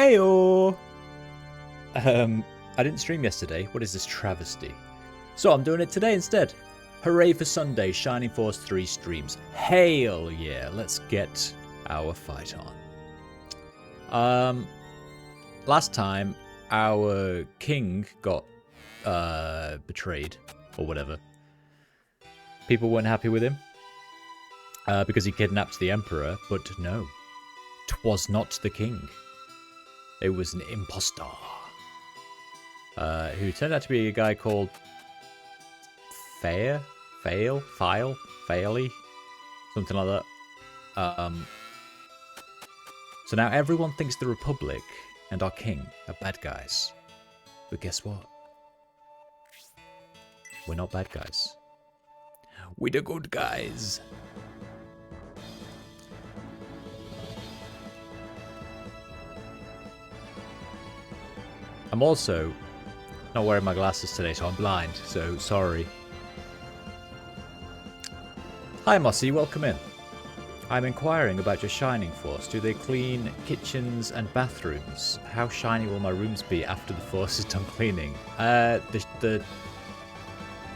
Heyo! I didn't stream yesterday. What is this travesty? So I'm doing it today instead. Hooray for Sunday, Shining Force 3 streams. Hail yeah, let's get our fight on. Last time, our king got betrayed, or whatever. People weren't happy with him. Because he kidnapped the emperor, but no. 'Twas not the king. It was an impostor. Who turned out to be a guy called Failey? Something like that. So now everyone thinks the Republic and our king are bad guys. But guess what? We're not bad guys. We're the good guys. I'm also not wearing my glasses today, so I'm blind, so sorry. Hi Mossy, welcome in. I'm inquiring about your Shining Force. Do they clean kitchens and bathrooms? How shiny will my rooms be after the Force is done cleaning? I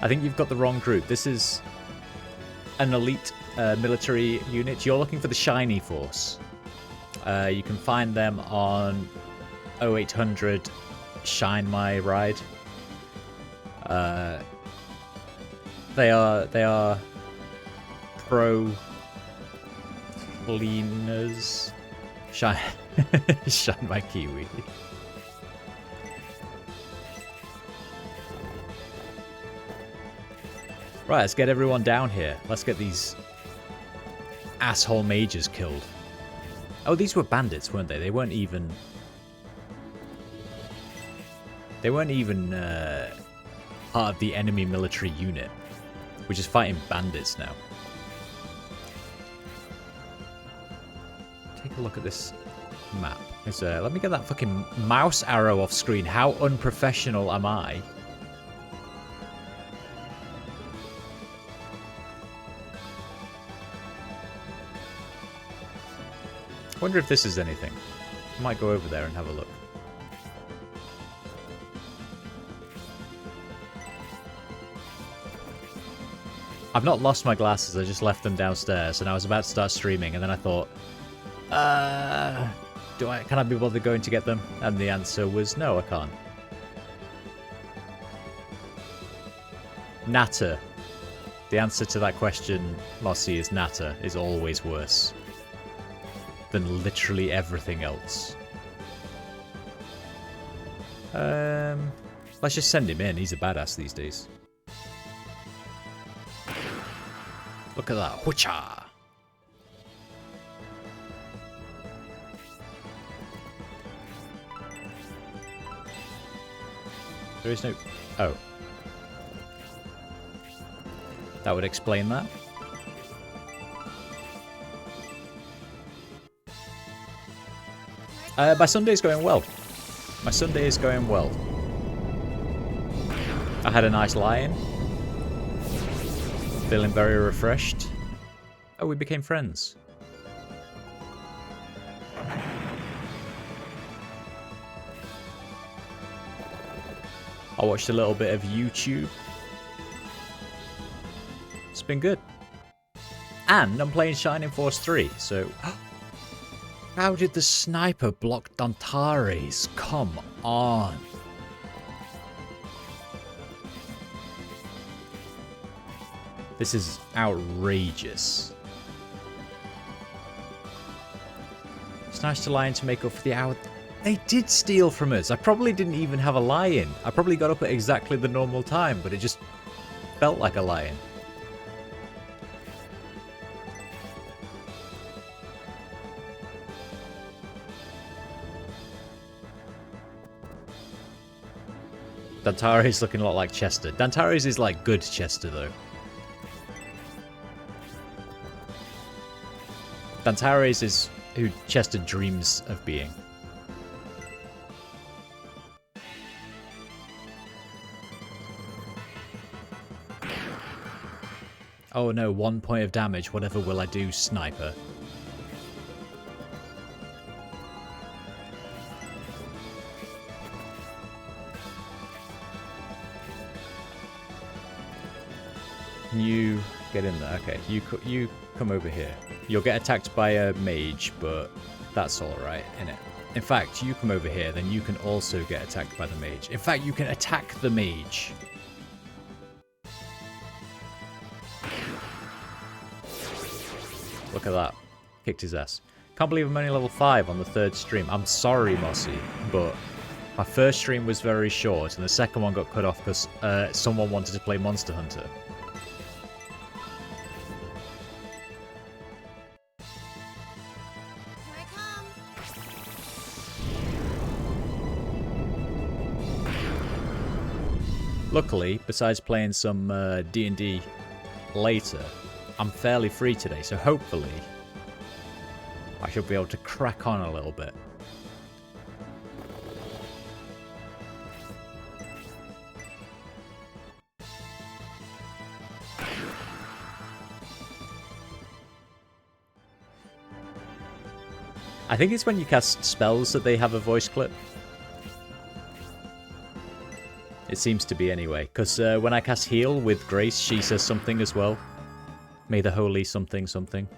think you've got the wrong group. This is an elite military unit. You're looking for the Shiny Force. You can find them on 0800 Shine My Ride. They are pro cleaners. Shine My Kiwi. Right, let's get everyone down here. Let's get these asshole mages killed. Oh, these were bandits, weren't they? They weren't even part of the enemy military unit. We're just fighting bandits now. Take a look at this map. Let me get that fucking mouse arrow off screen. How unprofessional am I? I wonder if this is anything. I might go over there and have a look. I've not lost my glasses, I just left them downstairs, and I was about to start streaming, and then I thought, can I be bothered going to get them? And the answer was, no, I can't. Natter. The answer to that question, Mossy, is Natter is always worse than literally everything else. Let's just send him in, he's a badass these days. Look at that. Whoocha! There is no... Oh. That would explain that. My Sunday's going well. My Sunday is going well. I had a nice lie-in. Feeling very refreshed. Oh, we became friends. I watched a little bit of YouTube. It's been good. And I'm playing Shining Force 3, so... How did the sniper block Dantares? Come on. This is outrageous. It's nice to lie in to make up for the hour. They did steal from us. I probably didn't even have a lie-in. I probably got up at exactly the normal time, but it just felt like a lie-in. Dantares looking a lot like Chester. Dantares is like good Chester, though. Dantares is who Chester dreams of being. Oh no, 1 point of damage. Whatever will I do, sniper? Can you get in there? Okay, you come over here. You'll get attacked by a mage, but that's alright, innit? In fact, you come over here, then you can also get attacked by the mage. In fact, you can attack the mage. Look at that. Kicked his ass. Can't believe I'm only level 5 on the 3rd stream. I'm sorry, Mossy, but my first stream was very short, and the second one got cut off because someone wanted to play Monster Hunter. Luckily, besides playing some D&D later, I'm fairly free today, so hopefully I should be able to crack on a little bit. I think it's when you cast spells that they have a voice clip. It seems to be anyway, because when I cast heal with Grace, she says something as well. May the holy something something.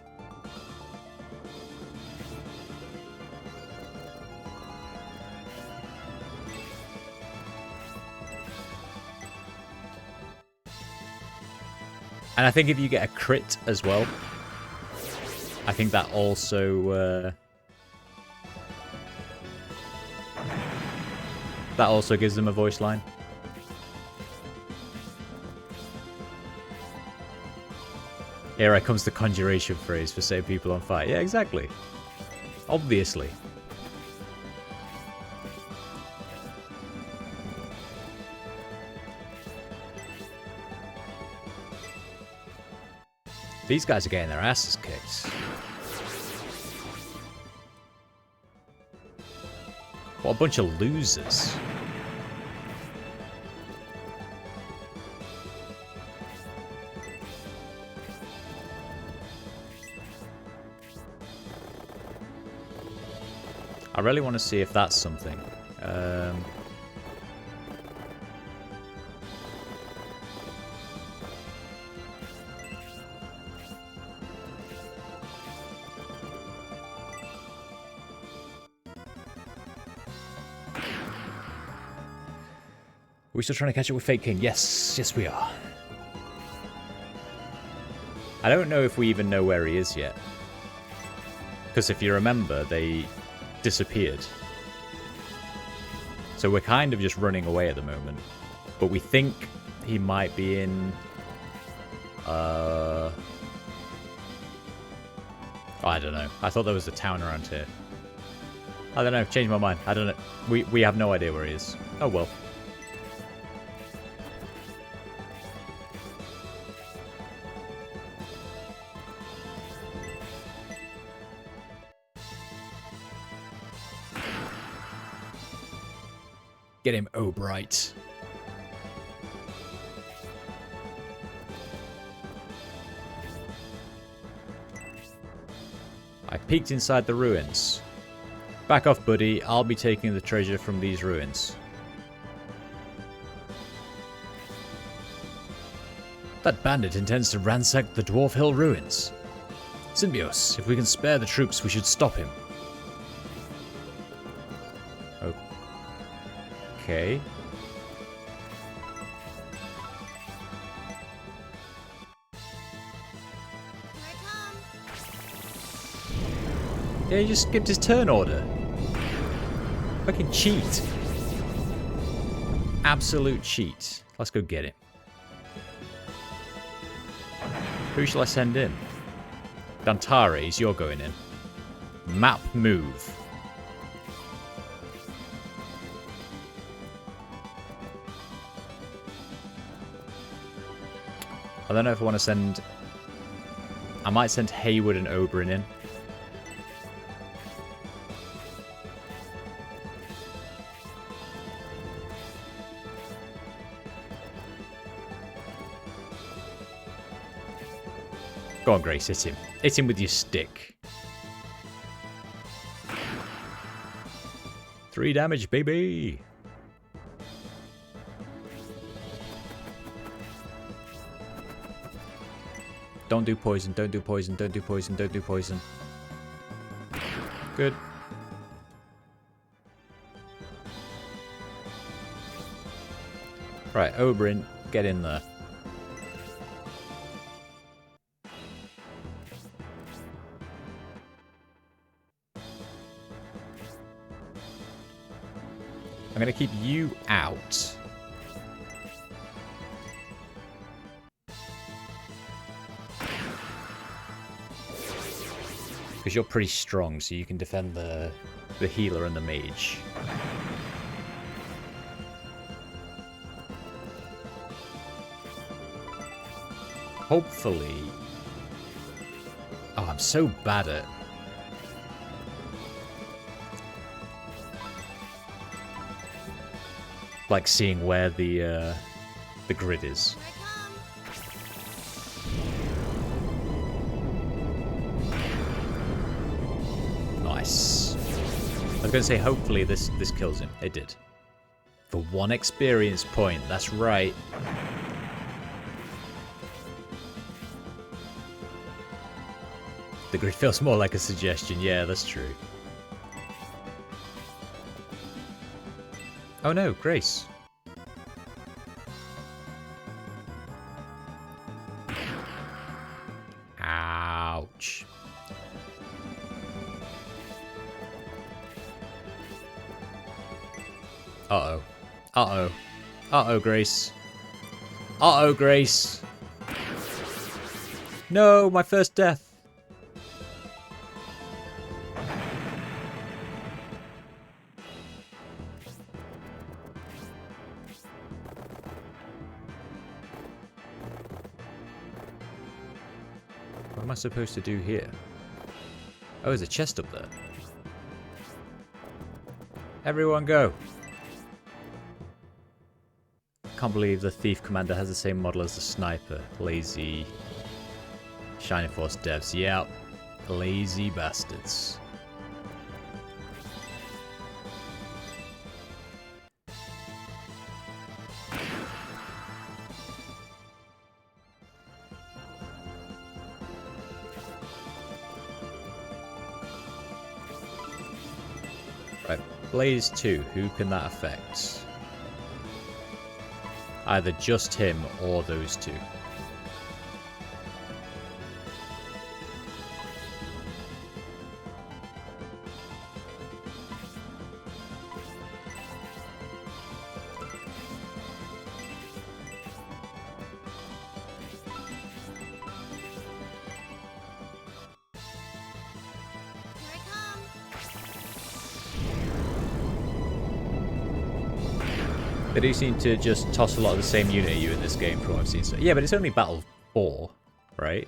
And I think if you get a crit as well, I think that also gives them a voice line. Here comes the conjuration phrase for setting people on fire. Yeah, exactly. Obviously. These guys are getting their asses kicked. What a bunch of losers. I really want to see if that's something. Are we still trying to catch up with Fake King? Yes, yes we are. I don't know if we even know where he is yet. Because if you remember, they disappeared. So we're kind of just running away at the moment. But we think he might be in... I don't know. I thought there was a town around here. I don't know. Changed my mind. I don't know. We have no idea where he is. Oh well. Get him, O'Bright. I peeked inside the ruins. Back off, buddy. I'll be taking the treasure from these ruins. That bandit intends to ransack the Dwarf Hill ruins. Symbios, if we can spare the troops, we should stop him. Okay. Yeah, he just skipped his turn order. Fucking cheat. Absolute cheat. Let's go get him. Who shall I send in? Dantares, you're going in. Map move. I don't know if I want to send... I might send Hayward and Oberyn in. Go on, Grace, hit him. Hit him with your stick. 3 damage, baby! Don't do poison, don't do poison, don't do poison, don't do poison. Good. Right, Oberyn, get in there. I'm going to keep you out. Because you're pretty strong, so you can defend the healer and the mage. Hopefully... Oh, I'm so bad at... like seeing where the grid is. Nice. I was going to say, hopefully this kills him. It did. For 1 experience point. That's right. The grid feels more like a suggestion. Yeah, that's true. Oh no, Grace. Ouch. Uh-oh. Uh-oh. Uh-oh, Grace. Uh-oh, Grace. No, my first death. What am I supposed to do here? Oh, there's a chest up there. Everyone go. Can't believe the Thief Commander has the same model as the Sniper. Lazy Shining Force devs. Yep. Lazy bastards. Right. Blaze 2. Who can that affect? Either just him or those two. They do seem to just toss a lot of the same unit at you in this game from what I've seen. So, yeah, but it's only Battle 4, right?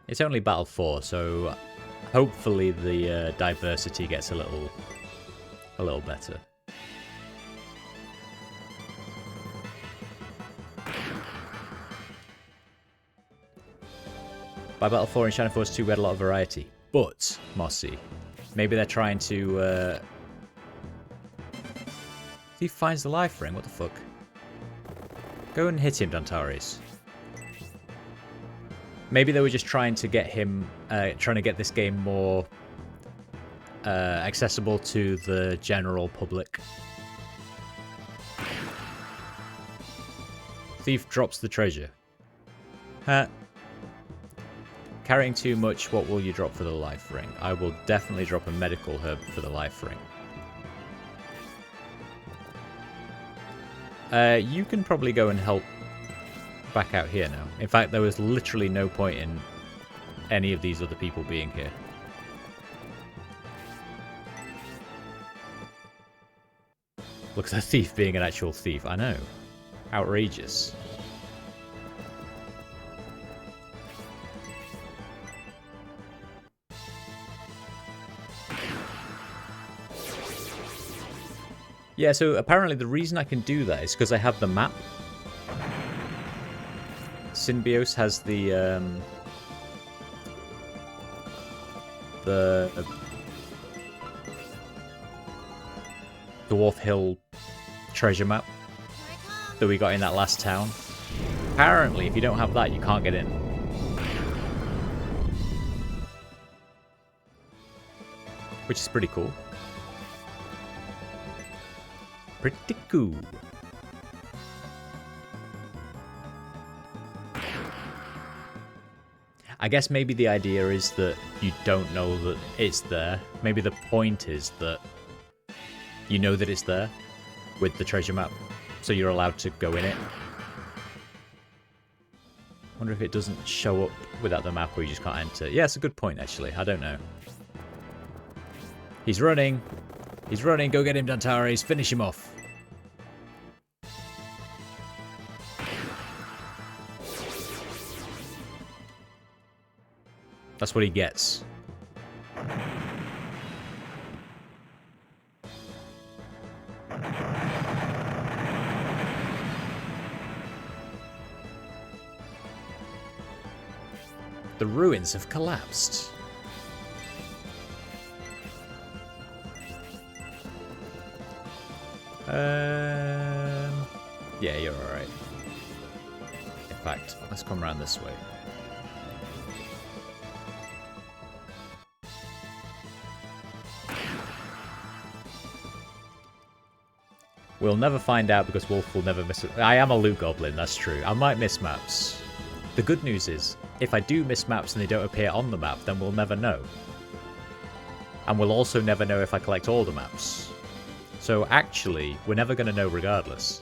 It's only Battle 4, so hopefully the diversity gets a little better. By Battle 4 and Shining Force 2 we had a lot of variety. But, Mossy, maybe they're trying to... He finds the life ring, what the fuck? Go and hit him, Dantares. Maybe they were just trying to get him... trying to get this game more... accessible to the general public. Thief drops the treasure. Huh. Carrying too much, what will you drop for the life ring? I will definitely drop a medical herb for the life ring. You can probably go and help back out here now. In fact, there was literally no point in any of these other people being here. Look at the thief being an actual thief. I know. Outrageous. Yeah, so apparently the reason I can do that is because I have the map. Synbios has the the Dwarf Hill treasure map that we got in that last town. Apparently, if you don't have that, you can't get in. Which is pretty cool. Pretty cool. I guess maybe the idea is that you don't know that it's there. Maybe the point is that you know that it's there with the treasure map, so you're allowed to go in it. Wonder if it doesn't show up without the map or you just can't enter. Yeah, it's a good point, actually. I don't know. He's running. He's running. Go get him, Dantares. Finish him off. That's what he gets. The ruins have collapsed. Yeah, you're alright. In fact, let's come around this way. We'll never find out because Wolf will never miss it. I am a loot goblin, that's true. I might miss maps. The good news is, if I do miss maps and they don't appear on the map, then we'll never know. And we'll also never know if I collect all the maps. So actually, we're never going to know regardless.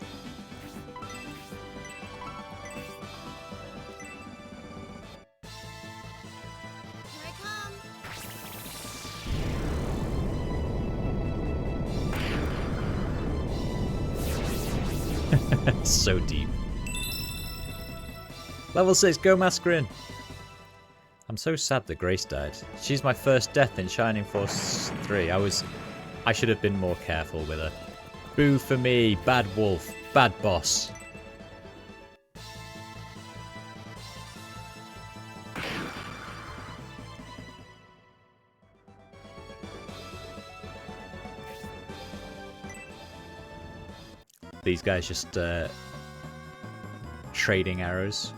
Here I come. So deep. Level 6, go Masquerin! I'm so sad that Grace died. She's my first death in Shining Force 3. I should have been more careful with her. Boo for me, bad wolf, bad boss. These guys just trading arrows.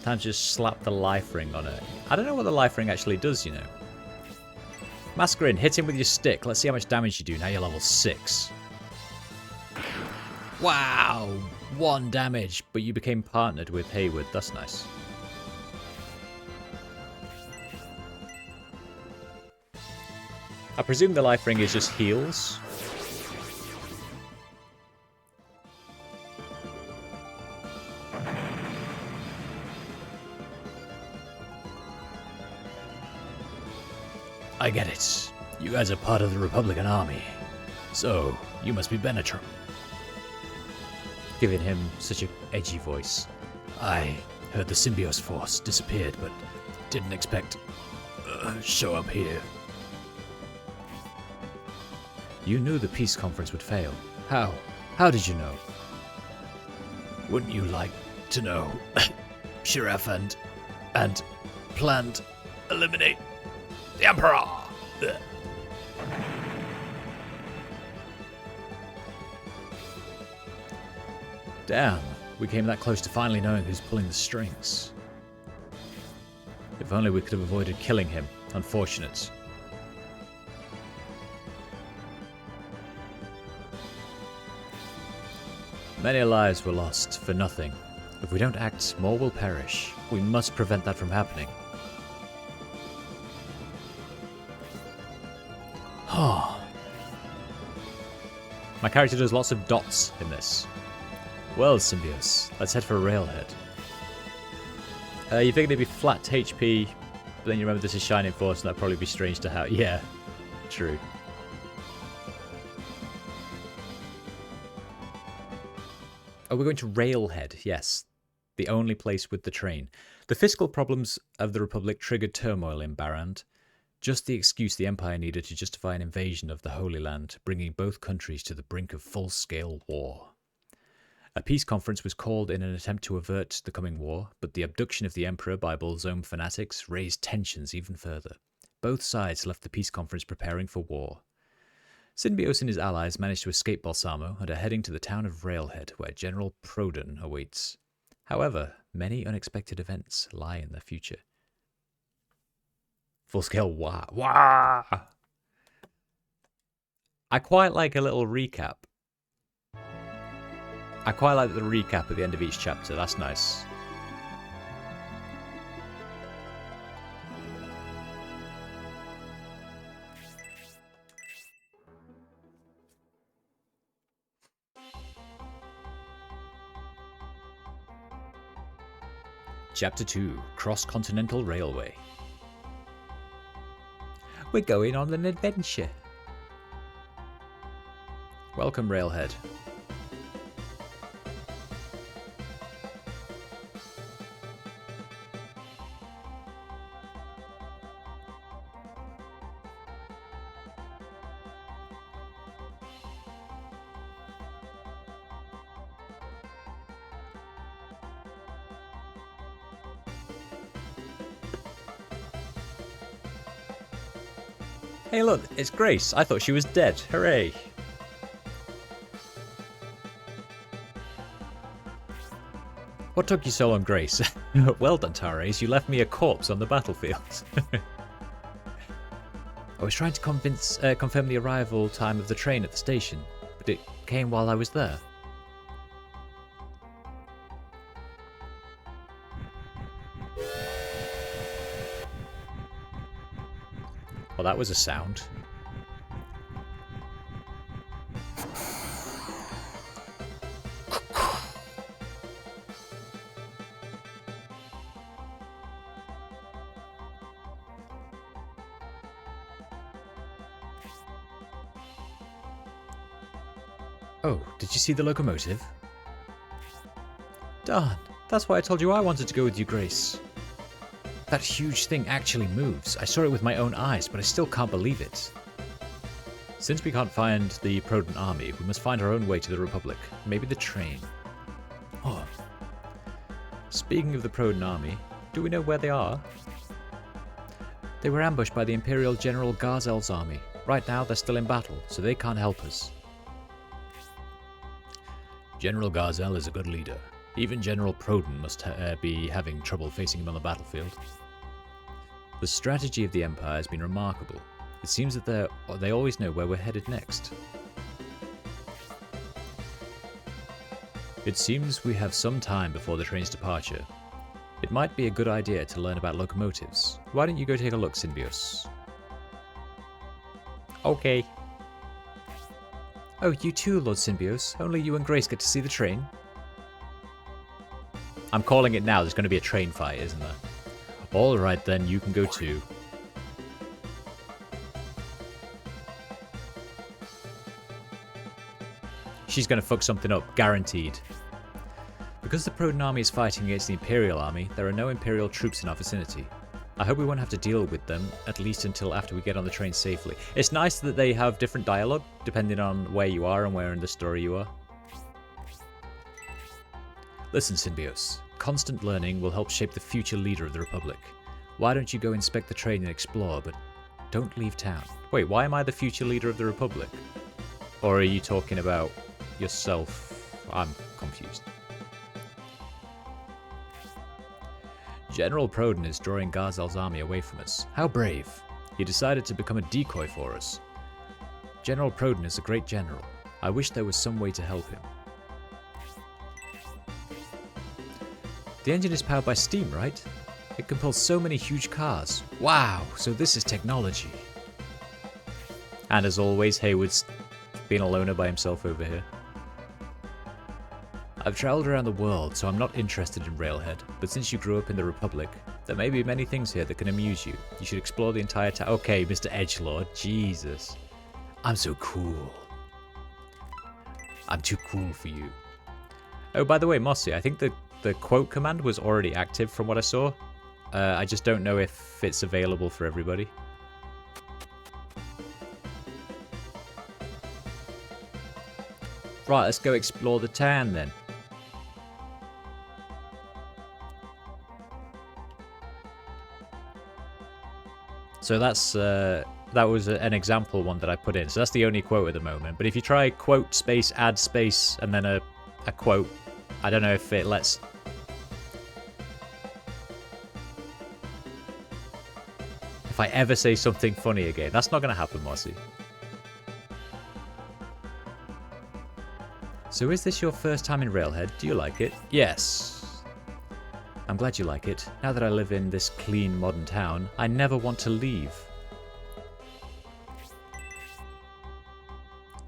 Time to just slap the life ring on it. I don't know what the life ring actually does, you know. Masquerin, hit him with your stick. Let's see how much damage you do. Now you're level 6. Wow! 1 damage, but you became partnered with Hayward. That's nice. I presume the life ring is just heals. I get it. You guys are part of the Republican army. So, you must be Benetron. Giving him such an edgy voice. I heard the Symbiose force disappeared, but didn't expect show up here. You knew the peace conference would fail. How? How did you know? Wouldn't you like to know? Sheriff and planned eliminate the Emperor! Ugh. Damn, we came that close to finally knowing who's pulling the strings. If only we could have avoided killing him. Unfortunate. Many lives were lost for nothing. If we don't act, more will perish. We must prevent that from happening. My character does lots of dots in this. Well, Symbiose, let's head for Railhead. You figured it'd be flat HP, but then you remember this is Shining Force and that'd probably be strange to have. Yeah, true. Oh, we're going to Railhead, yes. The only place with the train. The fiscal problems of the Republic triggered turmoil in Barrand. Just the excuse the Empire needed to justify an invasion of the Holy Land, bringing both countries to the brink of full-scale war. A peace conference was called in an attempt to avert the coming war, but the abduction of the Emperor by Bolzome fanatics raised tensions even further. Both sides left the peace conference preparing for war. Synbios and his allies managed to escape Balsamo and are heading to the town of Railhead, where General Prodan awaits. However, many unexpected events lie in the future. Full-scale wah! Wah! I quite like a little recap. I quite like the recap at the end of each chapter. That's nice. Chapter 2, Cross-Continental Railway. We're going on an adventure. Welcome, Railhead. Hey look, it's Grace. I thought she was dead. Hooray. What took you so long, Grace? Well done, Tares. You left me a corpse on the battlefield. I was trying to confirm the arrival time of the train at the station, but it came while I was there. Well, that was a sound. Oh, did you see the locomotive? Darn, that's why I told you I wanted to go with you, Grace. That huge thing actually moves. I saw it with my own eyes, but I still can't believe it. Since we can't find the Prodan army, we must find our own way to the Republic. Maybe the train. Oh. Speaking of the Prodan army, do we know where they are? They were ambushed by the Imperial General Garzel's army. Right now, they're still in battle, so they can't help us. General Garzel is a good leader. Even General Prodan must be having trouble facing him on the battlefield. The strategy of the Empire has been remarkable. It seems that they always know where we're headed next. It seems we have some time before the train's departure. It might be a good idea to learn about locomotives. Why don't you go take a look, Synbios? Okay. Oh, you too, Lord Synbios. Only you and Grace get to see the train. I'm calling it now. There's going to be a train fight, isn't there? Alright then, you can go too. She's going to fuck something up, guaranteed. Because the Prodan army is fighting against the Imperial army, there are no Imperial troops in our vicinity. I hope we won't have to deal with them, at least until after we get on the train safely. It's nice that they have different dialogue, depending on where you are and where in the story you are. Listen, Synbios. Constant learning will help shape the future leader of the Republic. Why don't you go inspect the train and explore, but don't leave town. Wait, why am I the future leader of the Republic? Or are you talking about yourself? I'm confused. General Prodan is drawing Garzel's army away from us. How brave. He decided to become a decoy for us. General Prodan is a great general. I wish there was some way to help him. The engine is powered by steam, right? It can pull so many huge cars. Wow, so this is technology. And as always, Hayward's been a loner by himself over here. I've travelled around the world, so I'm not interested in Railhead, but since you grew up in the Republic, there may be many things here that can amuse you. You should explore the entire town. Okay, Mr. Edgelord, Jesus. I'm so cool. I'm too cool for you. Oh, by the way, Mossy, I think the quote command was already active from what I saw. I just don't know if it's available for everybody. Right, let's go explore the town then. So that was an example one that I put in. So that's the only quote at the moment. But if you try quote space add space and then a quote, I don't know if it lets. If I ever say something funny again, that's not going to happen, Mossy. So is this your first time in Railhead? Do you like it? Yes. I'm glad you like it. Now that I live in this clean modern town, I never want to leave.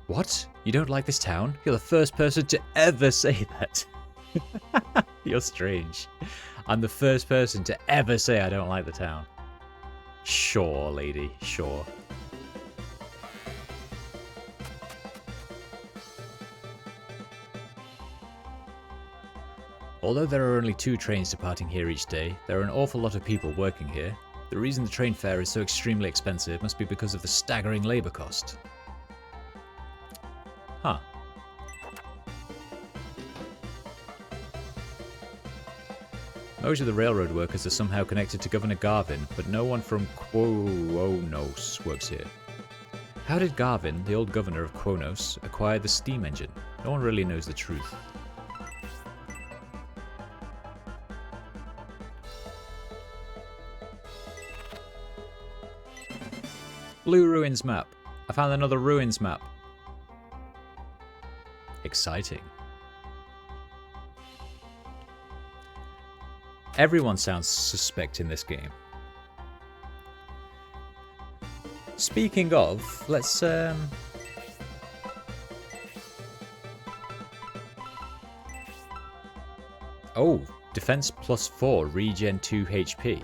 What? You don't like this town? You're the first person to ever say that. You're strange. I'm the first person to ever say I don't like the town. Sure, lady, sure. Although there are only 2 trains departing here each day, there are an awful lot of people working here. The reason the train fare is so extremely expensive must be because of the staggering labour cost. Huh. Most of the railroad workers are somehow connected to Governor Garvin, but no one from Quonos works here. How did Garvin, the old governor of Quonos, acquire the steam engine? No one really knows the truth. Blue Ruins map. I found another Ruins map. Exciting. Everyone sounds suspect in this game. Speaking of, let's oh, defense +4, regen 2 HP.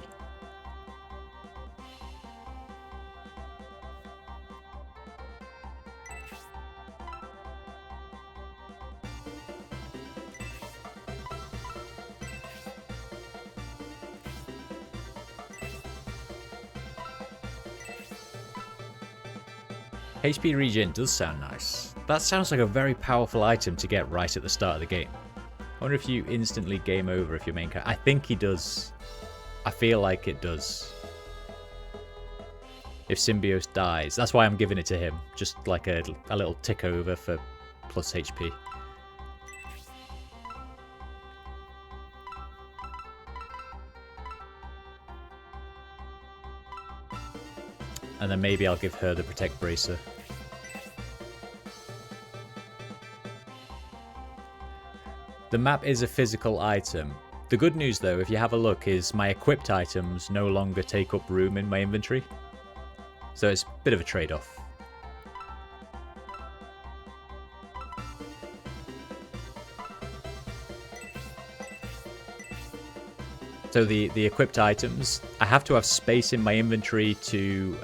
HP regen does sound nice. That sounds like a very powerful item to get right at the start of the game. I wonder if you instantly game over if your main character... I think he does. I feel like it does. If Symbios dies. That's why I'm giving it to him. Just like a little tick over for plus HP. And then maybe I'll give her the Protect Bracer. The map is a physical item. The good news though, if you have a look, is my equipped items no longer take up room in my inventory. So it's a bit of a trade-off. So the equipped items, I have to have space in my inventory to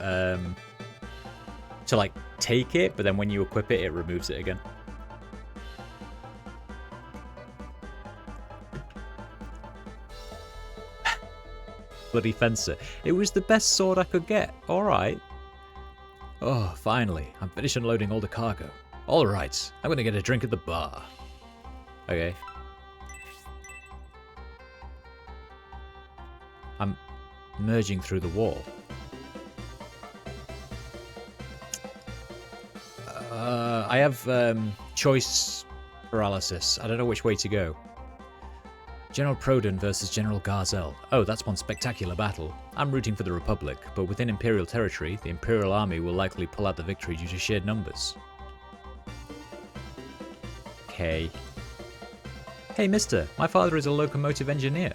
like take it, but then when you equip it, it removes it again. Bloody fencer. It was the best sword I could get. All right. Oh, finally. I'm finished unloading all the cargo. All right. I'm going to get a drink at the bar. Okay. I'm merging through the wall. I have choice paralysis. I don't know which way to go. General Prodan versus General Garzel. Oh, that's one spectacular battle. I'm rooting for the Republic, but within Imperial territory, the Imperial army will likely pull out the victory due to sheer numbers. Okay. Hey, mister, my father is a locomotive engineer.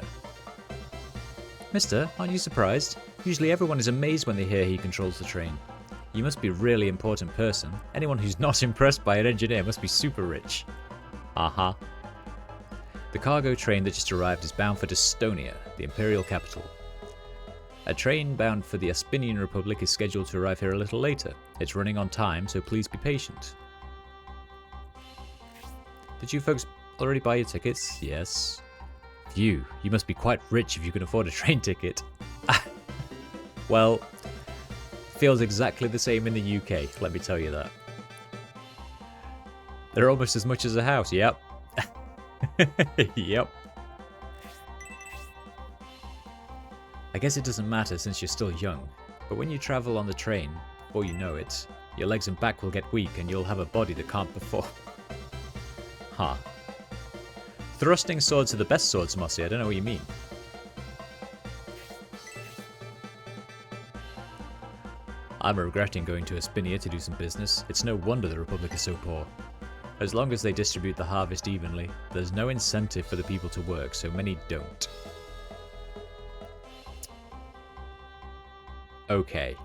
Mister, aren't you surprised? Usually everyone is amazed when they hear he controls the train. You must be a really important person. Anyone who's not impressed by an engineer must be super rich. Uh-huh. The cargo train that just arrived is bound for Dystonia, the Imperial capital. A train bound for the Aspinian Republic is scheduled to arrive here a little later. It's running on time, so please be patient. Did you folks already buy your tickets? Yes. Phew, you must be quite rich if you can afford a train ticket. Well, feels exactly the same in the UK, let me tell you that. They're almost as much as a house, yep. Yep. I guess it doesn't matter since you're still young, But when you travel on the train, before you know it, your legs and back will get weak and you'll have a body that can't perform. Huh. Thrusting swords are the best swords, Mossy. I don't know what you mean. I'm regretting going to Espinia to do some business. It's no wonder the Republic is so poor. As long as they distribute the harvest evenly, there's no incentive for the people to work, so many don't. Okay.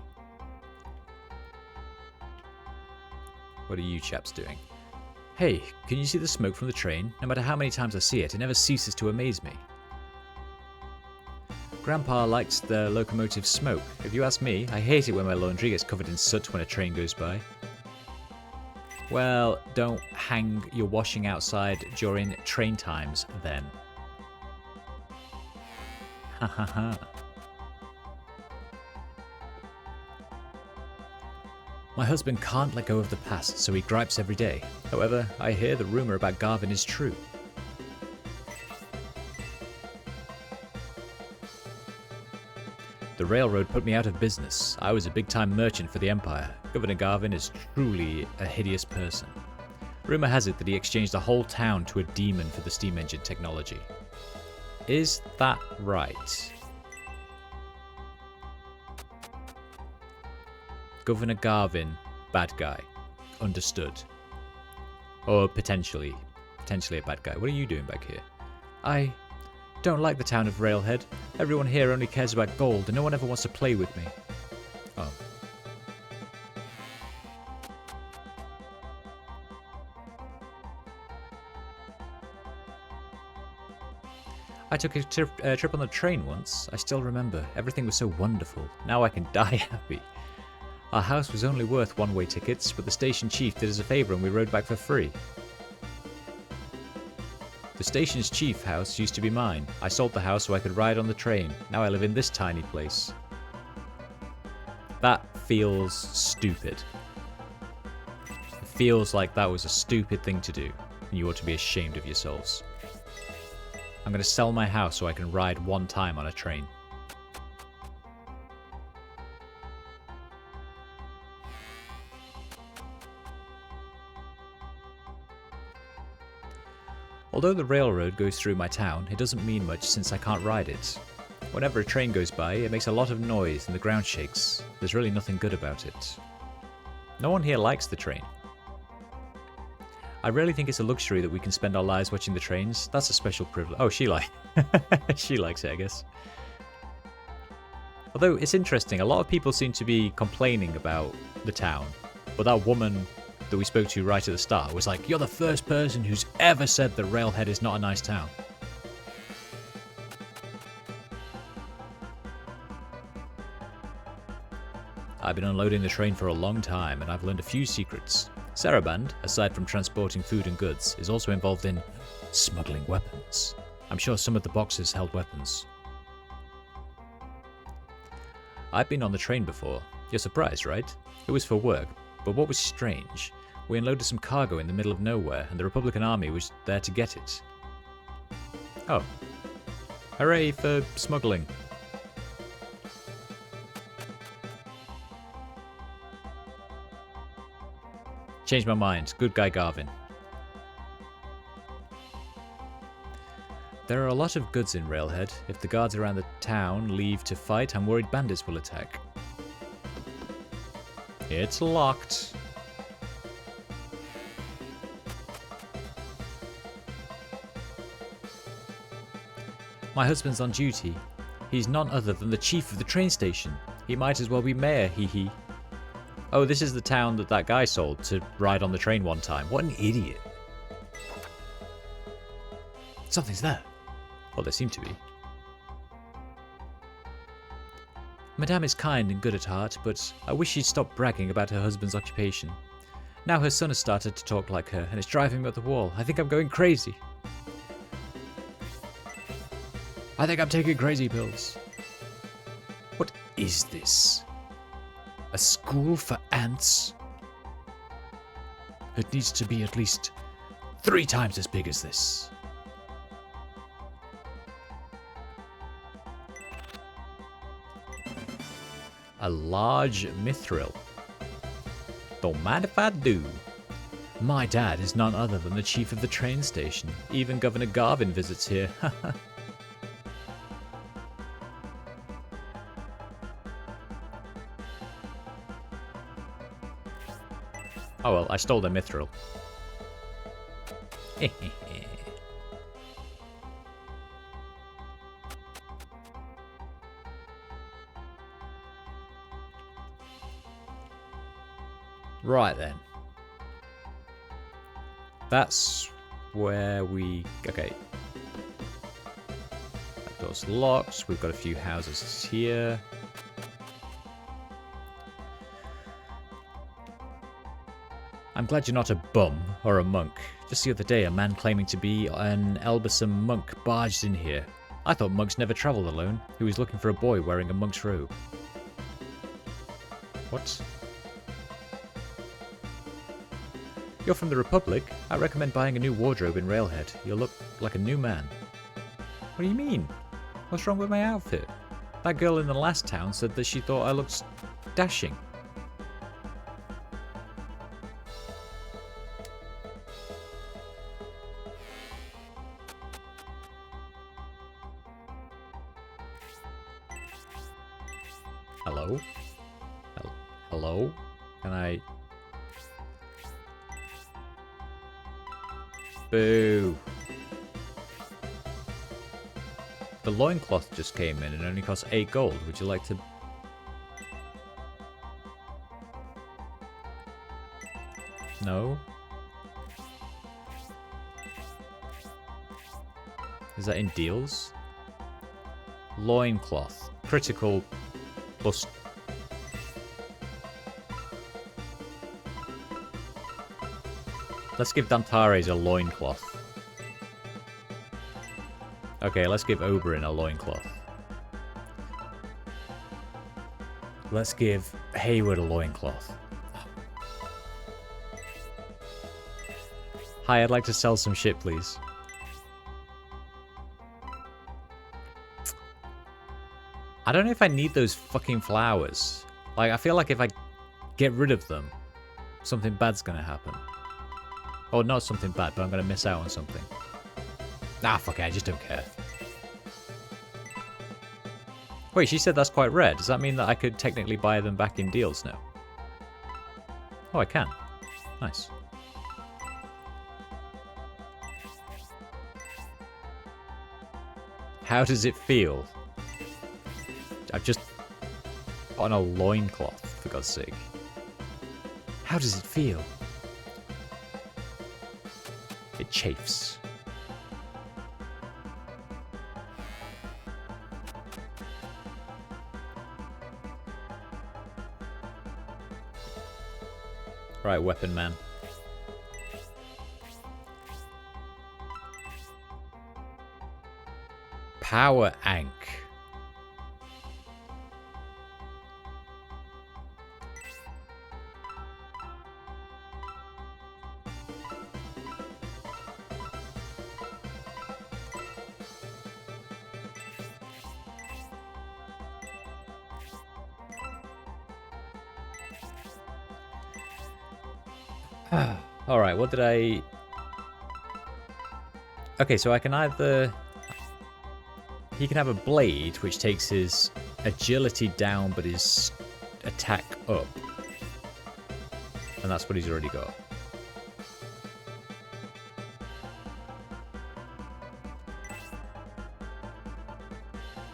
What are you chaps doing? Hey, can you see the smoke from the train? No matter how many times I see it, it never ceases to amaze me. Grandpa likes the locomotive smoke. If you ask me, I hate it when my laundry gets covered in soot when a train goes by. Well, don't hang your washing outside during train times, then. Ha ha ha. My husband can't let go of the past, so he gripes every day. However, I hear the rumour about Garvin is true. The railroad put me out of business. I was a big-time merchant for the Empire. Governor Garvin is truly a hideous person. Rumour has it that he exchanged the whole town to a demon for the steam engine technology. Is that right? Governor Garvin, bad guy. Understood. Or potentially a bad guy. What are you doing back here? I don't like the town of Railhead. Everyone here only cares about gold and no one ever wants to play with me. Oh. I took a trip on the train once. I still remember. Everything was so wonderful. Now I can die happy. Our house was only worth one-way tickets, but the station chief did us a favour and we rode back for free. The station's chief house used to be mine. I sold the house so I could ride on the train. Now I live in this tiny place. That feels stupid. It feels like that was a stupid thing to do, and you ought to be ashamed of yourselves. I'm going to sell my house so I can ride one time on a train. Although the railroad goes through my town, it doesn't mean much since I can't ride it. Whenever a train goes by, it makes a lot of noise and the ground shakes. There's really nothing good about it. No one here likes the train. I really think it's a luxury that we can spend our lives watching the trains. That's a special privilege. Oh, she likes it, I guess. Although it's interesting, a lot of people seem to be complaining about the town, but that woman that we spoke to right at the start was like, "You're the first person who's ever said that Railhead is not a nice town." I've been unloading the train for a long time and I've learned a few secrets. Saraband, aside from transporting food and goods, is also involved in smuggling weapons. I'm sure some of the boxes held weapons. I've been on the train before. You're surprised, right? It was for work, but what was strange, we unloaded some cargo in the middle of nowhere and the Republican Army was there to get it. Oh. Hooray for smuggling. Changed my mind. Good guy Garvin. There are a lot of goods in Railhead. If the guards around the town leave to fight, I'm worried bandits will attack. It's locked. My husband's on duty. He's none other than the chief of the train station. He might as well be mayor, hee hee. Oh, this is the town that guy sold to ride on the train one time. What an idiot. Something's there. Well, there seem to be. Madame is kind and good at heart, but I wish she'd stop bragging about her husband's occupation. Now her son has started to talk like her, and it's driving me up the wall. I think I'm going crazy. I think I'm taking crazy pills. What is this? A school for ants? It needs to be at least 3 times as big as this. A large mithril. Don't mind if I do. My dad is none other than the chief of the train station. Even Governor Garvin visits here. Oh well, I stole their mithril. Right then. That's where we... Okay. That door's locked. We've got a few houses here. I'm glad you're not a bum or a monk. Just the other day, a man claiming to be an Elbasam monk barged in here. I thought monks never travelled alone. He was looking for a boy wearing a monk's robe. What? You're from the Republic? I recommend buying a new wardrobe in Railhead. You'll look like a new man. What do you mean? What's wrong with my outfit? That girl in the last town said that she thought I looked dashing. Hello? Hello? Can I... Boo. The loincloth just came in and only cost 8 gold. Would you like to... No? Is that in deals? Loincloth. Critical plus... Let's give Dantares a loincloth. Okay, let's give Oberyn a loincloth. Let's give Hayward a loincloth. Hi, I'd like to sell some shit, please. I don't know if I need those fucking flowers. Like, I feel like if I get rid of them, something bad's gonna happen. Or not something bad, but I'm gonna miss out on something. Ah, fuck it, I just don't care. Wait, she said that's quite rare. Does that mean that I could technically buy them back in deals now? Oh, I can. Nice. How does it feel? I've just on a loincloth, for God's sake. How does it feel? It chafes. Right, weapon man. Power Ank. Alright, what did I... Okay, so I can either... He can have a blade, which takes his agility down, but his attack up. And that's what he's already got.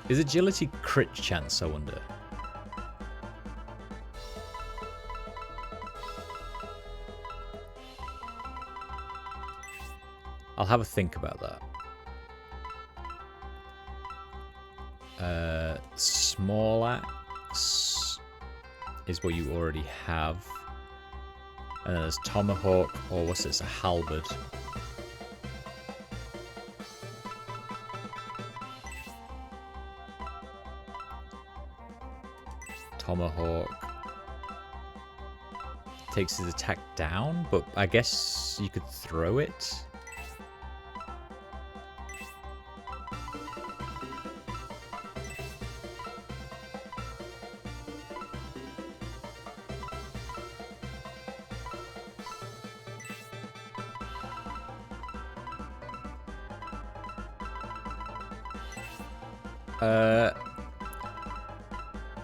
Is agility crit chance, I wonder? I'll have a think about that. Small axe is what you already have. And then there's tomahawk, or what's this, a halberd. Tomahawk takes his attack down, but I guess you could throw it.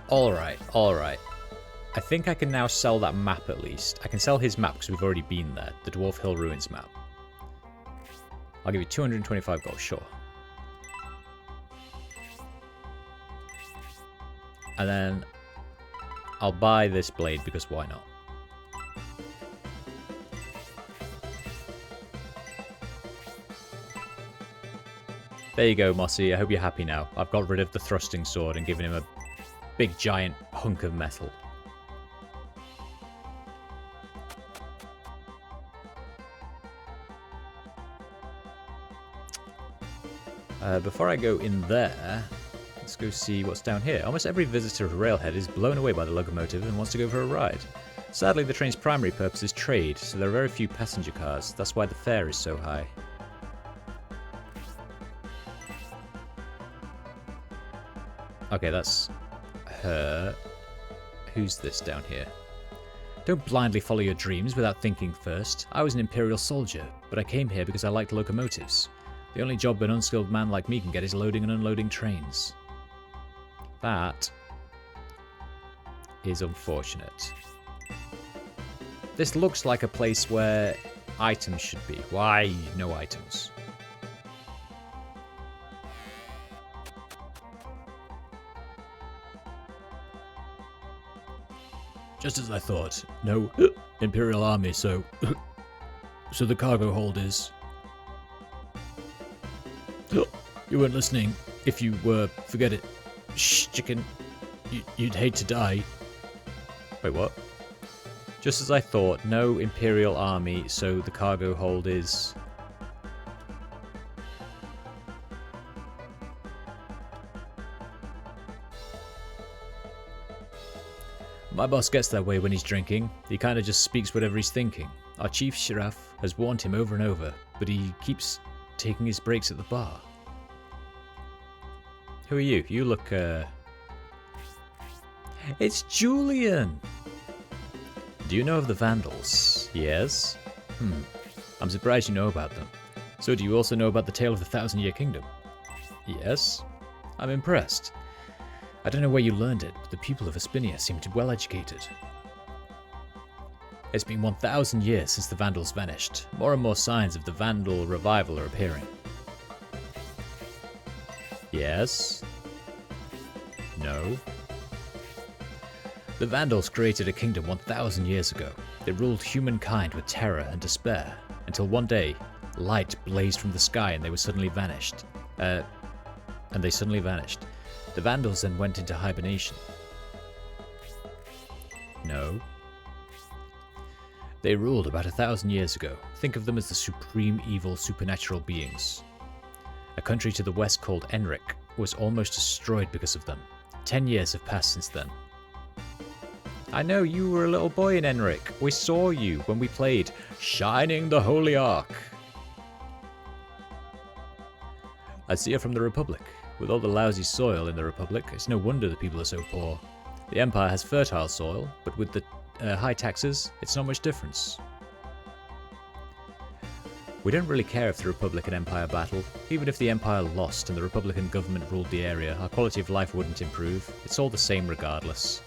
Alright, alright. I think I can now sell that map at least. I can sell his map because we've already been there. The Dwarf Hill Ruins map. I'll give you 225 gold, sure. And then I'll buy this blade because why not? There you go, Mossy. I hope you're happy now. I've got rid of the thrusting sword and given him a big giant hunk of metal. Before I go in there, let's go see what's down here. Almost every visitor to Railhead is blown away by the locomotive and wants to go for a ride. Sadly, the train's primary purpose is trade, so there are very few passenger cars. That's why the fare is so high. Okay, that's her. Who's this down here? Don't blindly follow your dreams without thinking first. I was an Imperial soldier, but I came here because I liked locomotives. The only job an unskilled man like me can get is loading and unloading trains. That is unfortunate. This looks like a place where items should be. Why no items? Just as I thought. No Imperial army, so the cargo hold is. You weren't listening. If you were, forget it. Shh, chicken. You'd hate to die. Wait, what? Just as I thought. No Imperial army, so the cargo hold is. My boss gets that way when he's drinking. He kind of just speaks whatever he's thinking. Our chief Sheriff has warned him over and over, but he keeps taking his breaks at the bar. Who are you? You look, It's Julian! Do you know of the Vandals? Yes? I'm surprised you know about them. So do you also know about the tale of the Thousand-Year Kingdom? Yes? I'm impressed. I don't know where you learned it, but the people of Espinia seem to be well educated. It's been 1,000 years since the Vandals vanished. More and more signs of the Vandal revival are appearing. Yes? No? The Vandals created a kingdom 1,000 years ago. They ruled humankind with terror and despair, until one day, light blazed from the sky and they suddenly vanished. The Vandals then went into hibernation. No. They ruled about 1,000 years ago. Think of them as the supreme evil supernatural beings. A country to the west called Enric was almost destroyed because of them. 10 years have passed since then. I know, you were a little boy in Enric. We saw you when we played Shining the Holy Ark. I see it from the Republic. With all the lousy soil in the Republic, it's no wonder the people are so poor. The Empire has fertile soil, but with the high taxes, it's not much difference. We don't really care if the Republic and Empire battle. Even if the Empire lost and the Republican government ruled the area, our quality of life wouldn't improve. It's all the same regardless.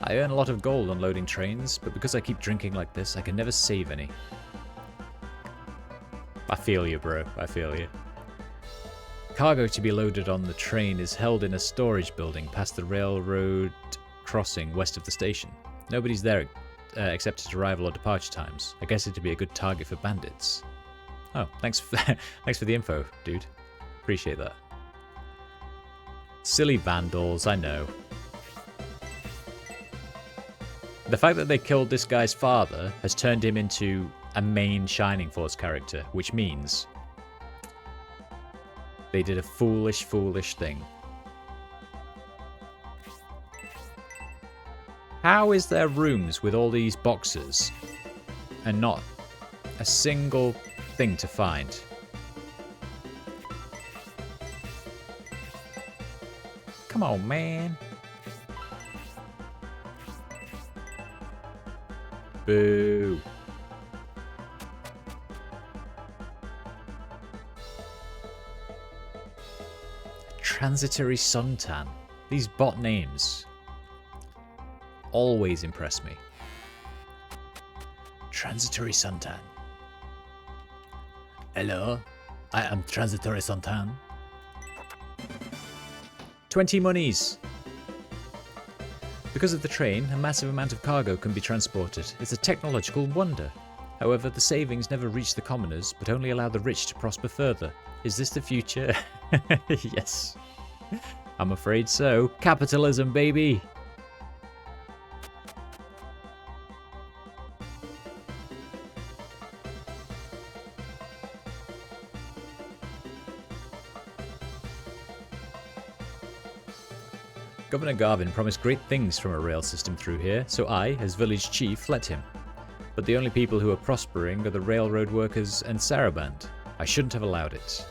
I earn a lot of gold on loading trains, but because I keep drinking like this, I can never save any. I feel you, bro. I feel you. Cargo to be loaded on the train is held in a storage building past the railroad crossing west of the station. Nobody's there except at arrival or departure times. I guess it'd be a good target for bandits. Oh, thanks for the info, dude. Appreciate that. Silly Vandals, I know. The fact that they killed this guy's father has turned him into a main Shining Force character, which means they did a foolish, foolish thing. How is there rooms with all these boxes and not a single thing to find? Come on, man. Boo. Transitory suntan. These bot names always impress me. Transitory suntan. Hello, I am Transitory suntan. 20 monies. Because of the train, a massive amount of cargo can be transported. It's a technological wonder. However, the savings never reach the commoners, but only allow the rich to prosper further. Is this the future? Yes. I'm afraid so. Capitalism, baby! Governor Garvin promised great things from a rail system through here, so I, as village chief, let him. But the only people who are prospering are the railroad workers and Saraband. I shouldn't have allowed it.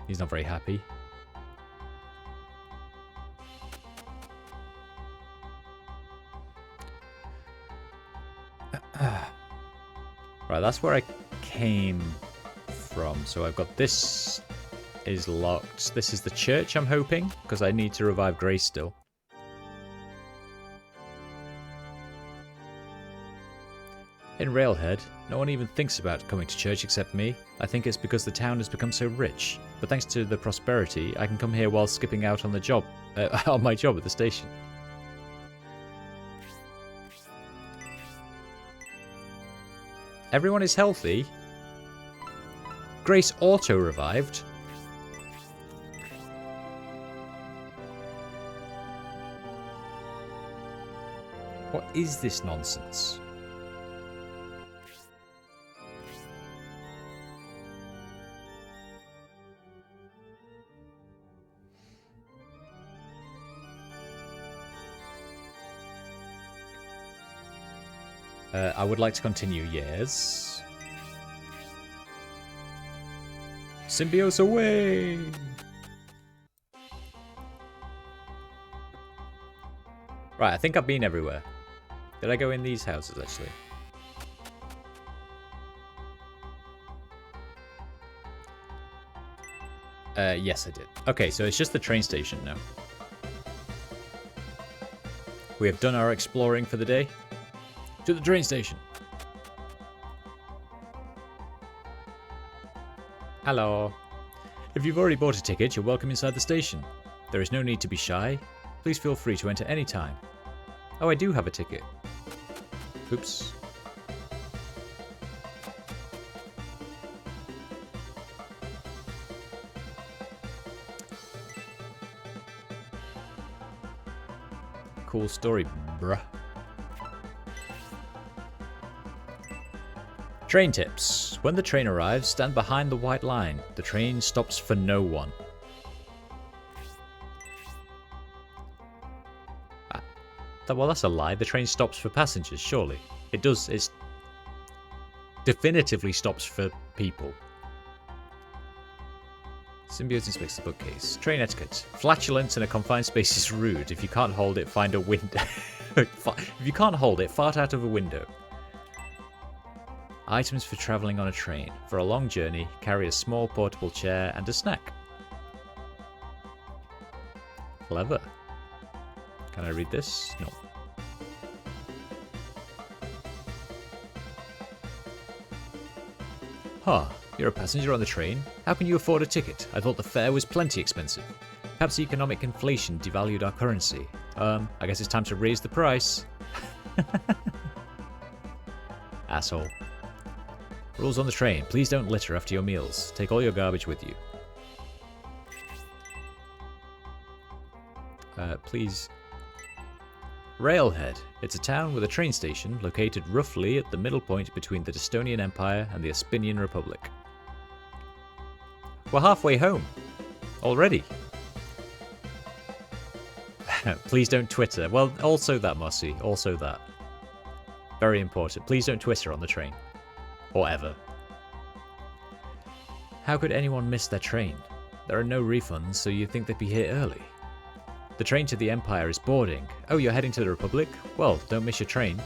He's not very happy. Right, that's where I came from. So I've got this is locked. This is the church, I'm hoping, because I need to revive Grace still. In Railhead, no one even thinks about coming to church except me. I think it's because the town has become so rich. But thanks to the prosperity, I can come here while skipping out on the job, on my job at the station. Everyone is healthy. Grace auto-revived. What is this nonsense? I would like to continue, yes. Symbiose away! Right, I think I've been everywhere. Did I go in these houses, actually? Yes, I did. Okay, so it's just the train station now. We have done our exploring for the day. To the train station. Hello. If you've already bought a ticket, you're welcome inside the station. There is no need to be shy. Please feel free to enter any time. Oh, I do have a ticket. Oops. Cool story, bruh. Train tips. When the train arrives, stand behind the white line. The train stops for no one. Well, that's a lie. The train stops for passengers, surely. It does. It definitively stops for people. Symbiote inspects the bookcase. Train etiquette. Flatulence in a confined space is rude. If you can't hold it, find a window. If you can't hold it, fart out of a window. Items for travelling on a train. For a long journey, carry a small portable chair and a snack. Clever. Can I read this? No. Huh, you're a passenger on the train? How can you afford a ticket? I thought the fare was plenty expensive. Perhaps economic inflation devalued our currency. I guess it's time to raise the price. Asshole. Rules on the train. Please don't litter after your meals. Take all your garbage with you. Please. Railhead. It's a town with a train station located roughly at the middle point between the Estonian Empire and the Aspinian Republic. We're halfway home. Already. Please don't Twitter. Well, also that, Mossy. Also that. Very important. Please don't Twitter on the train. Or ever. How could anyone miss their train? There are no refunds, so you'd think they'd be here early. The train to the Empire is boarding. Oh, you're heading to the Republic? Well, don't miss your train.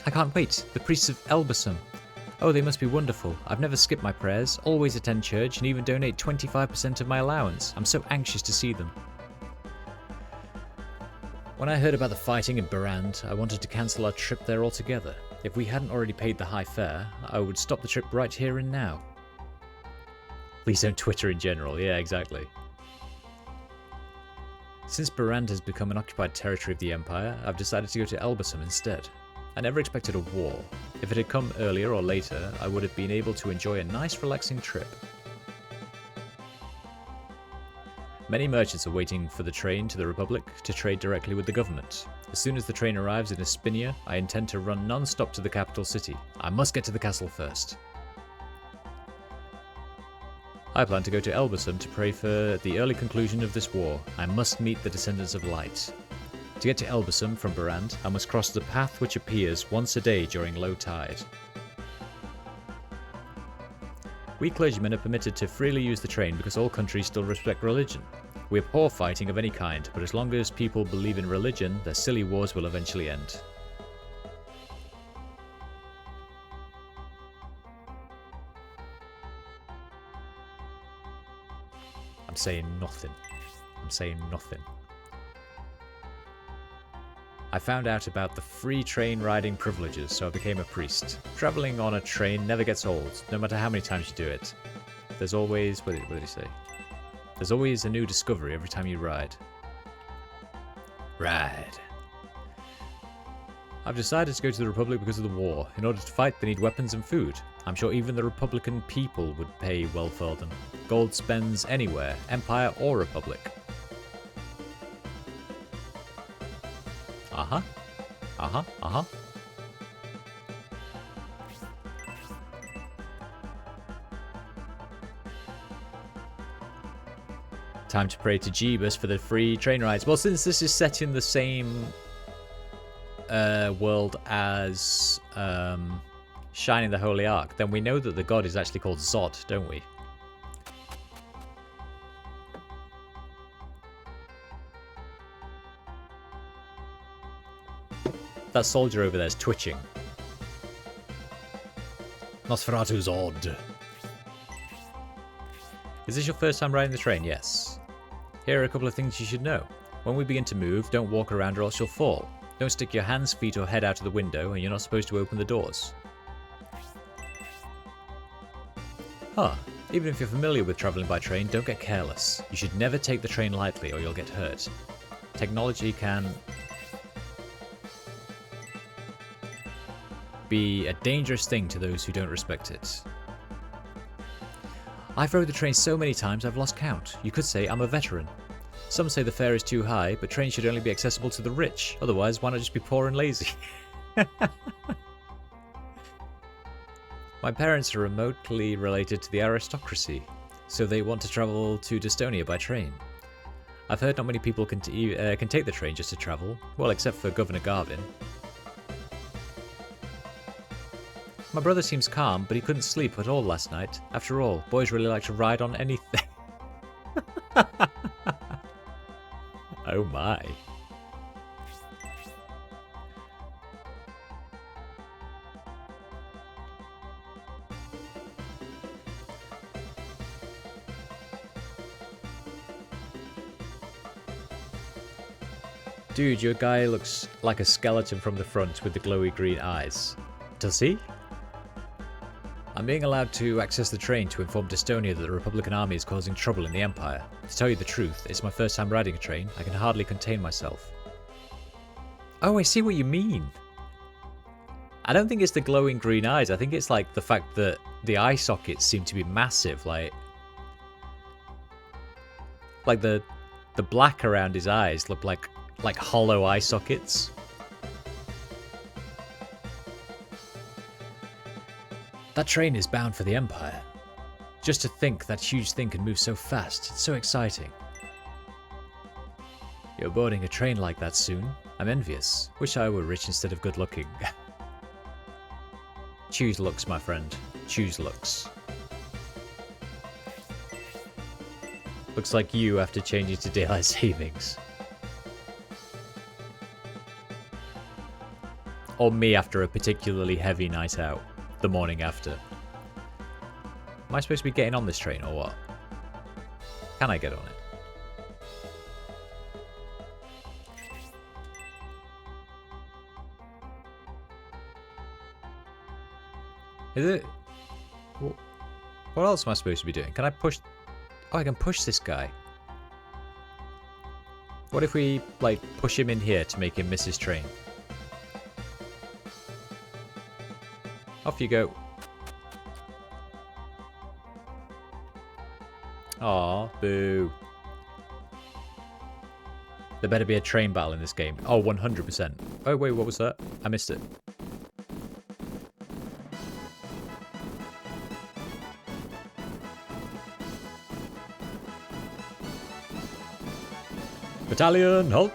I can't wait. The priests of Elbasum. Oh, they must be wonderful. I've never skipped my prayers, always attend church, and even donate 25% of my allowance. I'm so anxious to see them. When I heard about the fighting in Barand, I wanted to cancel our trip there altogether. If we hadn't already paid the high fare, I would stop the trip right here and now. Please don't Twitter in general. Yeah, exactly. Since Barand has become an occupied territory of the Empire, I've decided to go to Elbasum instead. I never expected a war. If it had come earlier or later, I would have been able to enjoy a nice relaxing trip. Many merchants are waiting for the train to the Republic to trade directly with the government. As soon as the train arrives in Espinia, I intend to run non-stop to the capital city. I must get to the castle first. I plan to go to Elbasum to pray for the early conclusion of this war. I must meet the descendants of light. To get to Elbasum from Barand, I must cross the path which appears once a day during low tide. We clergymen are permitted to freely use the train because all countries still respect religion. We abhor fighting of any kind, but as long as people believe in religion, their silly wars will eventually end. I'm saying nothing. I'm saying nothing. I found out about the free train riding privileges, so I became a priest. Travelling on a train never gets old, no matter how many times you do it. There's always... what did he say? There's always a new discovery every time you ride. Ride. I've decided to go to the Republic because of the war. In order to fight, they need weapons and food. I'm sure even the Republican people would pay well for them. Gold spends anywhere, Empire or Republic. Uh-huh. Uh-huh. Uh-huh. Time to pray to Jeebus for the free train rides. Well, since this is set in the same world as Shining the Holy Ark, then we know that the god is actually called Zod, don't we? That soldier over there is twitching. Nosferatu Zod. Is this your first time riding the train? Yes. Here are a couple of things you should know. When we begin to move, don't walk around or else you'll fall. Don't stick your hands, feet or head out of the window, and you're not supposed to open the doors. Huh. Even if you're familiar with travelling by train, don't get careless. You should never take the train lightly or you'll get hurt. Technology can be a dangerous thing to those who don't respect it. I've rode the train so many times I've lost count. You could say I'm a veteran. Some say the fare is too high, but trains should only be accessible to the rich. Otherwise, why not just be poor and lazy? My parents are remotely related to the aristocracy, so they want to travel to Destonia by train. I've heard not many people can take the train just to travel, well, except for Governor Garvin. My brother seems calm, but he couldn't sleep at all last night. After all, boys really like to ride on anything. Oh my. Dude, your guy looks like a skeleton from the front with the glowy green eyes. Does he? I'm being allowed to access the train to inform Destonia that the Republican army is causing trouble in the Empire. To tell you the truth, it's my first time riding a train. I can hardly contain myself. Oh, I see what you mean. I don't think it's the glowing green eyes. I think it's like the fact that the eye sockets seem to be massive. Like the black around his eyes look like hollow eye sockets. That train is bound for the Empire. Just to think that huge thing can move so fast, it's so exciting. You're boarding a train like that soon. I'm envious. Wish I were rich instead of good looking. Choose looks, my friend. Choose looks. Looks like you after changing to daylight savings. Or me after a particularly heavy night out. The morning after. Am I supposed to be getting on this train or what? Can I get on it? Is it? What else am I supposed to be doing? Can I push... Oh, I can push this guy. What if we, like, push him in here to make him miss his train? Off you go. Aw, boo. There better be a train battle in this game. Oh, 100%. Oh, wait, what was that? I missed it. Battalion, halt!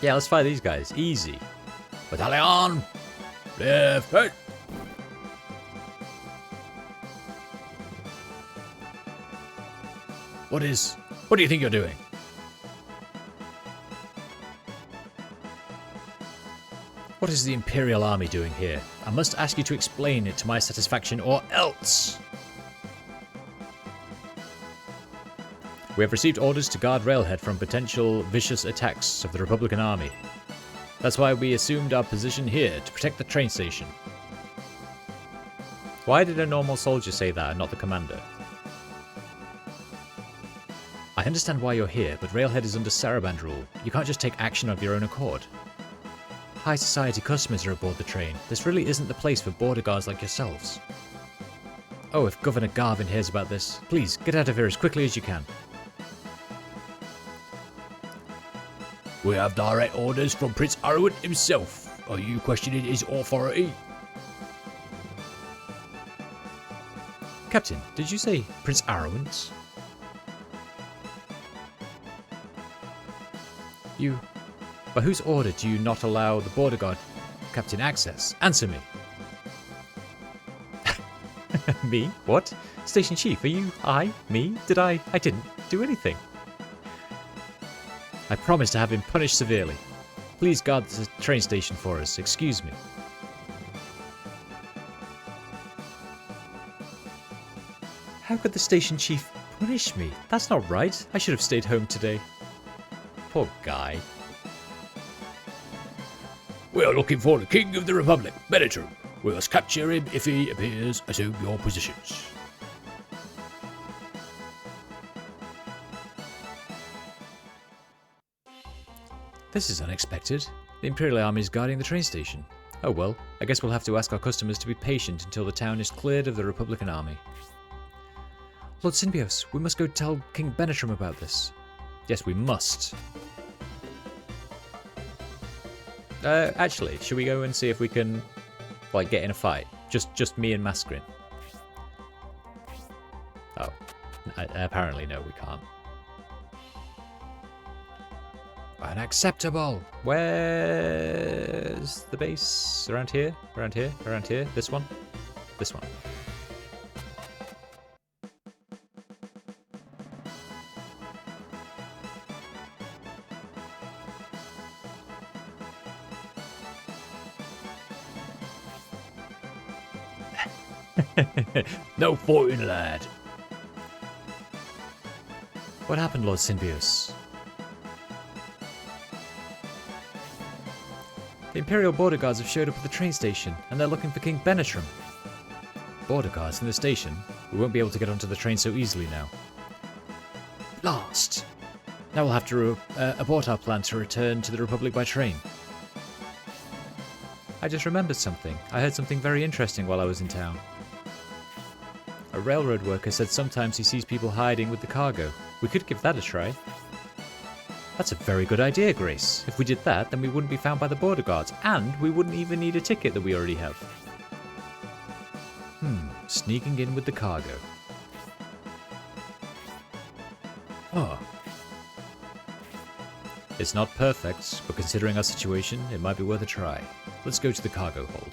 Yeah, let's fight these guys. Easy. Battalion! Left, right! What do you think you're doing? What is the Imperial Army doing here? I must ask you to explain it to my satisfaction or else! We have received orders to guard Railhead from potential vicious attacks of the Republican Army. That's why we assumed our position here, to protect the train station. Why did a normal soldier say that and not the commander? I understand why you're here, but Railhead is under Saraband rule. You can't just take action of your own accord. High society customers are aboard the train. This really isn't the place for border guards like yourselves. Oh, if Governor Garvin hears about this, please get out of here as quickly as you can. We have direct orders from Prince Arwen himself. Are you questioning his authority? Captain, did you say Prince Arwen's? You... By whose order do you not allow the border guard captain access? Answer me. Me? What? Station chief, are you... Me? Did I didn't do anything. I promise to have him punished severely. Please guard the train station for us. Excuse me. How could the station chief punish me? That's not right. I should have stayed home today. Poor guy. We are looking for the King of the Republic, Benetrum. We must capture him if he appears. Assume your positions. This is unexpected. The Imperial Army is guarding the train station. Oh well, I guess we'll have to ask our customers to be patient until the town is cleared of the Republican Army. Lord Symbios, we must go tell King Benetrum about this. Yes, we must. Actually, should we go and see if we can, like, get in a fight? Just me and Mascarin. Oh. Apparently, no, we can't. Unacceptable! Where's the base? Around here? Around here? Around here? This one? This one. No fighting, lad. What happened, Lord Symbios? The Imperial Border Guards have showed up at the train station, and they're looking for King Benetrum. Border Guards in the station? We won't be able to get onto the train so easily now. Blast! Now we'll have to abort our plan to return to the Republic by train. I just remembered something. I heard something very interesting while I was in town. A railroad worker said sometimes he sees people hiding with the cargo. We could give that a try. That's a very good idea, Grace. If we did that, then we wouldn't be found by the border guards, and we wouldn't even need a ticket that we already have. Sneaking in with the cargo. Oh. It's not perfect, but considering our situation, it might be worth a try. Let's go to the cargo hold.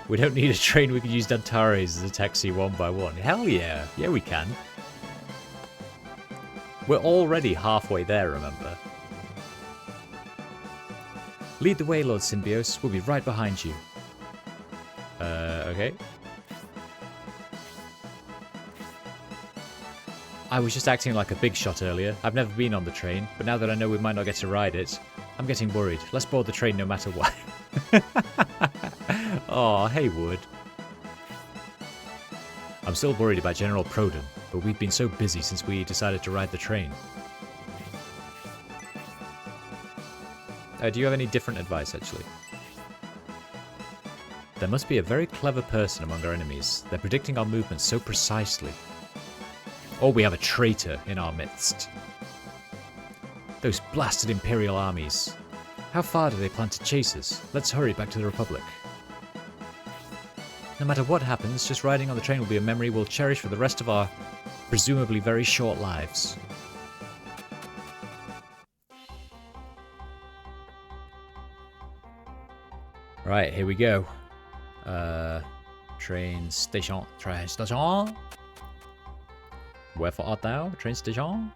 We don't need a train, we can use Dantares as a taxi one by one. Hell yeah. Yeah, we can. We're already halfway there, remember? Lead the way, Lord Symbios. We'll be right behind you. Okay. I was just acting like a big shot earlier. I've never been on the train, but now that I know we might not get to ride it, I'm getting worried. Let's board the train no matter what. Oh, hey, Wood. I'm still worried about General Proden, but we've been so busy since we decided to ride the train. Do you have any different advice, actually? There must be a very clever person among our enemies. They're predicting our movements so precisely. Or we have a traitor in our midst. Those blasted Imperial armies. How far do they plan to chase us? Let's hurry back to the Republic. No matter what happens, just riding on the train will be a memory we'll cherish for the rest of our presumably very short lives. Right, here we go. Train station. Train station. Wherefore art thou? Train station.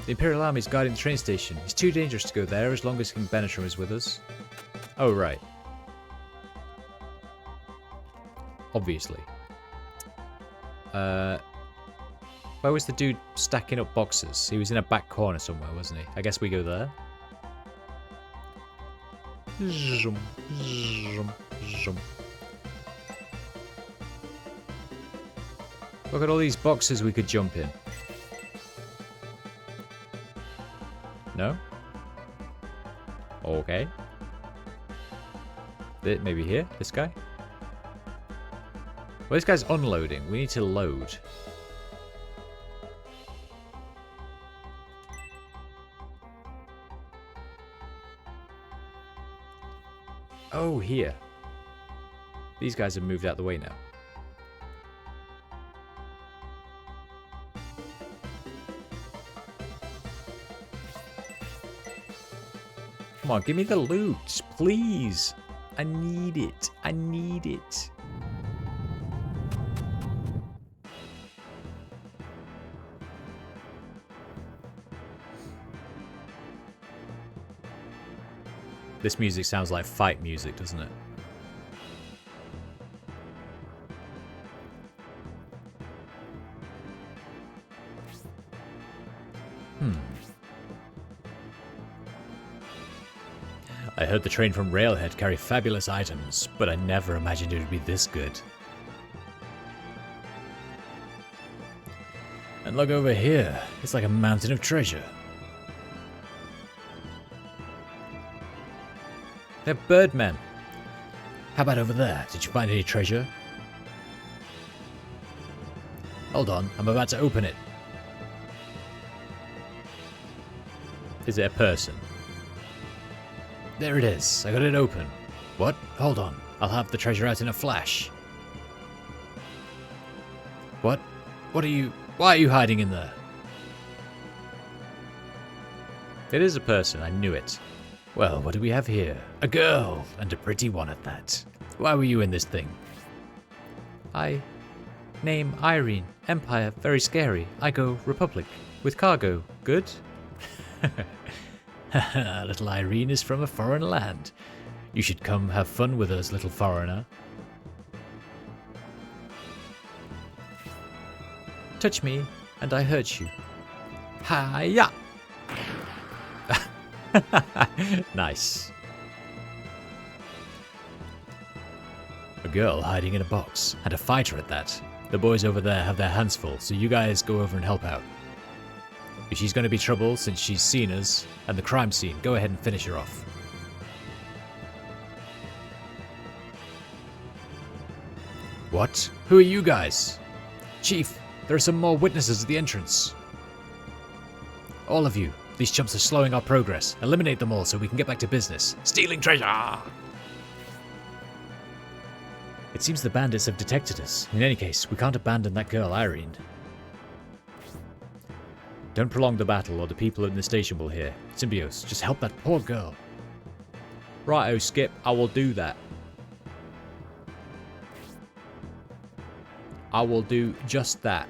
The Imperial Army is guarding the train station. It's too dangerous to go there as long as King Benetram is with us. Oh, right. Obviously. Where was the dude stacking up boxes? He was in a back corner somewhere, wasn't he? I guess we go there. Zoom, zoom, zoom. Look at all these boxes we could jump in. No? Okay. Maybe here? This guy? Well, this guy's unloading. We need to load. Oh, here. These guys have moved out the way now. Come on, give me the loot, please. I need it. I need it. This music sounds like fight music, doesn't it? I heard the train from Railhead carry fabulous items, but I never imagined it would be this good. And look over here, it's like a mountain of treasure. They're birdmen. How about over there? Did you find any treasure? Hold on, I'm about to open it. Is it a person? There it is. I got it open. What? Hold on. I'll have the treasure out in a flash. What? What are you... Why are you hiding in there? It is a person. I knew it. Well, what do we have here? A girl, and a pretty one at that. Why were you in this thing? Name Irene. Empire, very scary. I go Republic. With cargo. Good? Haha, little Irene is from a foreign land. You should come have fun with us, little foreigner. Touch me, and I hurt you. Hi-ya! Nice. A girl hiding in a box, and a fighter at that. The boys over there have their hands full, so you guys go over and help out. If she's going to be trouble since she's seen us and the crime scene, go ahead and finish her off. What? Who are you guys? Chief, there are some more witnesses at the entrance. All of you. These chumps are slowing our progress. Eliminate them all so we can get back to business. Stealing treasure! It seems the bandits have detected us. In any case, we can't abandon that girl, Irene. Don't prolong the battle or the people in the station will hear. Symbios, just help that poor girl. Righto, Skip. I will do that. I will do just that.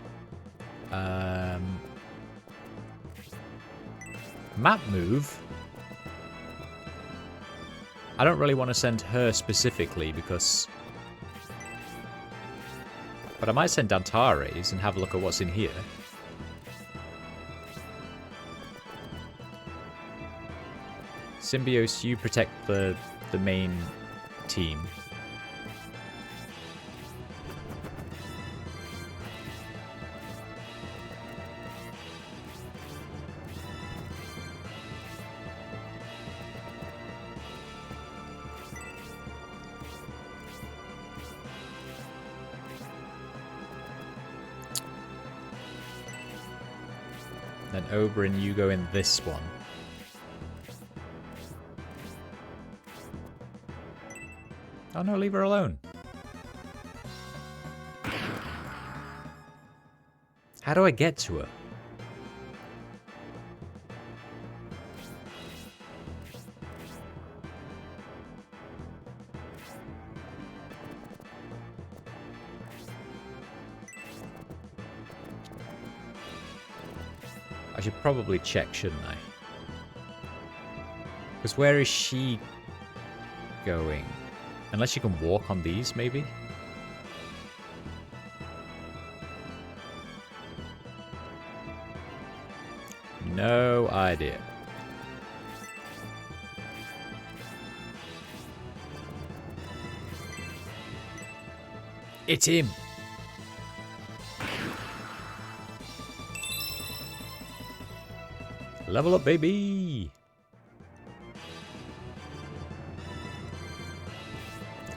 Map move. I don't really want to send her specifically because... But I might send Antares and have a look at what's in here. Symbiose, you protect the main team. Then Oberyn, you go in this one. Oh no, leave her alone. How do I get to her? I should probably check, shouldn't I? Because where is she going? Unless you can walk on these, maybe? No idea. It's him! Level up, baby!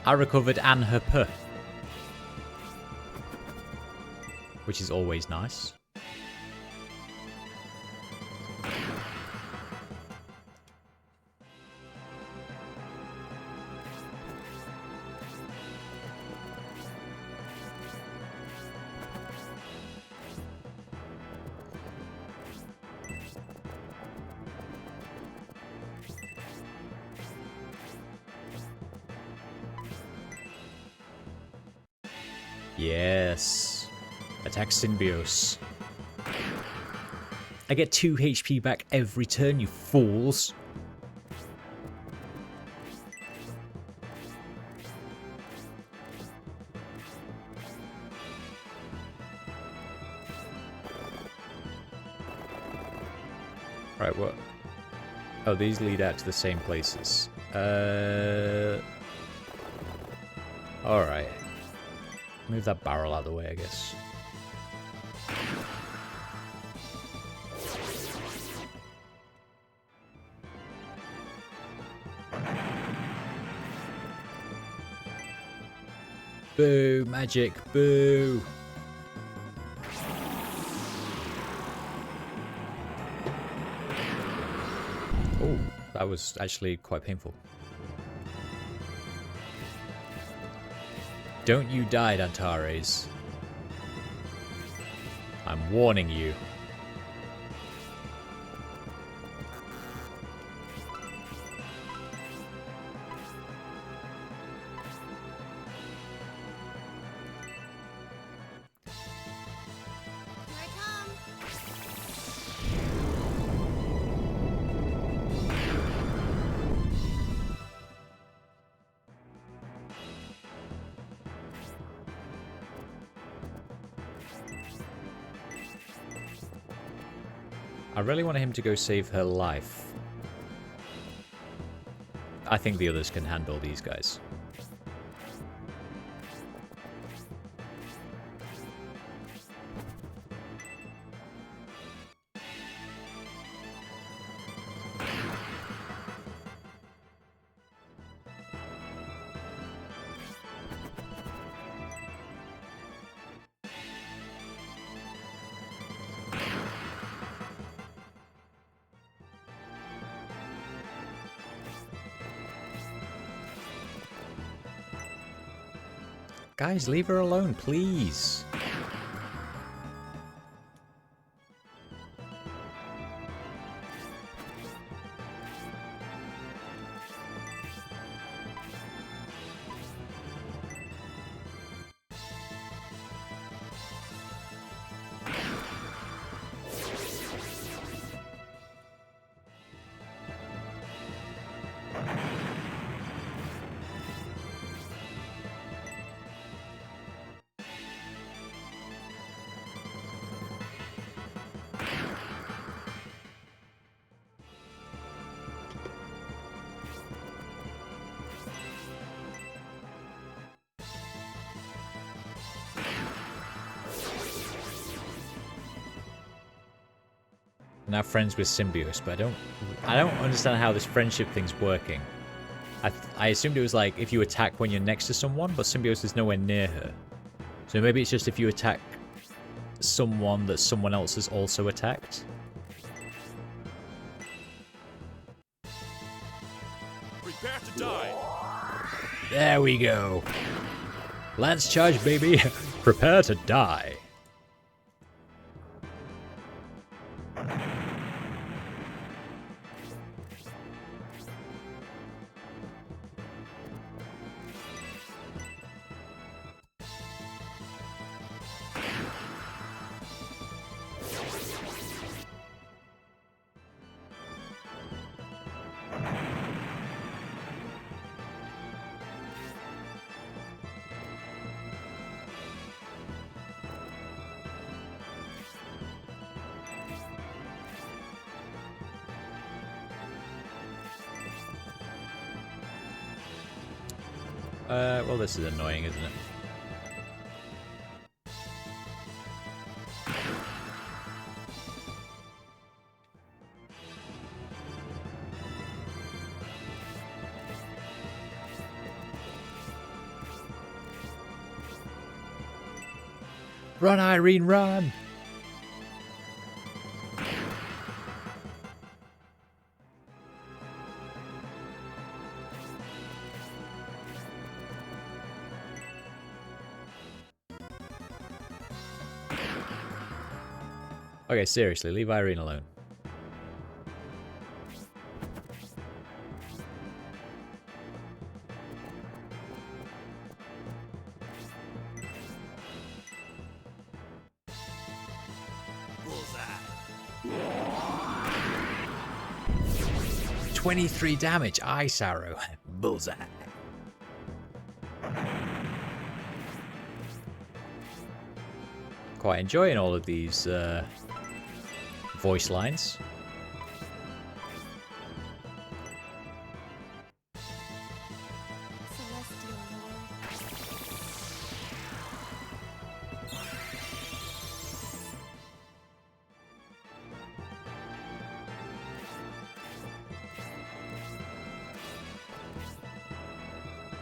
I recovered Anne her puh. Which is always nice. Yes. Attack Symbiose. I get 2 HP back every turn, you fools. Right, what? Oh, these lead out to the same places. Alright. Move that barrel out of the way, I guess. Boo, magic, boo. Oh, that was actually quite painful. Don't you die, Antares. I'm warning you. Here I come. I really want him to go save her life. I think the others can handle these guys. Guys, leave her alone, please. now friends with Symbios, but I don't understand how this friendship thing's working. I assumed it was like if you attack when you're next to someone, but Symbios is nowhere near her. So maybe it's just if you attack someone that someone else has also attacked. Prepare to die. There we go. Lance charge, baby. Prepare to die. Well, this is annoying, isn't it? Run, Irene, run! Okay, seriously, leave Irene alone. Bullseye. 23 damage, Ice Arrow. Bullseye. Quite enjoying all of these voice lines. Celestial Lord.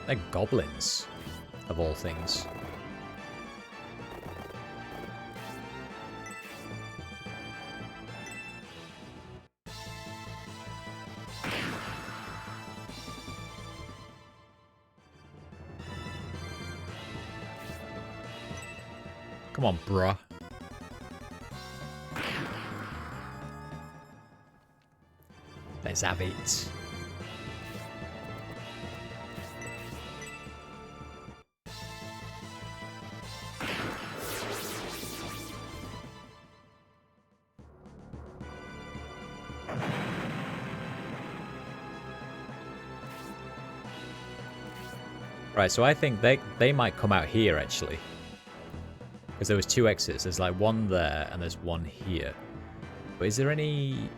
They're goblins, of all things. Come on, bruh. Let's have it. Right, so I think they might come out here, actually. Because there was two exits. There's like one there, and there's one here. But is there any...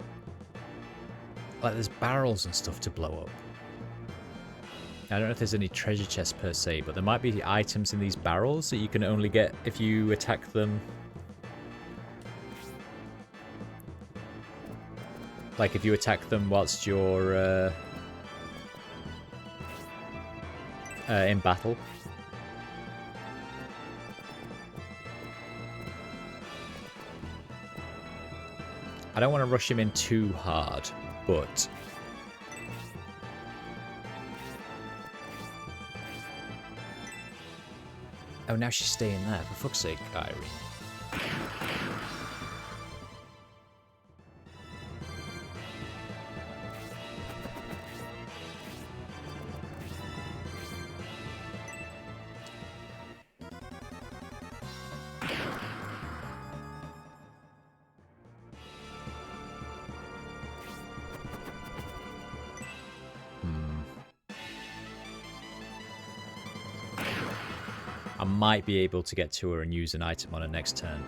like, there's barrels and stuff to blow up. I don't know if there's any treasure chests per se, but there might be items in these barrels that you can only get if you attack them. Like, if you attack them whilst you're in battle. I don't want to rush him in too hard, but... oh, now she's staying there. For fuck's sake, Irene. I might be able to get to her and use an item on her next turn.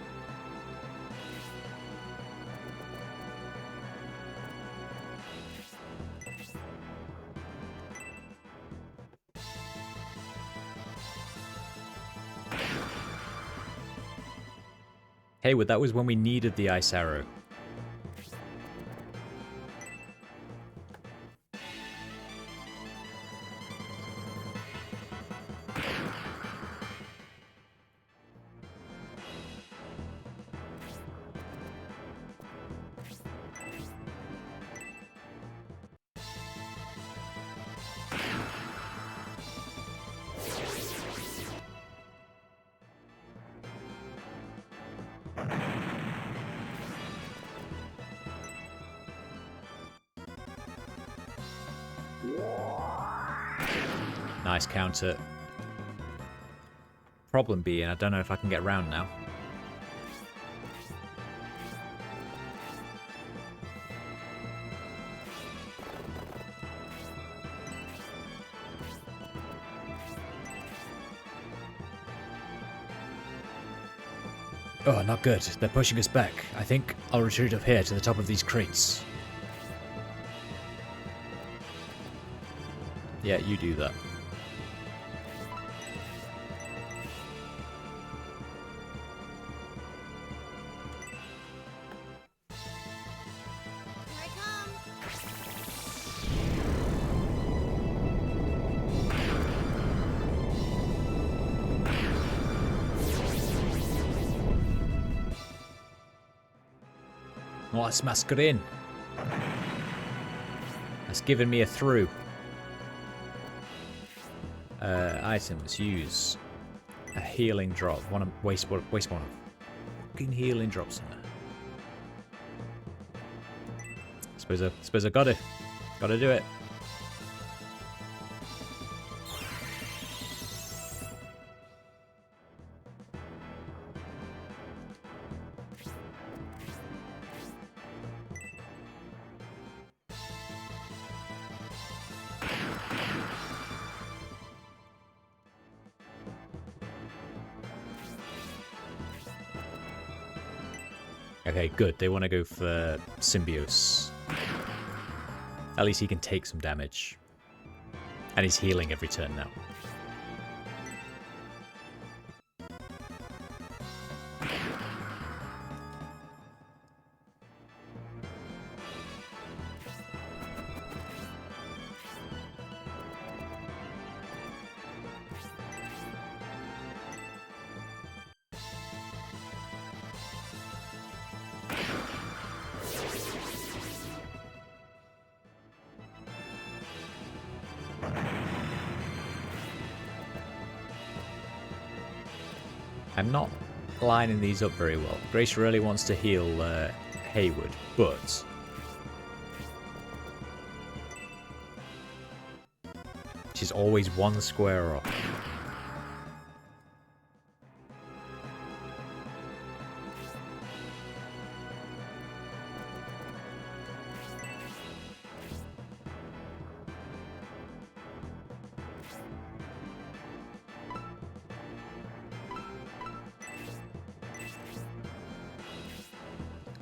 Hey, well, that was when we needed the ice arrow. nice counter. Problem being, I don't know if I can get around now. Oh, not good. They're pushing us back. I think I'll retreat up here to the top of these crates. Yeah, you do that. Here I come. Oh, let's mask it in. That's giving me a through. Items, use a healing drop. Waste one of fucking healing drops in there. Suppose I gotta do it. Okay, good. They want to go for Symbios. At least he can take some damage. And he's healing every turn now. I'm not lining these up very well. Grace really wants to heal Haywood, but she's always one square off.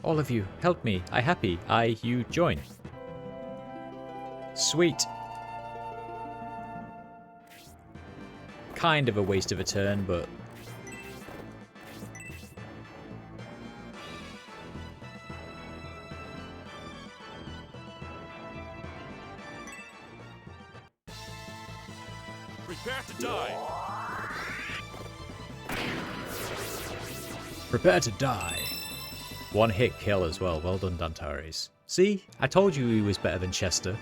All of you, help me. I happy. You join. Sweet. Kind of a waste of a turn, but... Prepare to die. Prepare to die. One hit kill as well. Well done, Dantares. See? I told you he was better than Chester.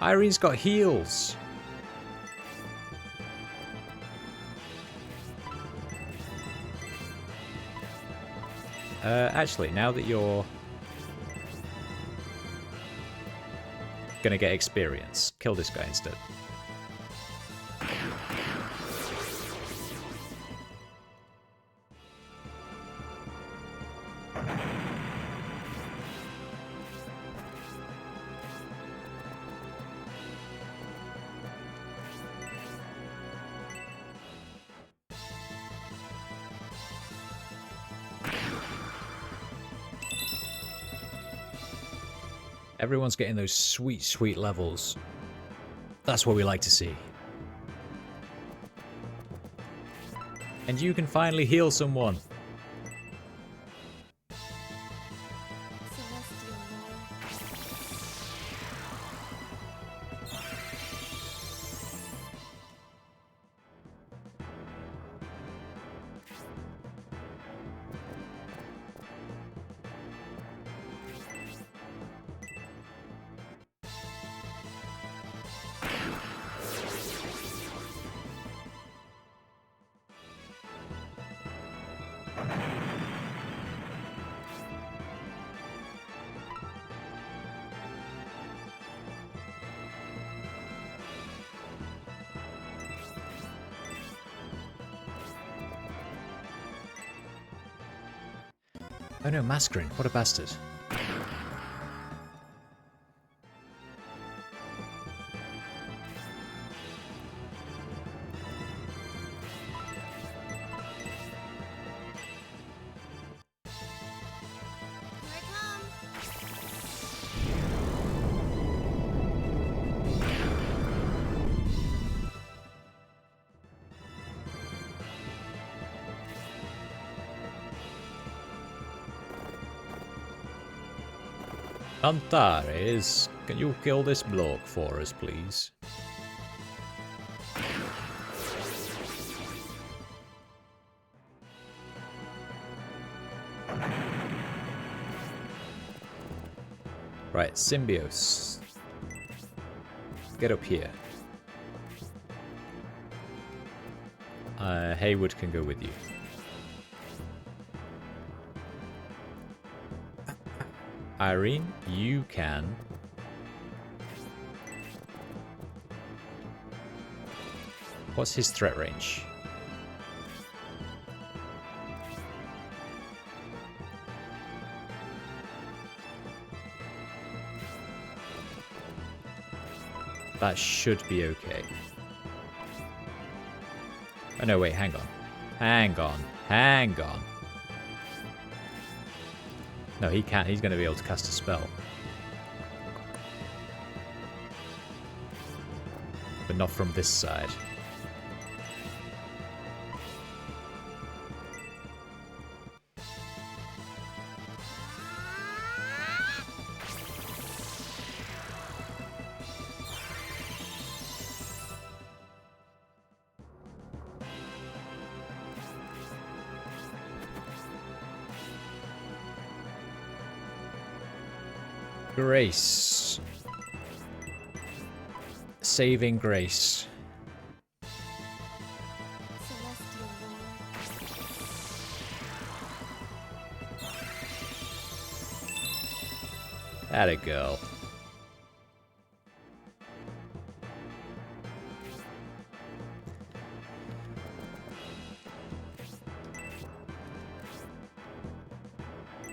Irene's got heals. Actually, now that you're gonna get experience, kill this guy instead. Everyone's getting those sweet, sweet levels. That's what we like to see. And you can finally heal someone. Celestial Lord. Oh no, Mascarin. What a bastard. Here I come. Antares, can you kill this bloke for us, please? Right, Symbios. Get up here. Haywood can go with you. Irene, you can. What's his threat range? That should be okay. Oh no, wait, hang on. Hang on. Hang on. No, he can't. He's going to be able to cast a spell. But not from this side. Grace. Saving grace. Celestial Lord. Atta girl.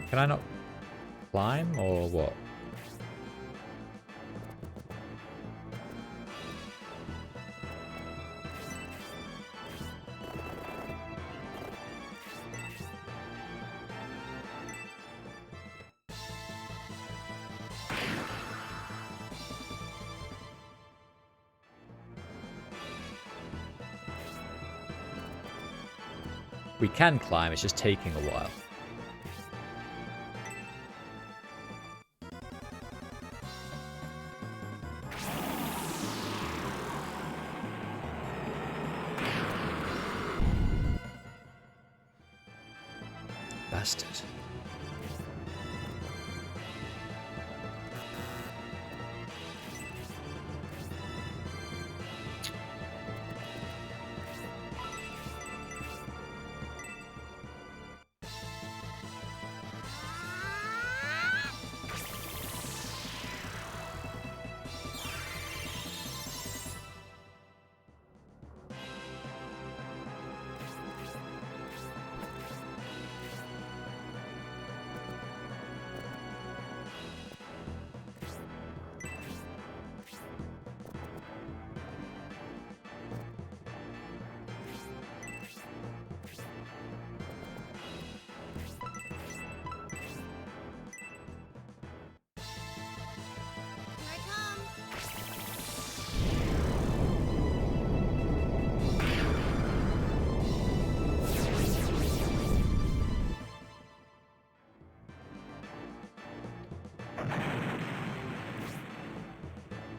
Can I not climb or what? We can climb, it's just taking a while. Bastard. Here I come.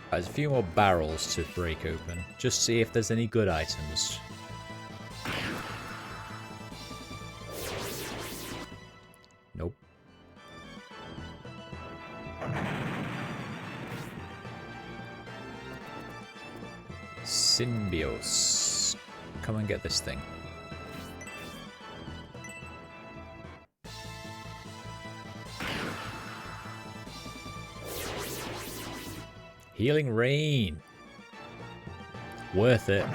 There's a few more barrels to break open. Just see if there's any good items. Nope. Symbios. Come and get this thing. Healing Rain. Worth it.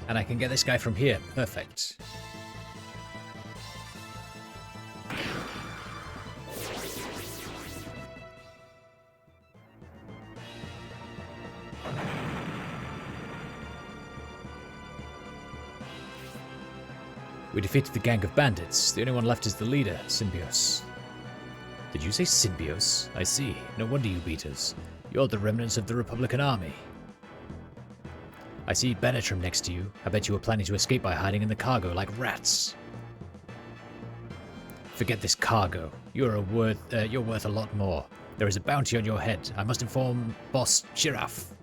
And I can get this guy from here. Perfect. We defeated the gang of bandits. The only one left is the leader, Symbios. Did you say Symbios? I see. No wonder you beat us. You're the remnants of the Republican army. I see Benetram next to you. I bet you were planning to escape by hiding in the cargo like rats. Forget this cargo. You're worth a lot more. There is a bounty on your head. I must inform Boss Giraffe.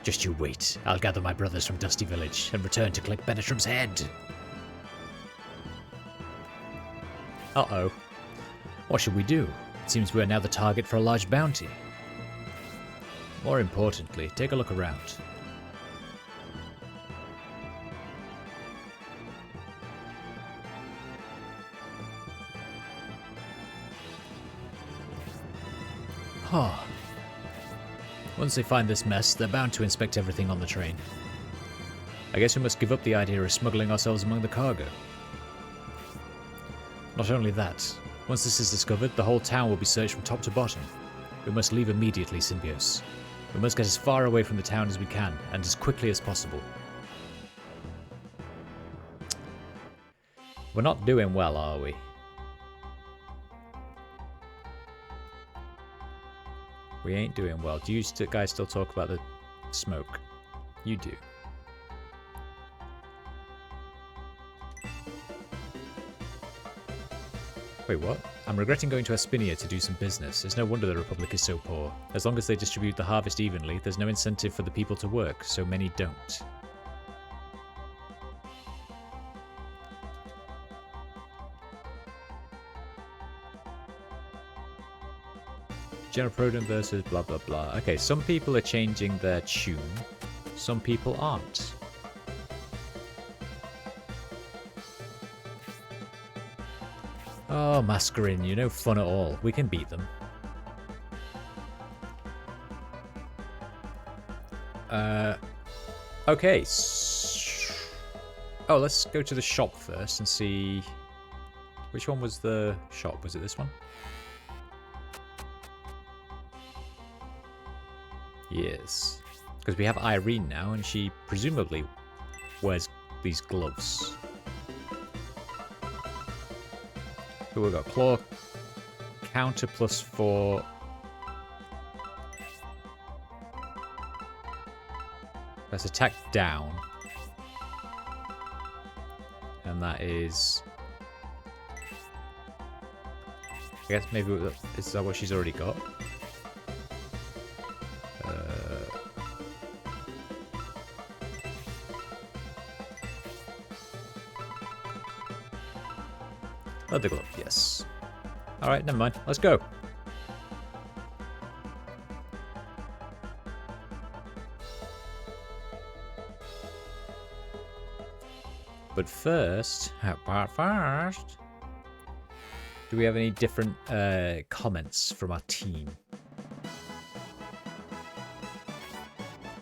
Just you wait. I'll gather my brothers from Dusty Village and return to collect Benetram's head. Uh-oh. What should we do? It seems we are now the target for a large bounty. More importantly, take a look around. Huh. Once they find this mess, they're bound to inspect everything on the train. I guess we must give up the idea of smuggling ourselves among the cargo. Not only that, once this is discovered, the whole town will be searched from top to bottom. We must leave immediately, Symbios. We must get as far away from the town as we can, and as quickly as possible. We're not doing well, are we? We ain't doing well. Do you guys still talk about the smoke? You do. Wait, what? I'm regretting going to Espinia to do some business. It's no wonder the Republic is so poor. As long as they distribute the harvest evenly, there's no incentive for the people to work, so many don't. General Proton versus blah blah blah. Okay, some people are changing their tune. Some people aren't. Oh, Mascarin, you're no fun at all. We can beat them. Okay. Oh, let's go to the shop first and see... Which one was the shop? Was it this one? Yes. Because we have Irene now, and she presumably wears these gloves. Who we got? Claw counter +4. That's attack down. And that is... I guess maybe... Is that what she's already got? Leather glove, yes. Alright, never mind. Let's go. But first, do we have any different comments from our team?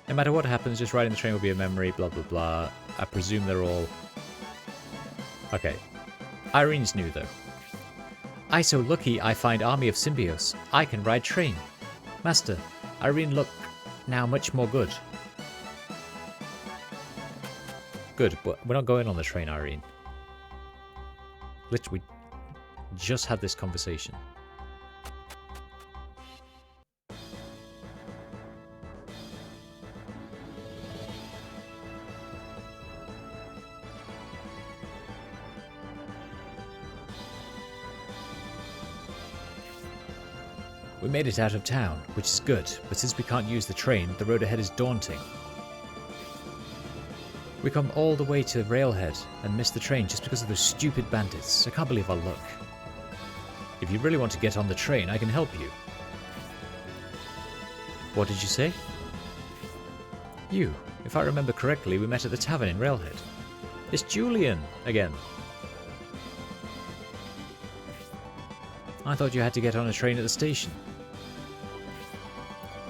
No matter what happens, just riding the train will be a memory, blah blah blah. I presume they're all... Okay. Irene's new though. I so lucky I find army of Symbios. I can ride train. Master, Irene look now much more good. Good, but we're not going on the train, Irene. Literally, just had this conversation. We made it out of town, which is good, but since we can't use the train, the road ahead is daunting. We come all the way to Railhead and miss the train just because of those stupid bandits. I can't believe our luck. If you really want to get on the train, I can help you. What did you say? You. If I remember correctly, we met at the tavern in Railhead. It's Julian again. I thought you had to get on a train at the station.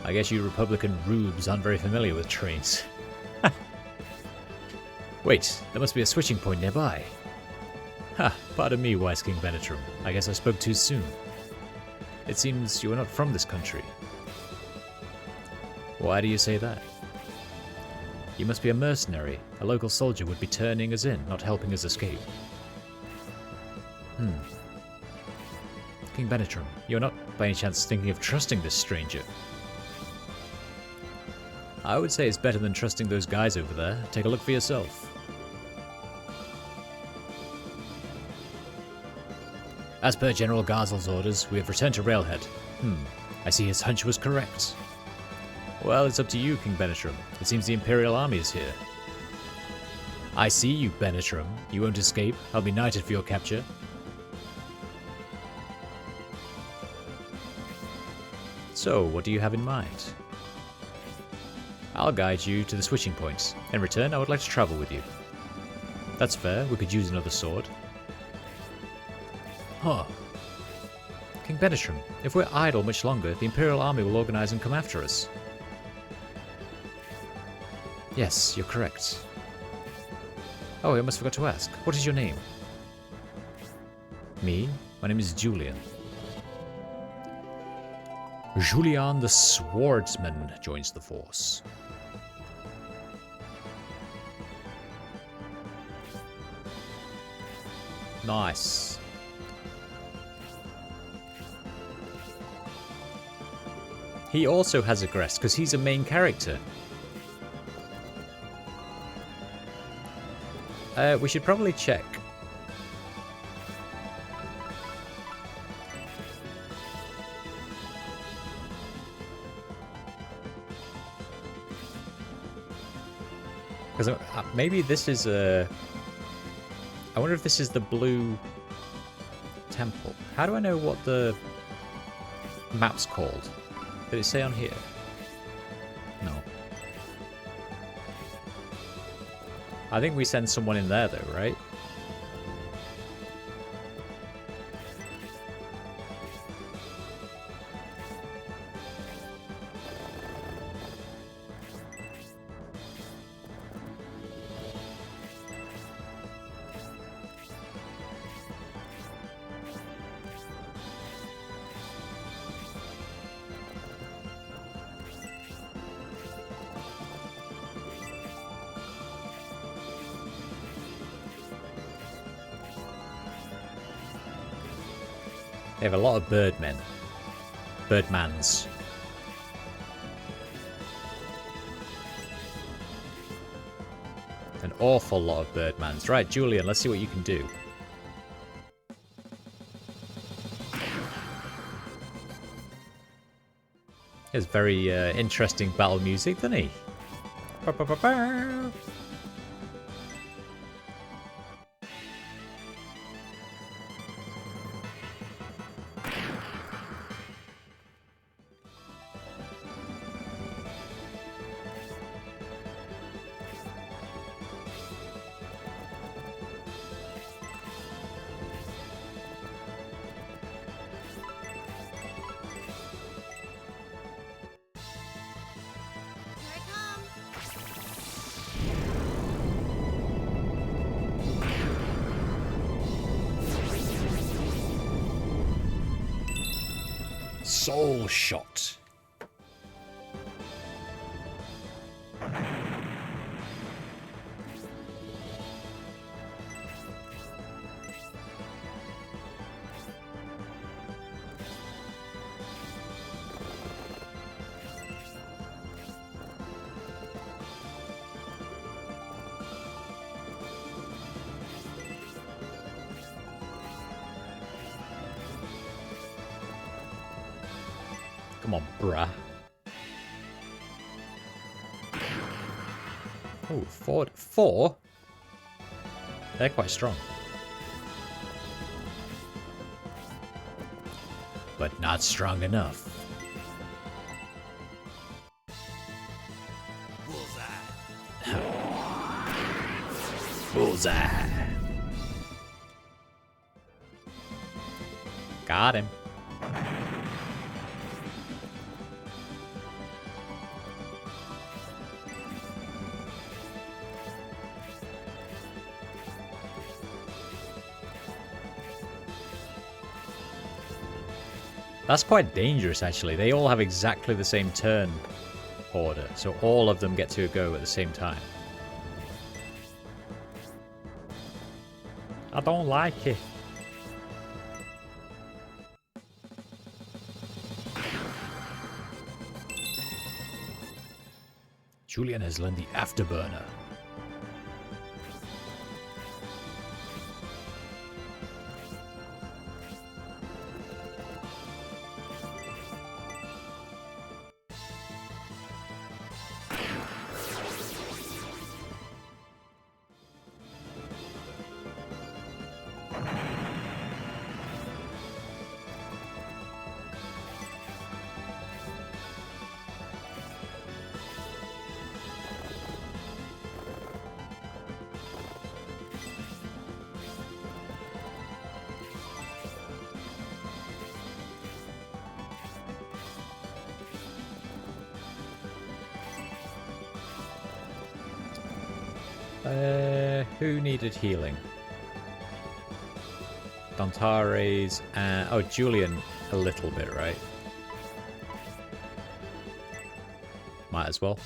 I guess you Republican rubes aren't very familiar with trains. Wait, there must be a switching point nearby. Ha, pardon me, wise King Benetram. I guess I spoke too soon. It seems you are not from this country. Why do you say that? You must be a mercenary. A local soldier would be turning us in, not helping us escape. King Benetram, you're not by any chance thinking of trusting this stranger? I would say it's better than trusting those guys over there. Take a look for yourself. As per General Garzel's orders, we have returned to Railhead. I see his hunch was correct. Well, it's up to you, King Benetram. It seems the Imperial Army is here. I see you, Benetram. You won't escape. I'll be knighted for your capture. So, what do you have in mind? I'll guide you to the switching points. In return, I would like to travel with you. That's fair. We could use another sword. Huh. King Benetram, if we're idle much longer, the Imperial Army will organize and come after us. Yes, you're correct. Oh, I almost forgot to ask. What is your name? Me? My name is Julian. Julian the Swordsman joins the force. Nice. He also has a crest because he's a main character. We should probably check. Because maybe this is a... I wonder if this is the blue temple. How do I know what the map's called? Did it say on here? No. I think we send someone in there though, right? They have a lot of birdmen. Birdmans. An awful lot of birdmans. Right, Julian, let's see what you can do. It's very interesting battle music, doesn't he? Ba -ba -ba -ba. Here I come. Soul shot. Come on, bruh. Oh, four? They're quite strong. But not strong enough. Bullseye. Got him. That's quite dangerous, actually. They all have exactly the same turn order, so all of them get to go at the same time. I don't like it. Julian has learned the afterburner. Who needed healing? Dantares and... oh, Julian a little bit, right? Might as well.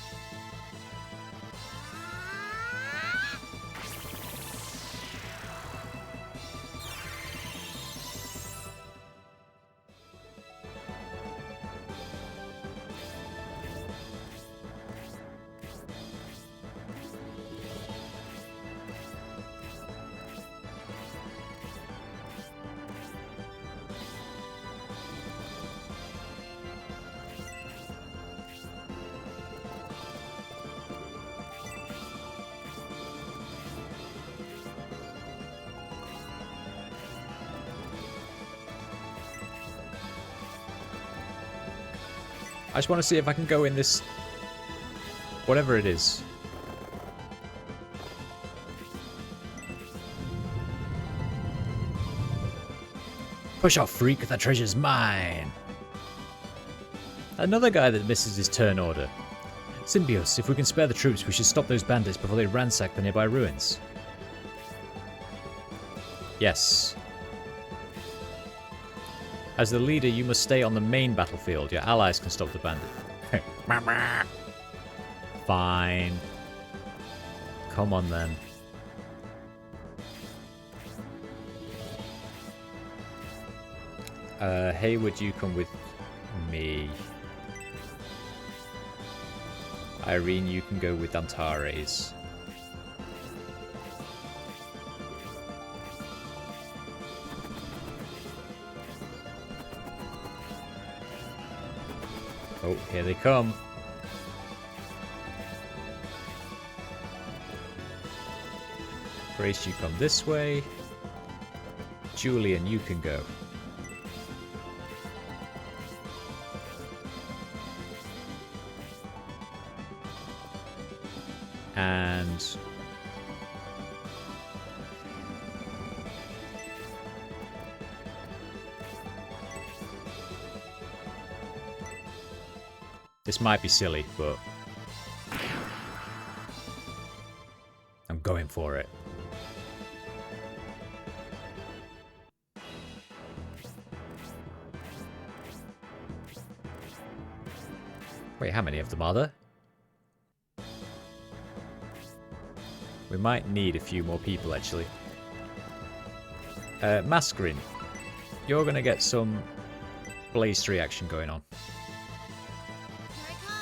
I just want to see if I can go in this... whatever it is. Push off, freak. That treasure's mine. Another guy that misses his turn order. Symbios, if we can spare the troops, we should stop those bandits before they ransack the nearby ruins. Yes. As the leader, you must stay on the main battlefield. Your allies can stop the bandit. Fine. Come on, then. Hayward, you come with me. Irene, you can go with Dantares. Oh, here they come. Grace, you come this way. Julian, you can go. And... this might be silly, but... I'm going for it. Wait, how many of them are there? We might need a few more people, actually. Mascarin, you're going to get some Blaze 3 action going on. Here I come.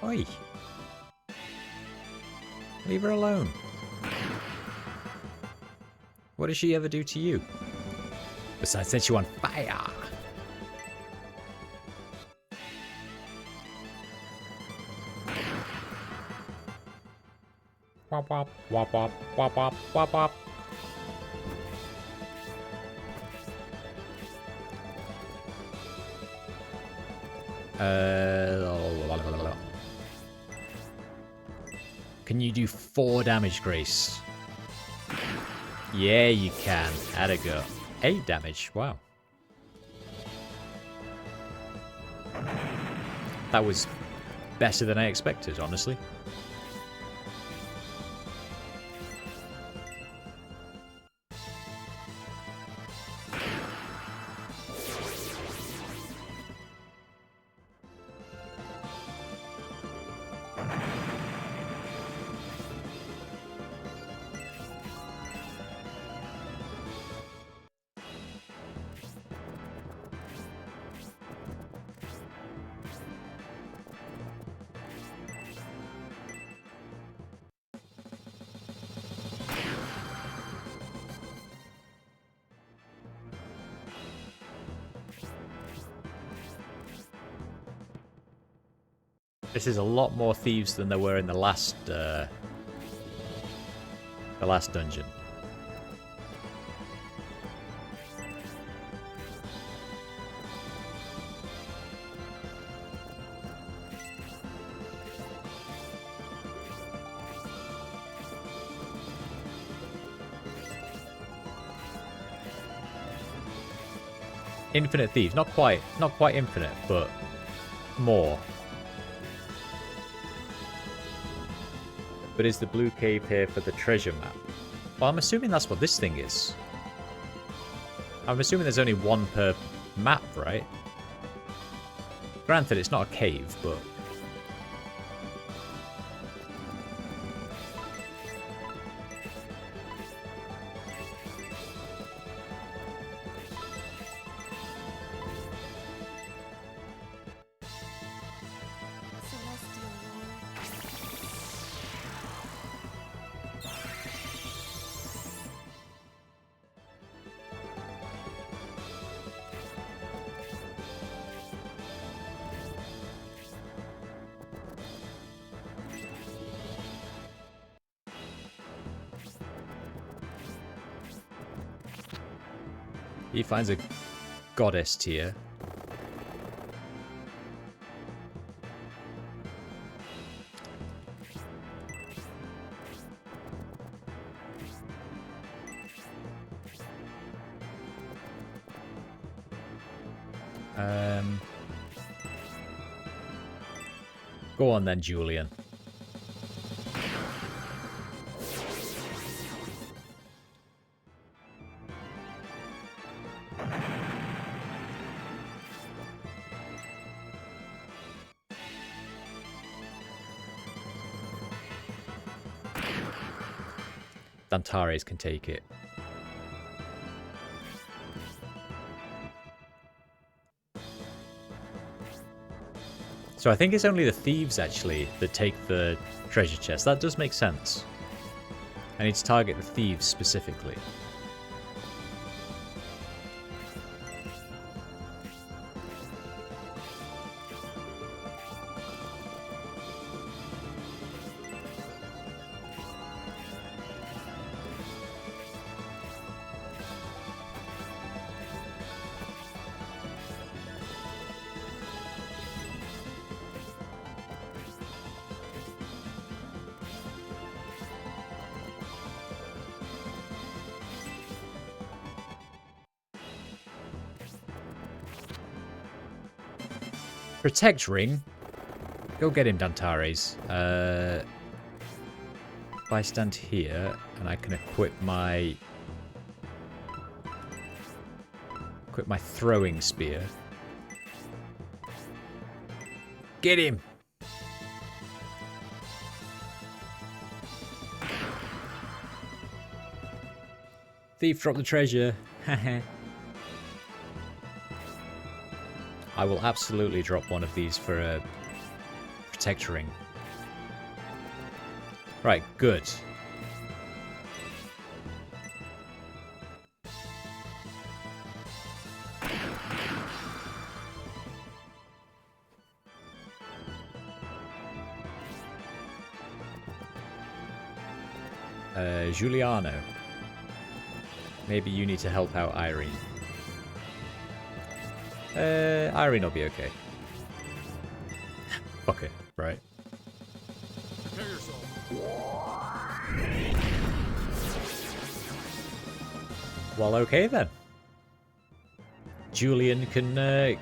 Oi! Leave her alone. What did she ever do to you? Besides set you on fire. Wop wop wop wop wop wop wop wop. Can you do 4 damage, Grace? Yeah, you can. How'd it go? 8 damage. Wow. That was better than I expected, honestly. This is a lot more thieves than there were in the last dungeon. Infinite thieves, not quite infinite, but more. But is the blue cave here for the treasure map? Well, I'm assuming that's what this thing is. I'm assuming there's only one per map, right? Granted, it's not a cave, but... Celestial He finds a goddess tier. Go on then, Julian. Dantares can take it. So I think it's only the thieves, actually, that take the treasure chest. That does make sense. I need to target the thieves specifically. Protect ring. Go get him, Dantares. If I stand here and I can equip my throwing spear. Get him. Thief dropped the treasure. I will absolutely drop one of these for a protect ring. Right, good. Giuliano. Maybe you need to help out Irene. Irene will be okay. Fuck it, right? Prepare yourself. Well, okay then. Julian can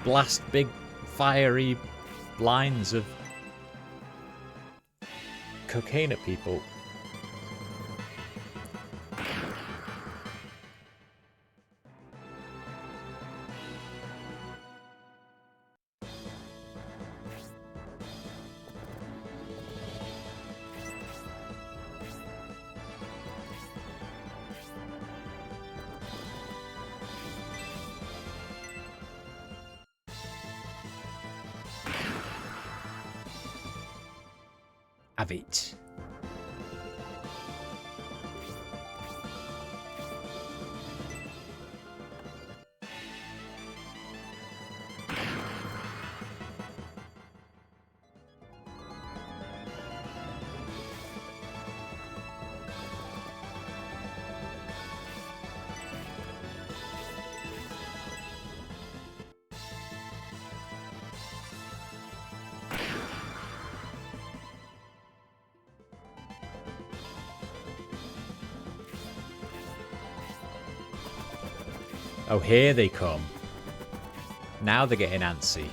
blast big fiery lines of cocaine at people. Have it. Oh, here they come. Now they're getting antsy.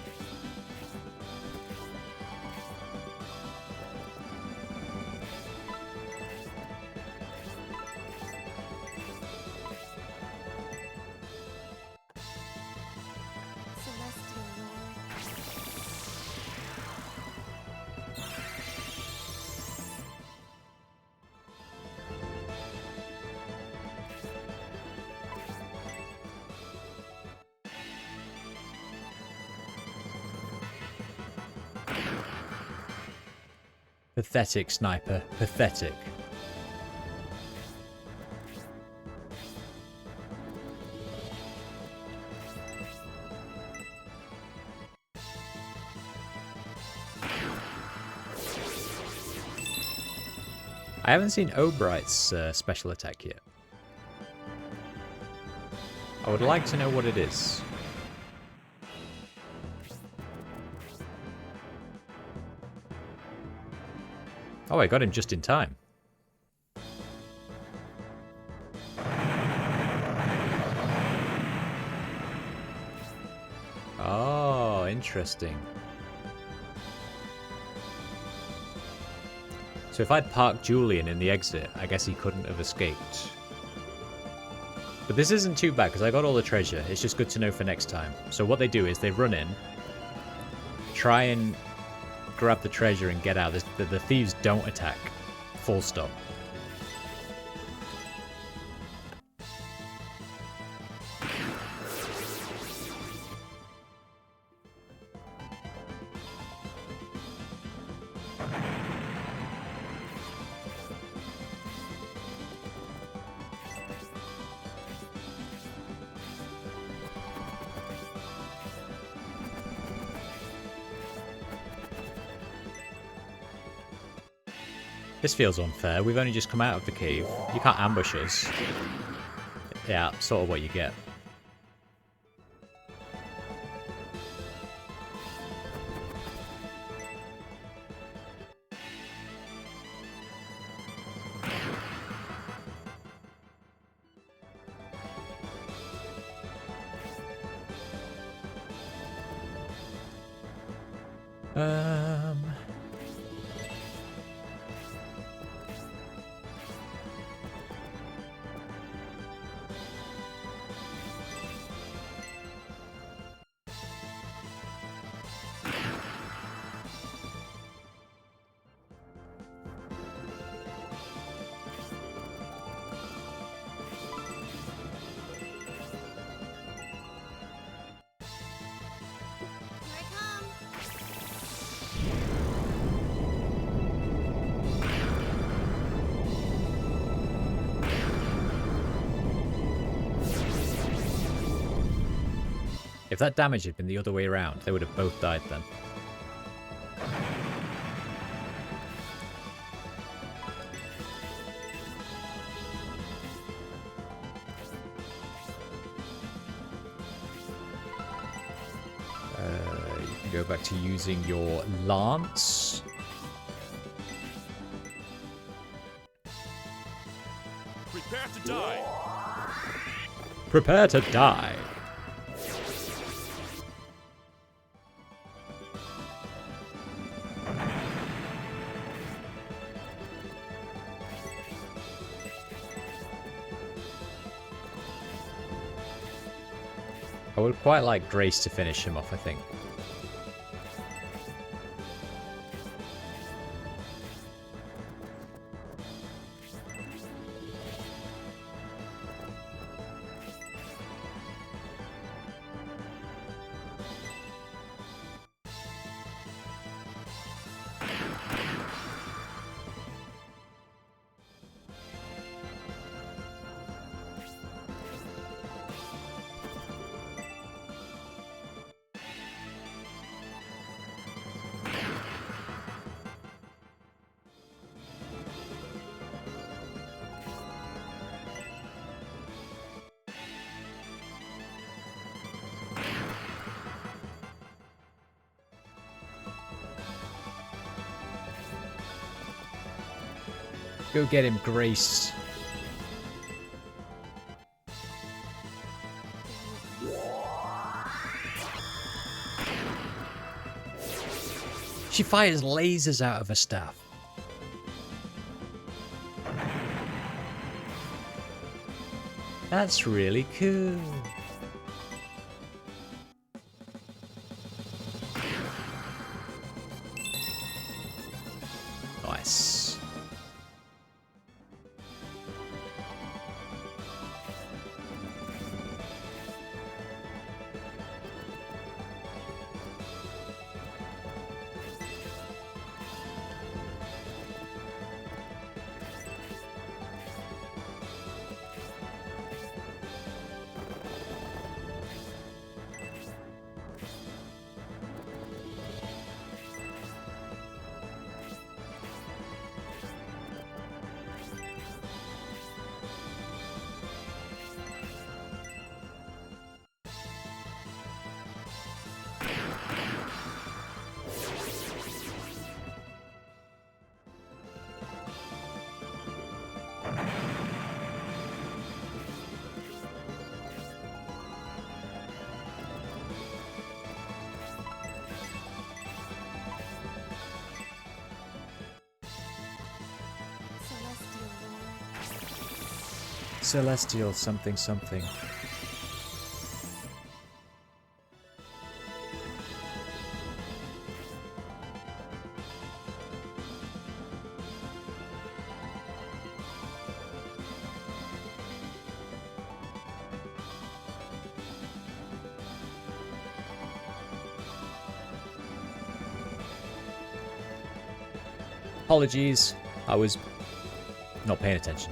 Celestial Lord. Pathetic, Sniper. Pathetic. I haven't seen Obright's special attack yet. I would like to know what it is. Oh, I got him just in time. Oh, interesting. So if I'd parked Julian in the exit, I guess he couldn't have escaped. But this isn't too bad, because I got all the treasure. It's just good to know for next time. So what they do is they run in, try and grab the treasure and get out. The thieves don't attack. Full stop. This feels unfair. We've only just come out of the cave. You can't ambush us. Yeah, sort of what you get. Here I come. If that damage had been the other way around, they would have both died then. go back to using your lance. Prepare to die. Prepare to die. I would quite like Grace to finish him off, I think. Go get him, Grace. She fires lasers out of her staff. That's really cool. Nice. Celestial Lord. Celestial something something. Apologies, I was not paying attention.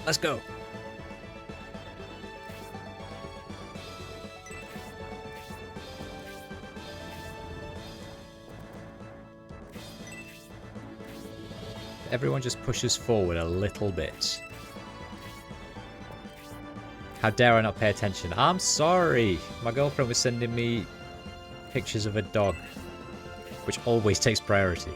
Let's go. Everyone just pushes forward a little bit. How dare I not pay attention? I'm sorry. My girlfriend was sending me pictures of a dog, which always takes priority.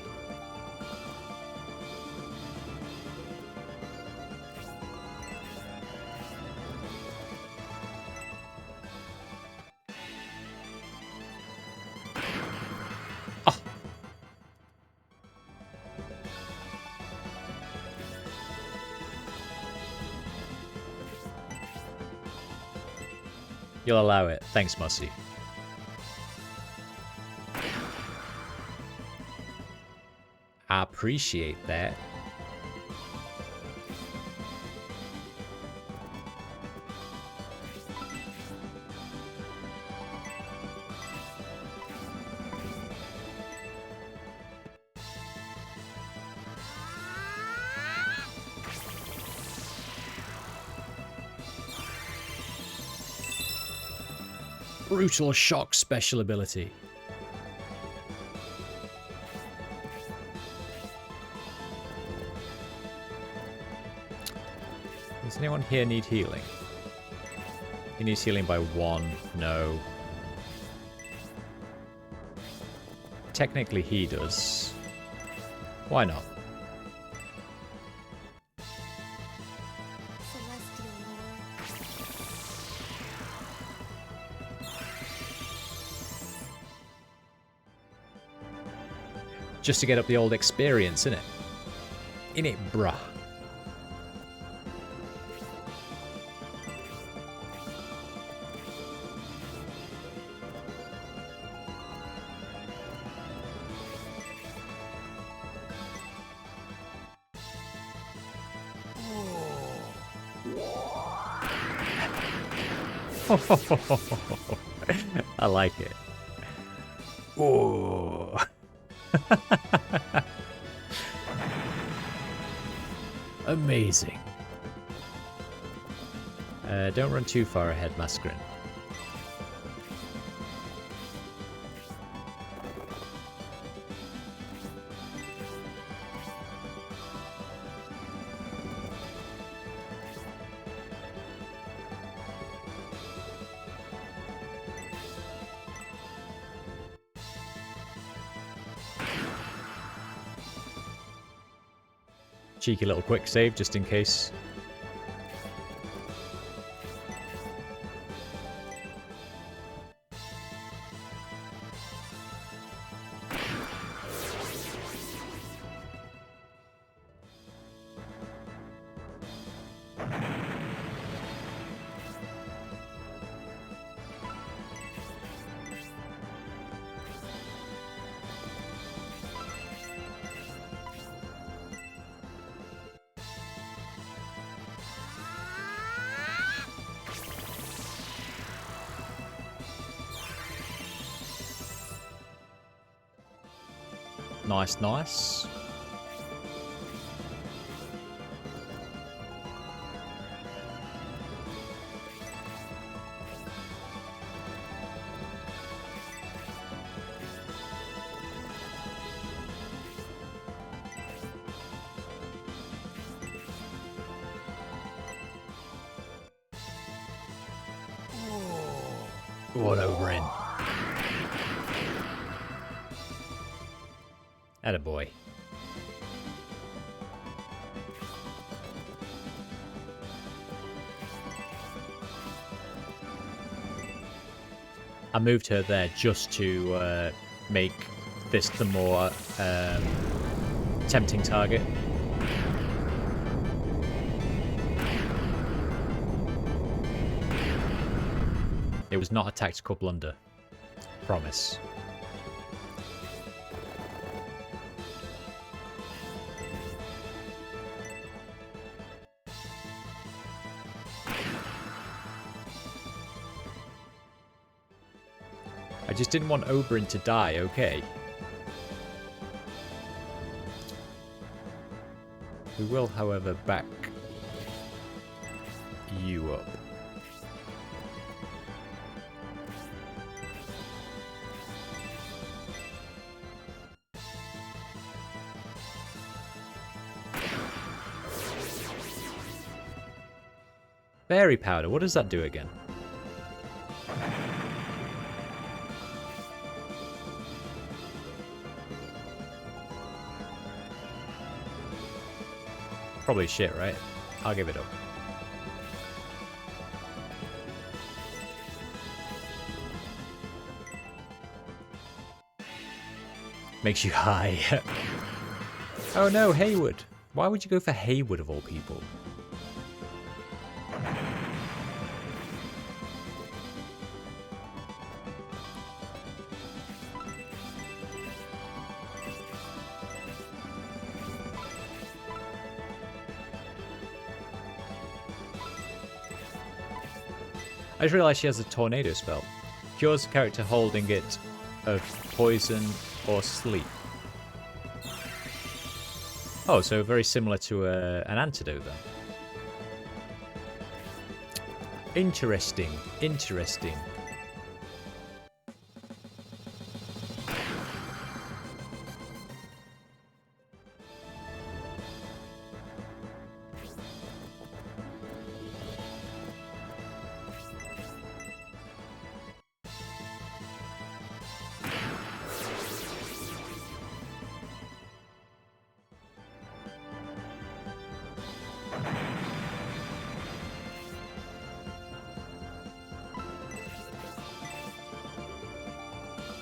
Oh. You'll allow it. Thanks, Mossy. I appreciate that. Brutal shock special ability. Does anyone here need healing? He needs healing by 1. No. technically he does. Why not? Celestial Lord. Just to get up the old experience, innit? Innit, bruh? I like it. Oh. Amazing. Don't run too far ahead, Mascarin. Cheeky little quick save just in case. Nice, nice. What a win. Attaboy. I moved her there just to make this the more tempting target. It was not a tactical blunder. Promise. I just didn't want Oberyn to die, okay? We will, however, back you up. Fairy powder, what does that do again? Probably shit, right? I'll give it up. Makes you high. Oh no, Haywood. Why would you go for Haywood of all people? I just realised she has a tornado spell. Cures the character holding it of poison or sleep. Oh, so very similar to an antidote then. Interesting, interesting.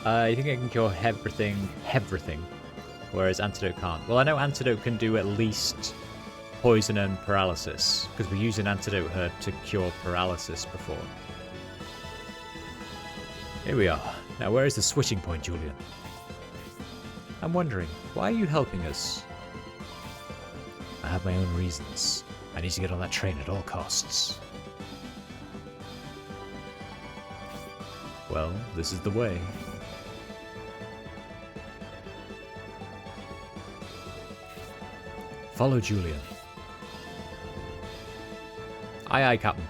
I think it can cure everything, whereas Antidote can't. Well, I know Antidote can do at least poison and paralysis, because we used an Antidote herb to cure paralysis before. Here we are. Now, where is the switching point, Julian? I'm wondering, why are you helping us? I have my own reasons. I need to get on that train at all costs. Well, this is the way. Follow Julian. Aye, aye, Captain.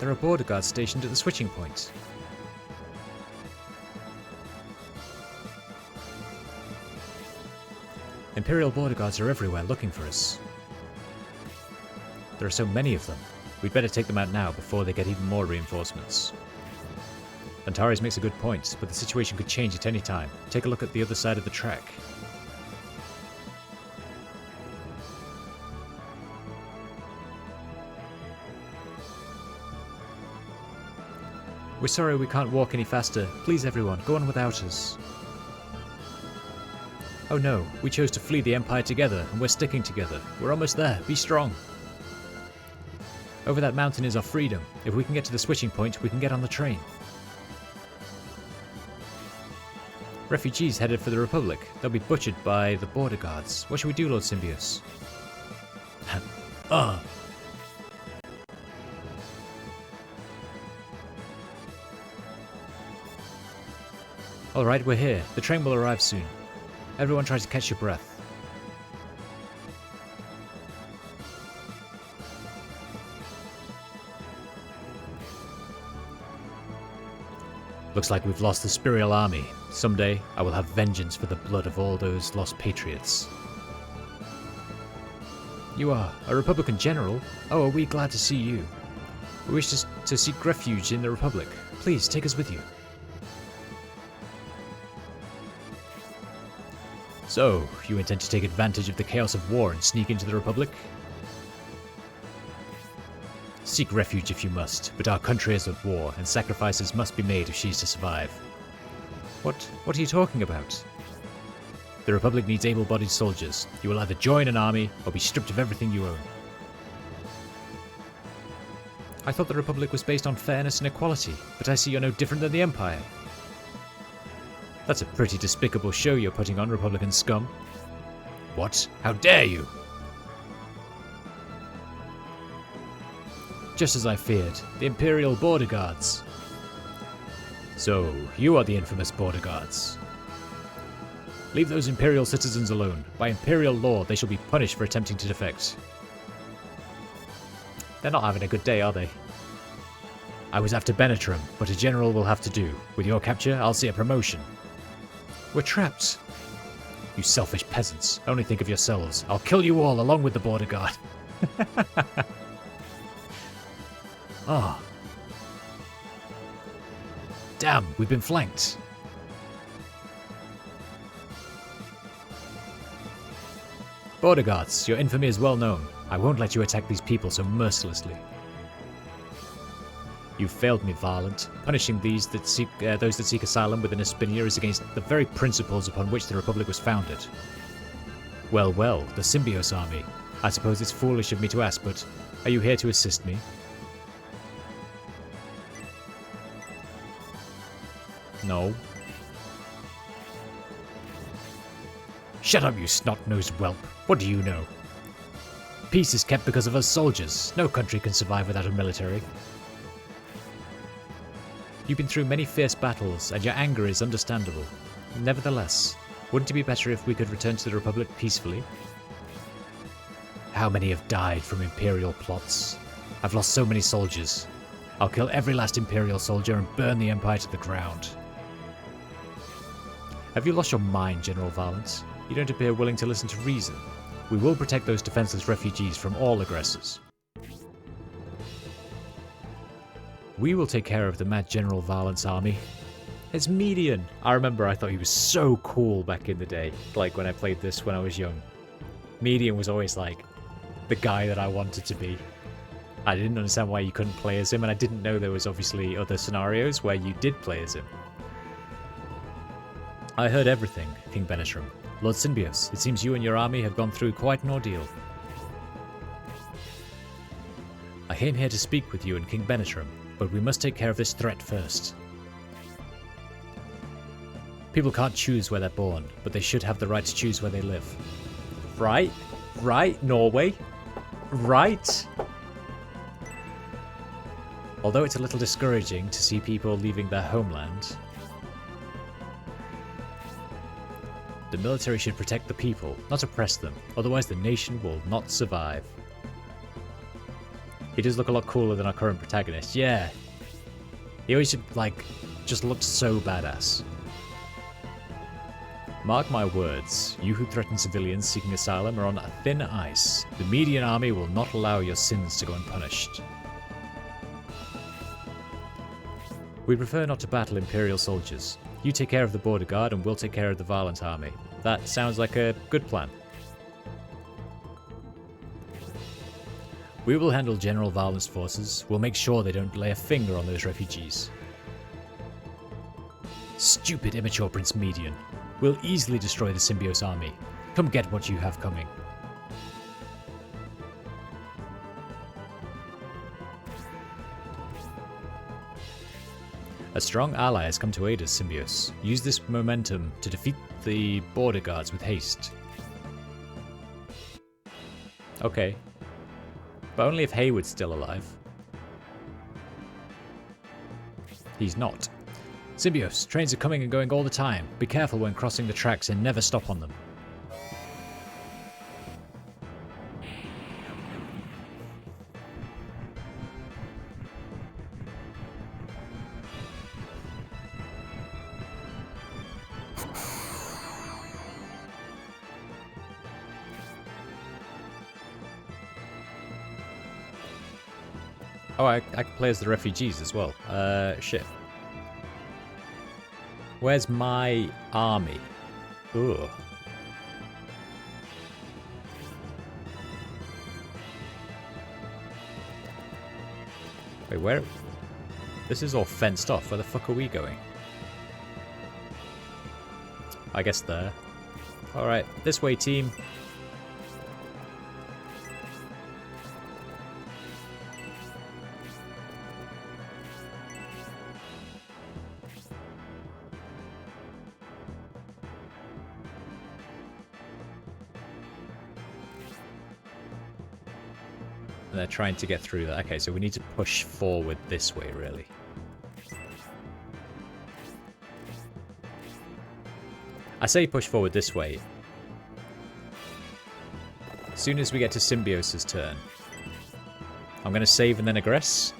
There are border guards stationed at the switching point. Imperial border guards are everywhere looking for us. There are so many of them. We'd better take them out now before they get even more reinforcements. Antares makes a good point, but the situation could change at any time. Take a look at the other side of the track. We're sorry we can't walk any faster. Please everyone, go on without us. Oh no, we chose to flee the Empire together, and we're sticking together. We're almost there. Be strong. Over that mountain is our freedom. If we can get to the switching point, we can get on the train. Refugees headed for the Republic. They'll be butchered by the border guards. What should we do, Lord Symbios? Alright, we're here. The train will arrive soon. Everyone try to catch your breath. Looks like we've lost the Spirial army. Someday, I will have vengeance for the blood of all those lost patriots. You are a Republican general? Oh, are we glad to see you. We wish to seek refuge in the Republic. Please, take us with you. So, you intend to take advantage of the chaos of war and sneak into the Republic? Seek refuge if you must, but our country is at war, and sacrifices must be made if she is to survive. What are you talking about? The Republic needs able-bodied soldiers. You will either join an army, or be stripped of everything you own. I thought the Republic was based on fairness and equality, but I see you're no different than the Empire. That's a pretty despicable show you're putting on, Republican scum. What? How dare you? Just as I feared, the Imperial Border Guards. So, you are the infamous Border Guards. Leave those Imperial citizens alone. By Imperial law, they shall be punished for attempting to defect. They're not having a good day, are they? I was after Benetram, but a general will have to do. With your capture, I'll see a promotion. We're trapped. You selfish peasants. Only think of yourselves. I'll kill you all along with the Border Guard. Ah. Damn, we've been flanked. Border Guards, your infamy is well known. I won't let you attack these people so mercilessly. You've failed me, Varlant. Punishing those that seek asylum within Espinia is against the very principles upon which the Republic was founded. Well, well, the Symbios army. I suppose it's foolish of me to ask, but are you here to assist me? No. Shut up, you snot-nosed whelp. What do you know? Peace is kept because of us soldiers. No country can survive without a military. You've been through many fierce battles, and your anger is understandable. Nevertheless, wouldn't it be better if we could return to the Republic peacefully? How many have died from Imperial plots? I've lost so many soldiers. I'll kill every last Imperial soldier and burn the Empire to the ground. Have you lost your mind, General Varlant? You don't appear willing to listen to reason. We will protect those defenseless refugees from all aggressors. We will take care of the mad General Varlant's army. It's Median. I remember I thought he was so cool back in the day, like when I played this when I was young. Median was always like, the guy that I wanted to be. I didn't understand why you couldn't play as him, and I didn't know there was obviously other scenarios where you did play as him. I heard everything, King Benishram. Lord Symbios, it seems you and your army have gone through quite an ordeal. I came here to speak with you and King Benishram, but we must take care of this threat first. People can't choose where they're born, but they should have the right to choose where they live. Right? Right, Norway? Right? Although it's a little discouraging to see people leaving their homeland, the military should protect the people, not oppress them, otherwise the nation will not survive. He does look a lot cooler than our current protagonist, yeah. He always, like, just looked so badass. Mark my words, you who threaten civilians seeking asylum are on thin ice. The Median army will not allow your sins to go unpunished. We prefer not to battle Imperial soldiers. You take care of the border guard and we'll take care of the Varlant army. That sounds like a good plan. We will handle General Varlant's forces. We'll make sure they don't lay a finger on those refugees. Stupid immature Prince Median. We'll easily destroy the Symbios army. Come get what you have coming. A strong ally has come to aid us, Symbios. Use this momentum to defeat the border guards with haste. Okay. But only if Hayward's still alive. He's not. Symbios, trains are coming and going all the time. Be careful when crossing the tracks and never stop on them. Oh, I can play as the refugees as well. Shit. Where's my army? Ooh. Wait, where? This is all fenced off. Where the fuck are we going? I guess there. Alright, this way, team. And they're trying to get through that. Okay, so we need to push forward this way, really. I say push forward this way. As soon as we get to Symbios' turn, I'm going to save and then aggress.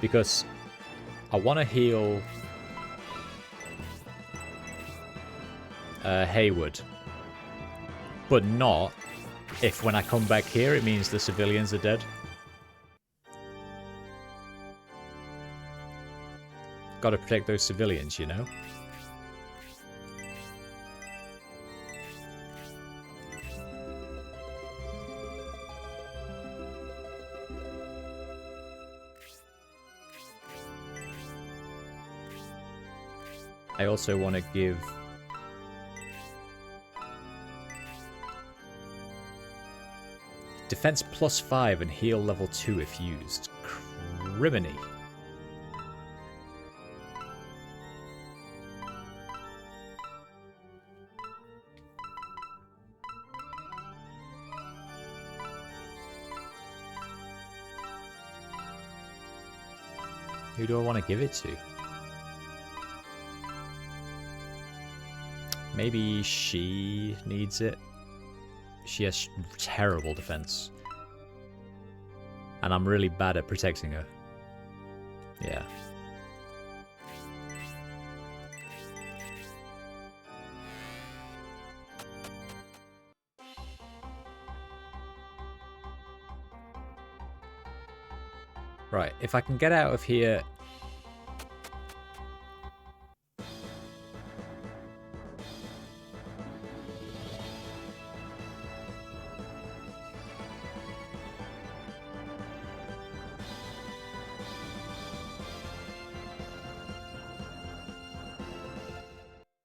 Because I want to heal Hayward. But not if when I come back here it means the civilians are dead. Gotta protect those civilians, you know? I also want to give defense +5 and heal level 2 if used. Criminy. Who do I want to give it to? Maybe she needs it. She has terrible defense. And I'm really bad at protecting her. Yeah. Right, if I can get out of here...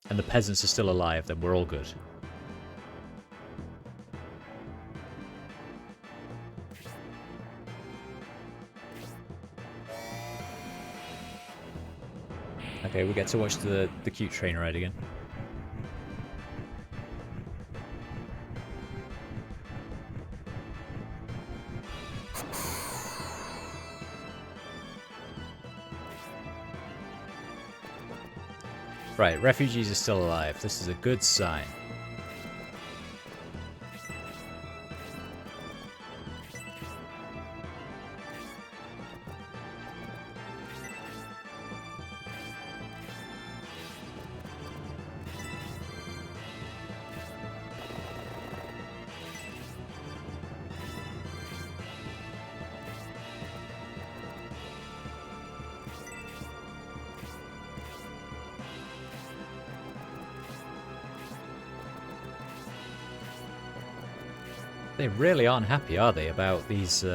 and the peasants are still alive, then we're all good. Okay, we get to watch the cute train ride again. Right, refugees are still alive. This is a good sign. They really aren't happy, are they, about these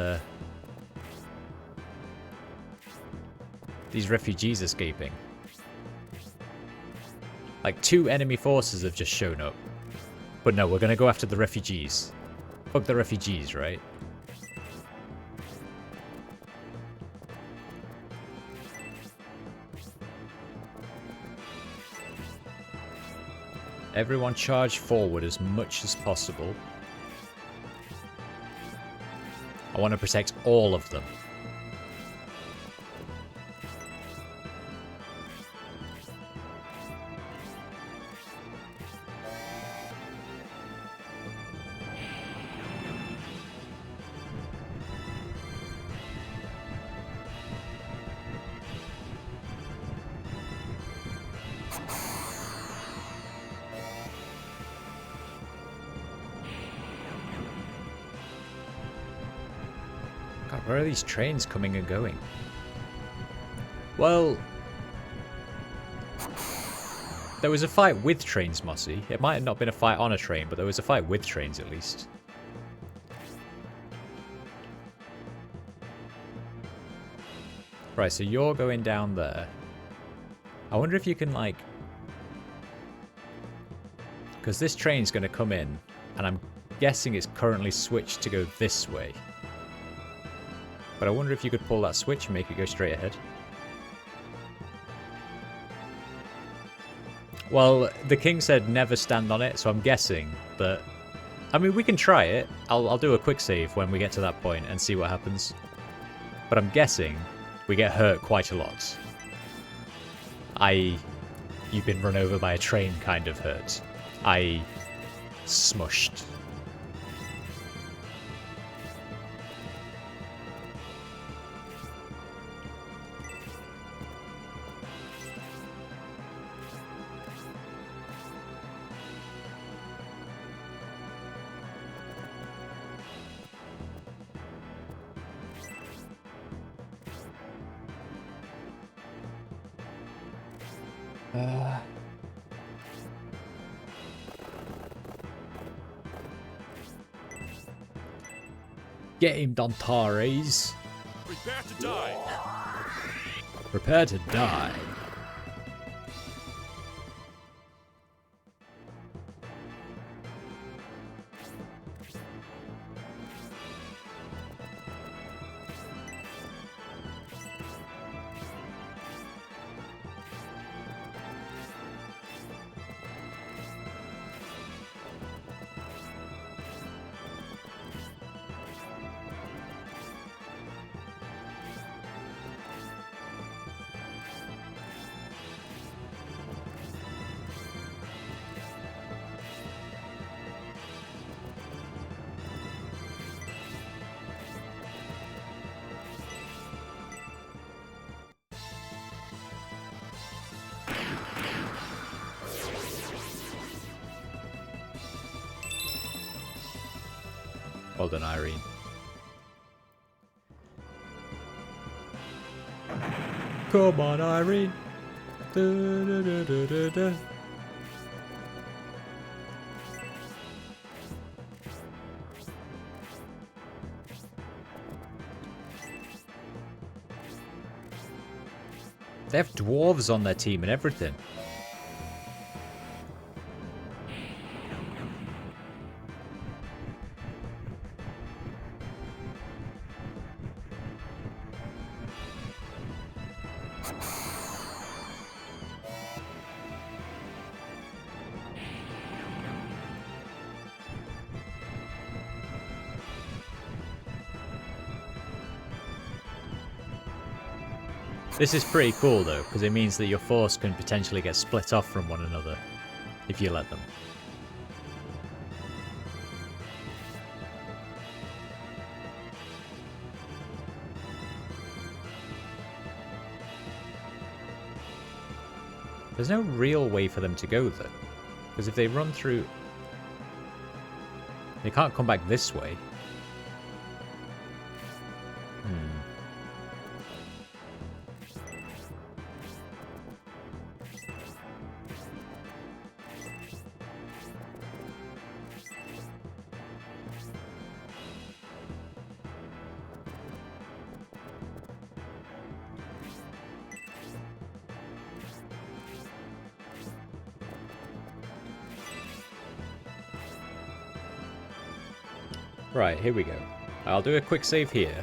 refugees escaping? Like, 2 enemy forces have just shown up. But no, we're gonna go after the refugees. Fuck the refugees, right? Everyone charge forward as much as possible. I want to protect all of them. God, where are these trains coming and going? Well, there was a fight with trains, Mossy. It might have not been a fight on a train, but there was a fight with trains at least. Right, so you're going down there. I wonder if you can, like... Because this train's going to come in, and I'm guessing it's currently switched to go this way. But I wonder if you could pull that switch and make it go straight ahead. Well, the king said never stand on it, so I'm guessing that... I mean, we can try it. I'll do a quick save when we get to that point and see what happens. But I'm guessing we get hurt quite a lot. You've been run over by a train kind of hurt. Smushed. Get him, Dontares. Prepare to die. Prepare to die. Well done, Irene. Come on, Irene. Da, da, da, da, da, da. They have dwarves on their team and everything. This is pretty cool though, because it means that your force can potentially get split off from one another if you let them. There's no real way for them to go though, because if they run through... They can't come back this way. Right, here we go. I'll do a quick save here.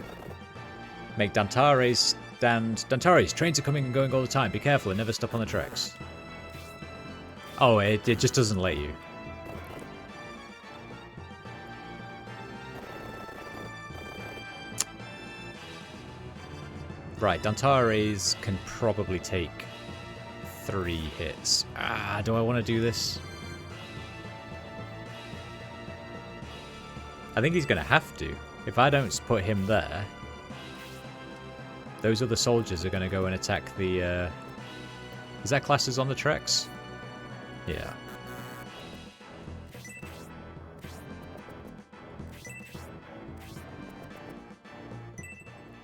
Make Dantares stand... Dantares, trains are coming and going all the time. Be careful and never stop on the tracks. Oh, it just doesn't let you. Right, Dantares can probably take 3 hits. Ah, do I want to do this? I think he's going to have to. If I don't put him there, those other soldiers are going to go and attack the... Is that classes on the tracks? Yeah.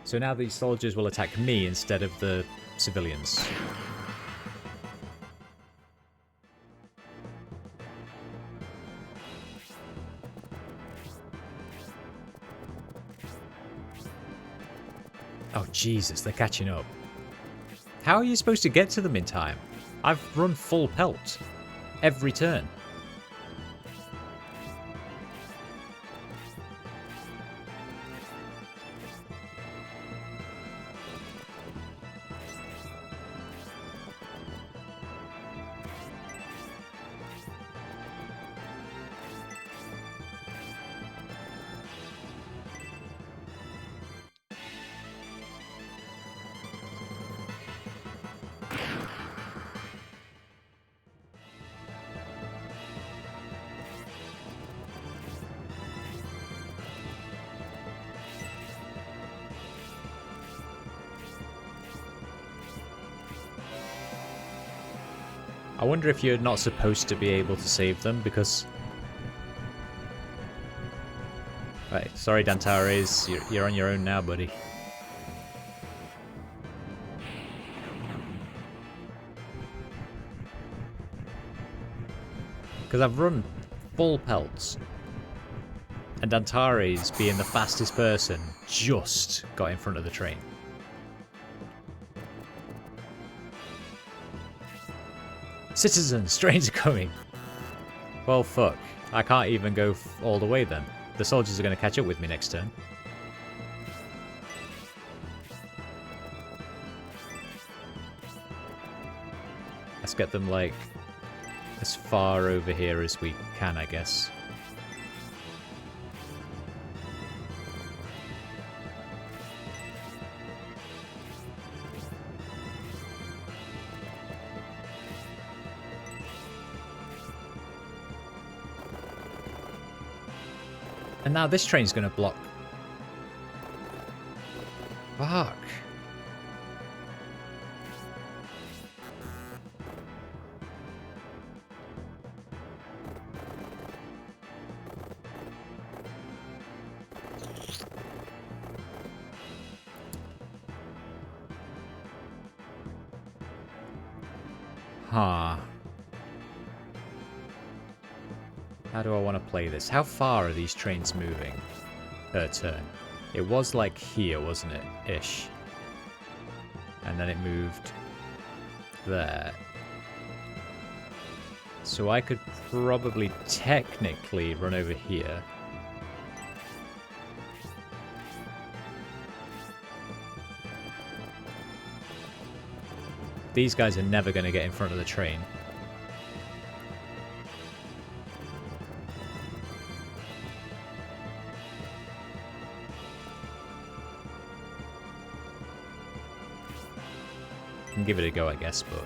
So now these soldiers will attack me instead of the civilians. Oh, Jesus, they're catching up. How are you supposed to get to them in time? I've run full pelt every turn. I wonder if you're not supposed to be able to save them, because... Right, sorry Dantares, you're on your own now, buddy. Because I've run full pelts, and Dantares, being the fastest person, just got in front of the train. Citizens, trains are coming. Well, fuck. I can't even go all the way then. The soldiers are going to catch up with me next turn. Let's get them, like, as far over here as we can, I guess. And now this train's going to block. Fuck. Huh. How do I want to play this? How far are these trains moving per turn? It was like here, wasn't it? Ish. And then it moved there. So I could probably technically run over here. These guys are never going to get in front of the train. can give it a go, I guess, but...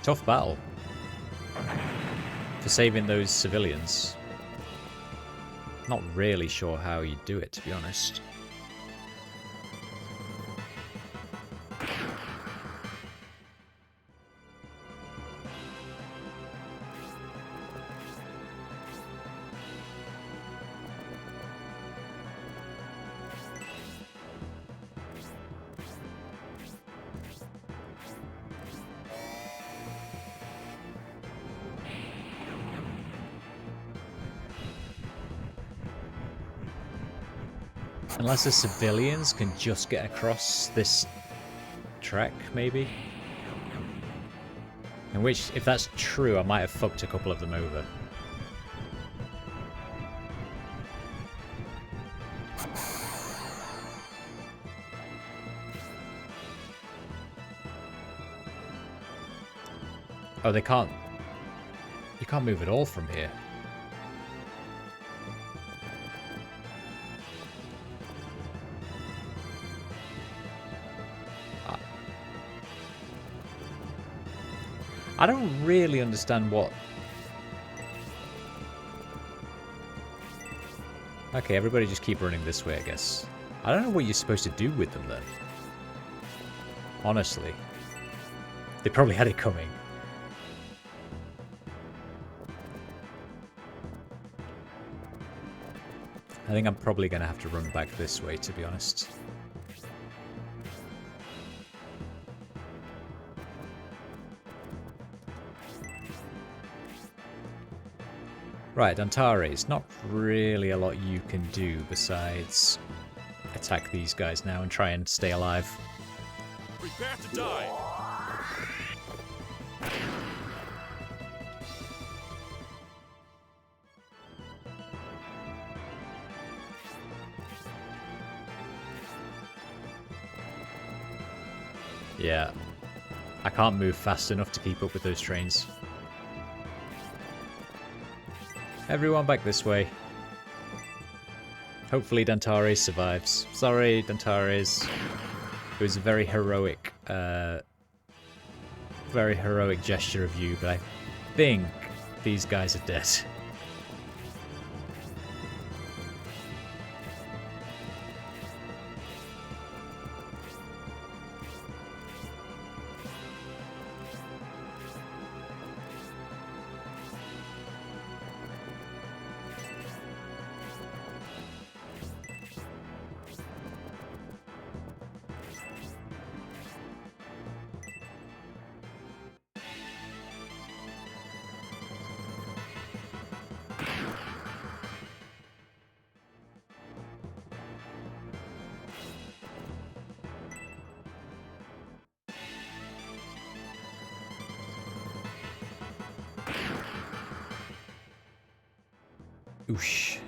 Tough battle. For saving those civilians. Not really sure how you do it, to be honest. Unless the civilians can just get across this track, maybe? In which, if that's true, I might have fucked a couple of them over. Oh, they can't... You can't move at all from here. I don't really understand what... Okay, everybody just keep running this way, I guess. I don't know what you're supposed to do with them, then. Honestly. They probably had it coming. I think I'm probably going to have to run back this way, to be honest. Right, Antares. Not really a lot you can do besides attack these guys now and try and stay alive. Prepare to die. Yeah. I can't move fast enough to keep up with those trains. Everyone back this way. Hopefully Dantares survives. Sorry, Dantares. It was a very heroic gesture of you, but I think these guys are dead. Oosh.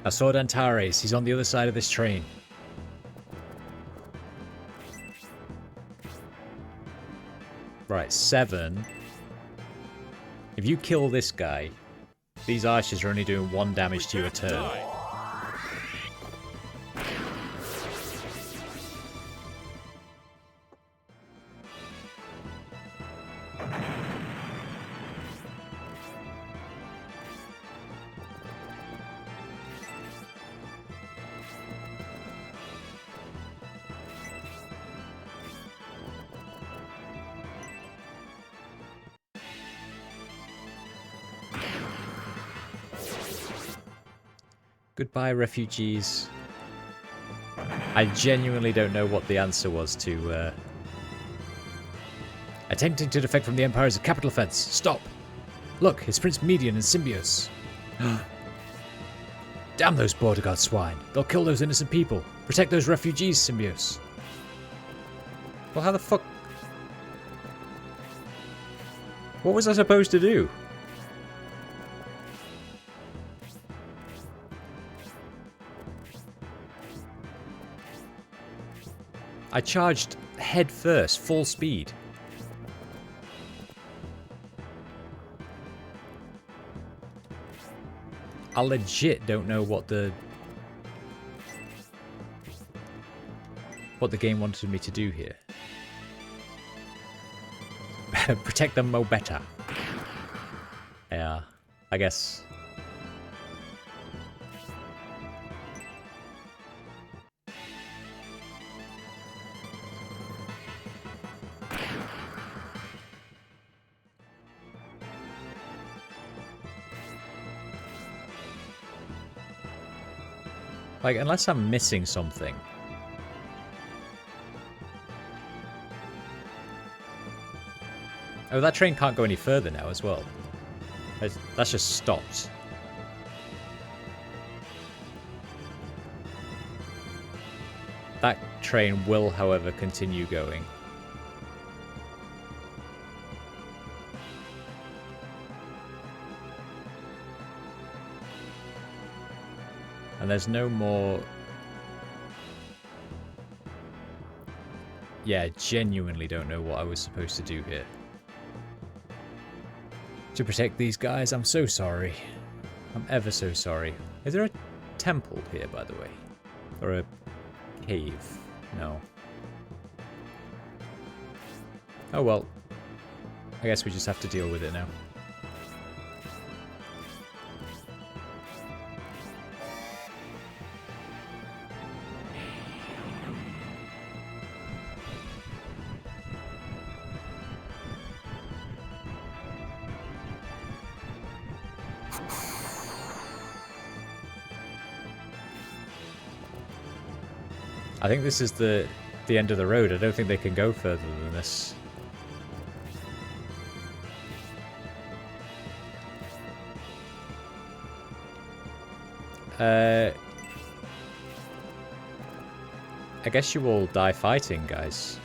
I saw Antares. He's on the other side of this train. Right, 7. If you kill this guy, these archers are only doing 1 damage to you a Prepare turn. die. Goodbye, refugees. I genuinely don't know what the answer was to... Attempting to defect from the Empire is a capital offense. Stop! Look, it's Prince Median and Symbios. Damn those border guard swine. They'll kill those innocent people. Protect those refugees, Symbios. Well, how the fuck... What was I supposed to do? I charged head first, full speed. I legit don't know what the game wanted me to do here. Protect them mo better. Yeah, I guess. Like, unless I'm missing something. Oh, that train can't go any further now as well. That's just stopped. That train will, however, continue going. And there's no more... Yeah, I genuinely don't know what I was supposed to do here. To protect these guys, I'm so sorry. I'm ever so sorry. Is there a temple here, by the way? Or a cave? No. Oh well. I guess we just have to deal with it now. I think this is the end of the road. I don't think they can go further than this. I guess you all die fighting, guys.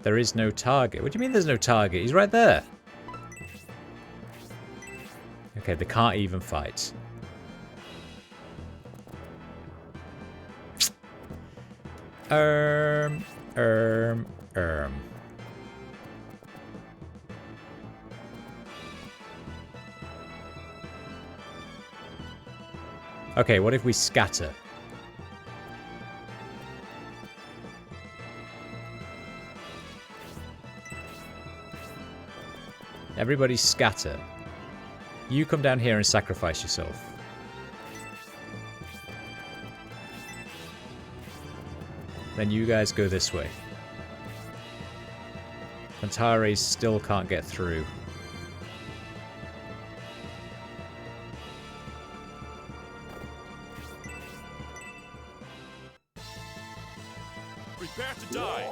There is no target. What do you mean there's no target? He's right there. Okay, they can't even fight. Okay, what if we scatter? Everybody scatter. You come down here and sacrifice yourself. Then you guys go this way. Antares still can't get through. Prepare to die.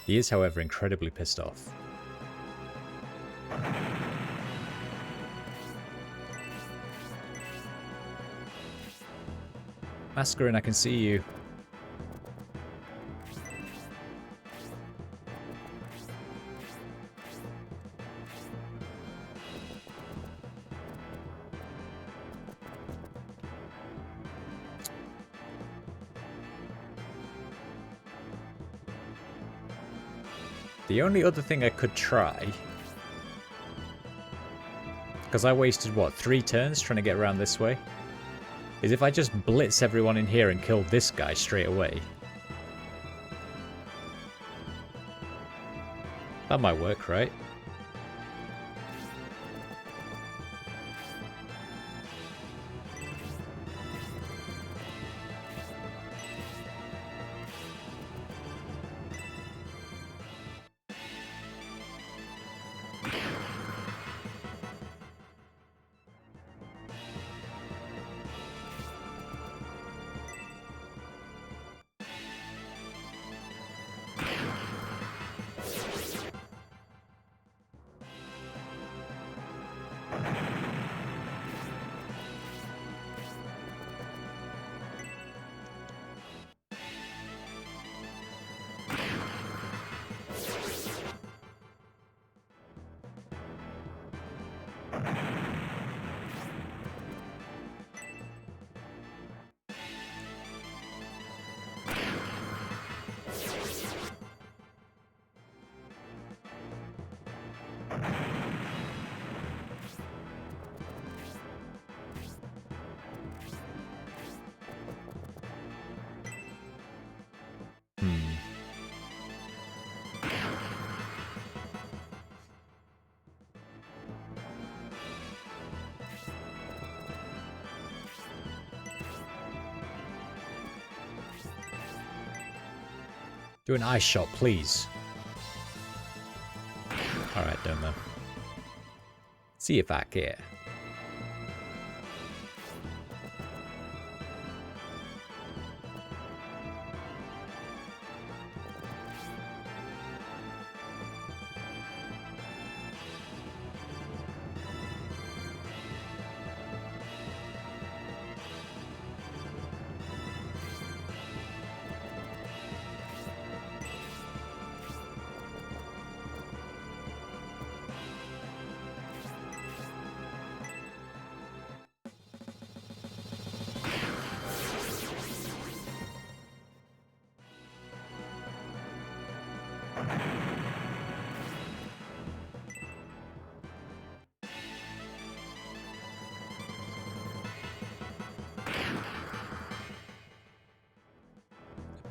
He is, however, incredibly pissed off. Mascarin, I can see you. The only other thing I could try, because I wasted, what, 3 turns trying to get around this way, is if I just blitz everyone in here and kill this guy straight away. That might work, right? Do an ice shot, please. Alright, done then. See if I care.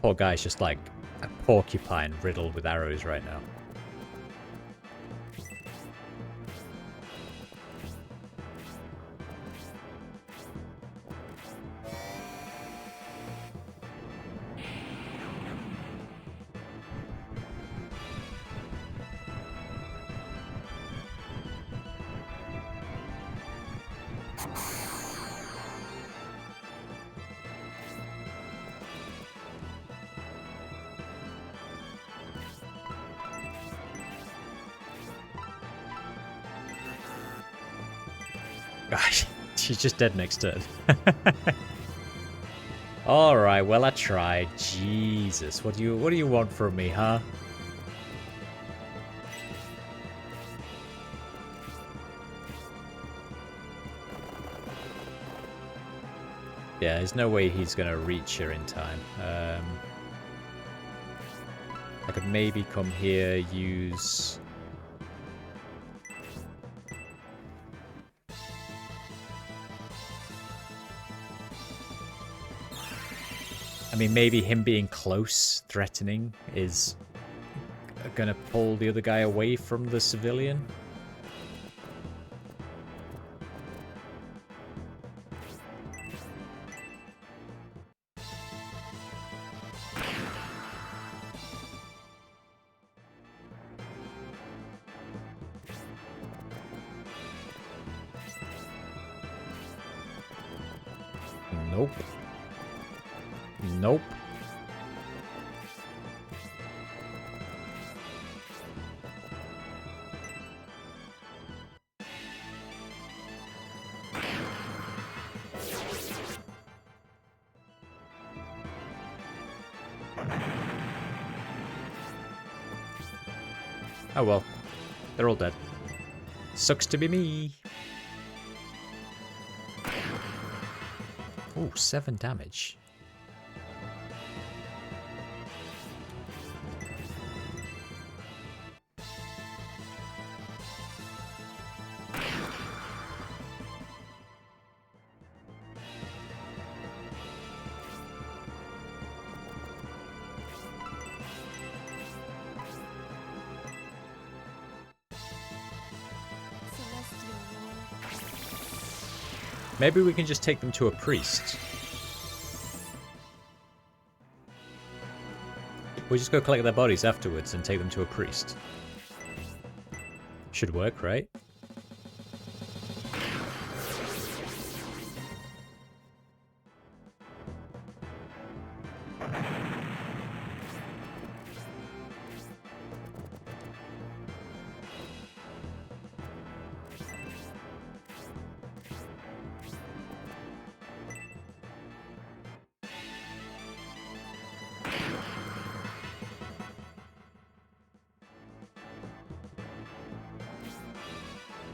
Poor guy's just like a porcupine riddled with arrows right now. Gosh, she's just dead next turn. Alright, well I tried. Jesus, what do you want from me, huh? Yeah, there's no way he's gonna reach her in time. I could maybe come here, use... I mean, maybe him being close, threatening, is gonna pull the other guy away from the civilian. Nope. Nope. Oh well. They're all dead. Sucks to be me. Oh, 7 damage. Maybe we can just take them to a priest. We'll just go collect their bodies afterwards and take them to a priest. Should work, right?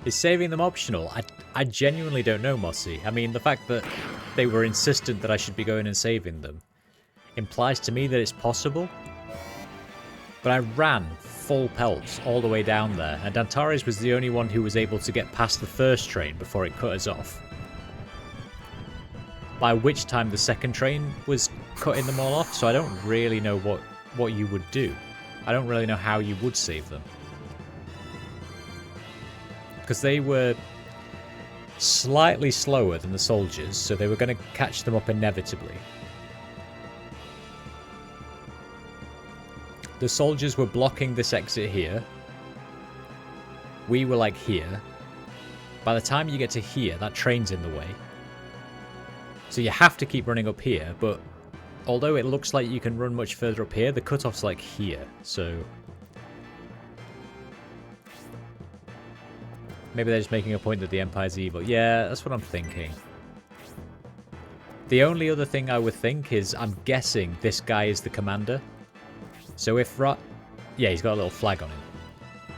Is saving them optional? I genuinely don't know, Mossy. I mean, the fact that they were insistent that I should be going and saving them implies to me that it's possible. But I ran full pelts all the way down there, and Antares was the only one who was able to get past the first train before it cut us off. By which time the second train was cutting them all off, so I don't really know what you would do. I don't really know how you would save them. Because they were slightly slower than the soldiers, so they were going to catch them up inevitably. The soldiers were blocking this exit here. We were like here. By the time you get to here, that train's in the way. So you have to keep running up here, but although it looks like you can run much further up here, the cutoff's like here, so... Maybe they're just making a point that the Empire's evil. Yeah, that's what I'm thinking. The only other thing I would think is, I'm guessing this guy is the commander. So if yeah, he's got a little flag on him.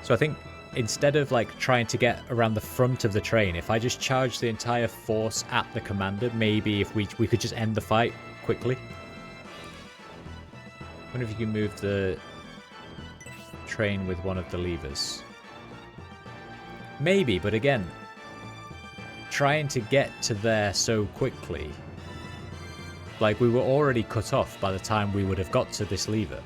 So I think instead of like trying to get around the front of the train, if I just charge the entire force at the commander, maybe if we could just end the fight quickly. I wonder if you can move the train with one of the levers. Maybe, but again, trying to get to there so quickly, like we were already cut off by the time we would have got to this lever.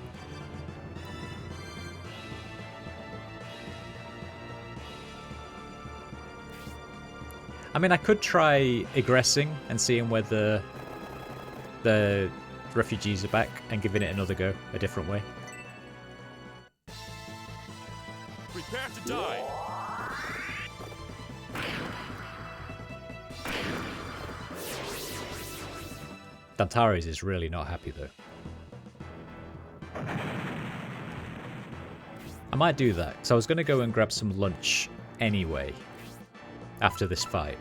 I mean, I could try aggressing and seeing whether the refugees are back and giving it another go, a different way. Prepare to die. Antares is really not happy though. I might do that, because I was going to go and grab some lunch anyway after this fight.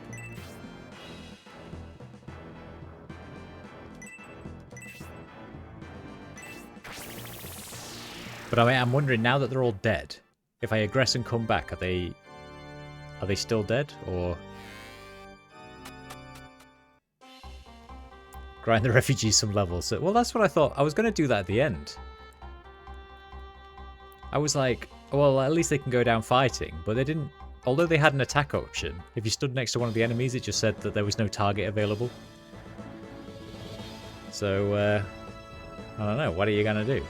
But I mean, I'm wondering, now that they're all dead, if I aggress and come back, are they still dead, or... Grind the refugees some levels. So, well, that's what I thought. I was going to do that at the end. I was like, well, at least they can go down fighting. But they didn't... Although they had an attack option, if you stood next to one of the enemies, it just said that there was no target available. So, I don't know. What are you going to do?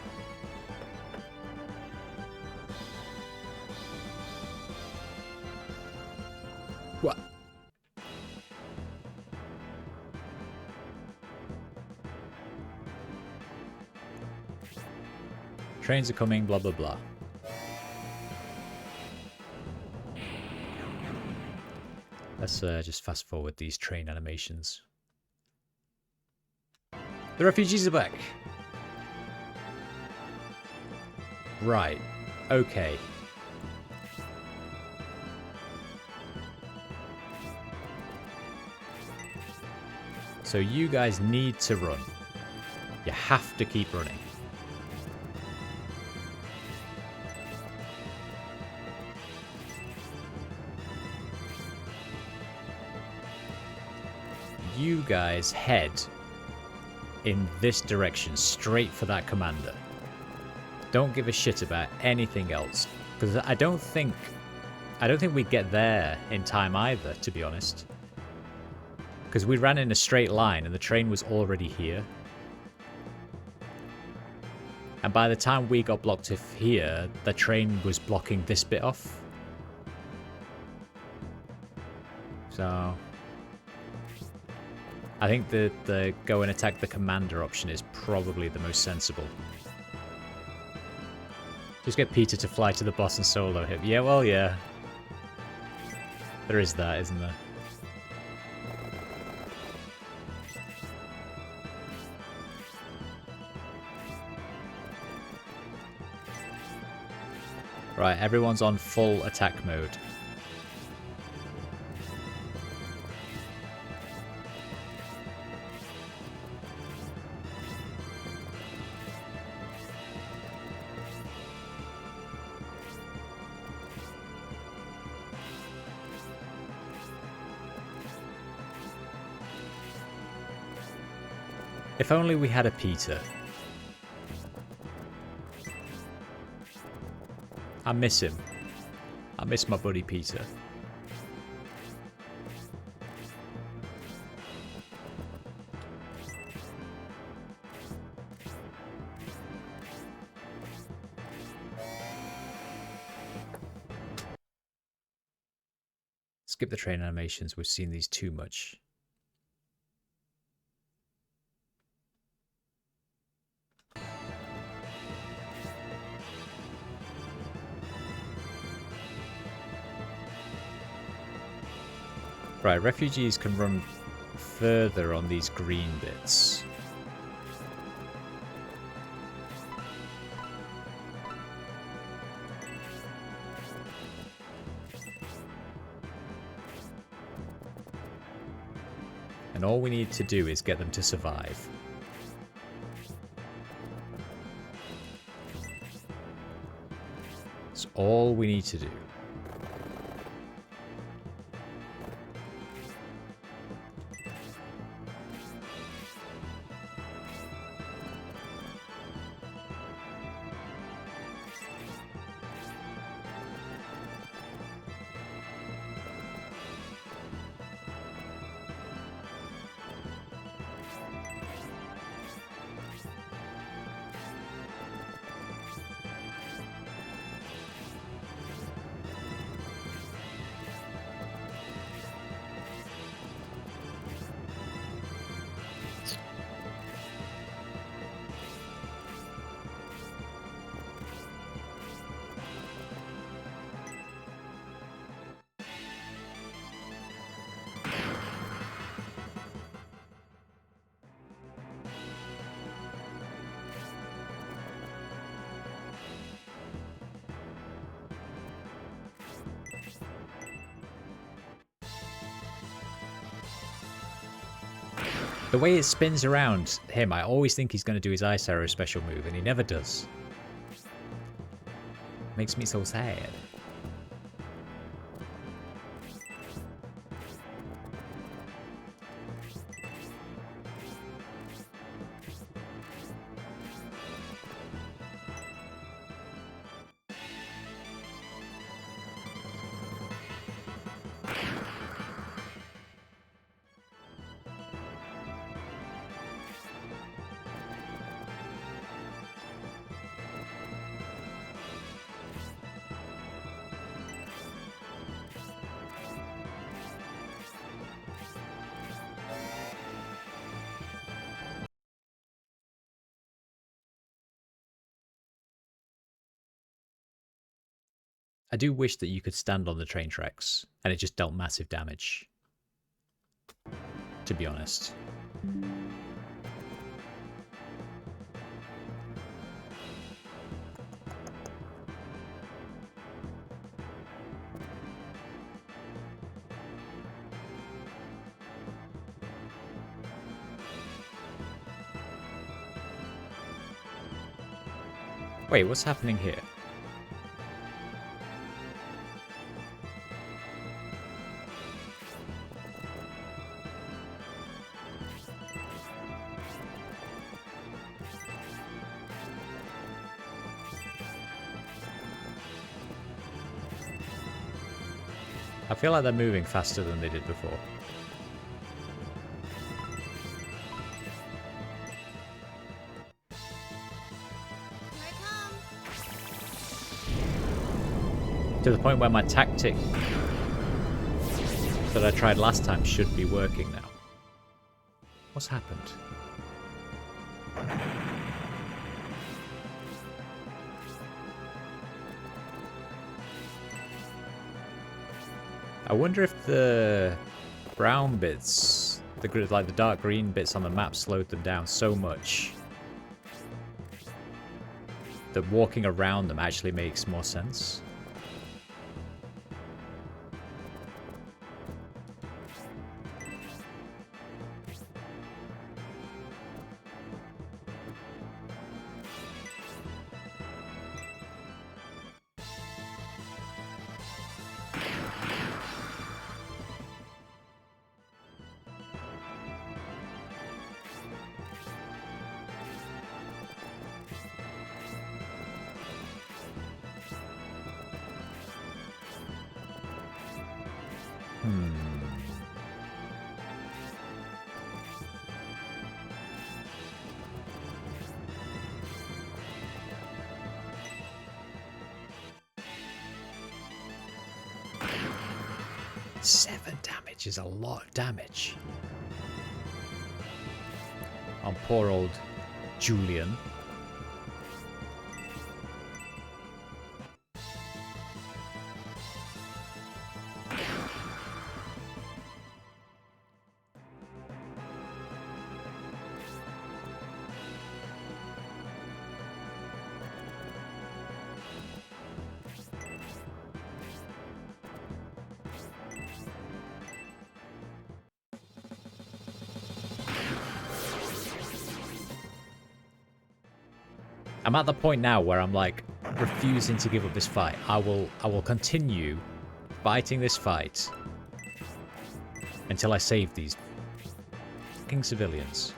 What? Trains are coming, blah, blah, blah. Let's just fast forward these train animations. The refugees are back. Right. Okay. So you guys need to run. You have to keep running. You guys head in this direction, straight for that commander. Don't give a shit about anything else, because I don't think we'd get there in time either, to be honest. Because we ran in a straight line and the train was already here. And by the time we got blocked off here, the train was blocking this bit off. So... I think that the go and attack the commander option is probably the most sensible. Just get Peter to fly to the boss and solo him. Yeah, well, yeah. There is that, isn't there? Right, everyone's on full attack mode. If only we had a Peter. I miss him. I miss my buddy Peter. Skip the train animations. We've seen these too much. Right, refugees can run further on these green bits. And all we need to do is get them to survive. That's all we need to do. The way it spins around him, I always think he's going to do his Ice Arrow special move, and he never does. Makes me so sad. I do wish that you could stand on the train tracks and it just dealt massive damage. To be honest. Wait, what's happening here? I feel like they're moving faster than they did before. Here I come. To the point where my tactic that I tried last time should be working now. What's happened? I wonder if the brown bits, like the dark green bits on the map, slowed them down so much that walking around them actually makes more sense. Seven damage is a lot of damage. On poor old Julian. I'm at the point now where I'm like refusing to give up this fight. I will continue fighting this fight until I save these fucking civilians.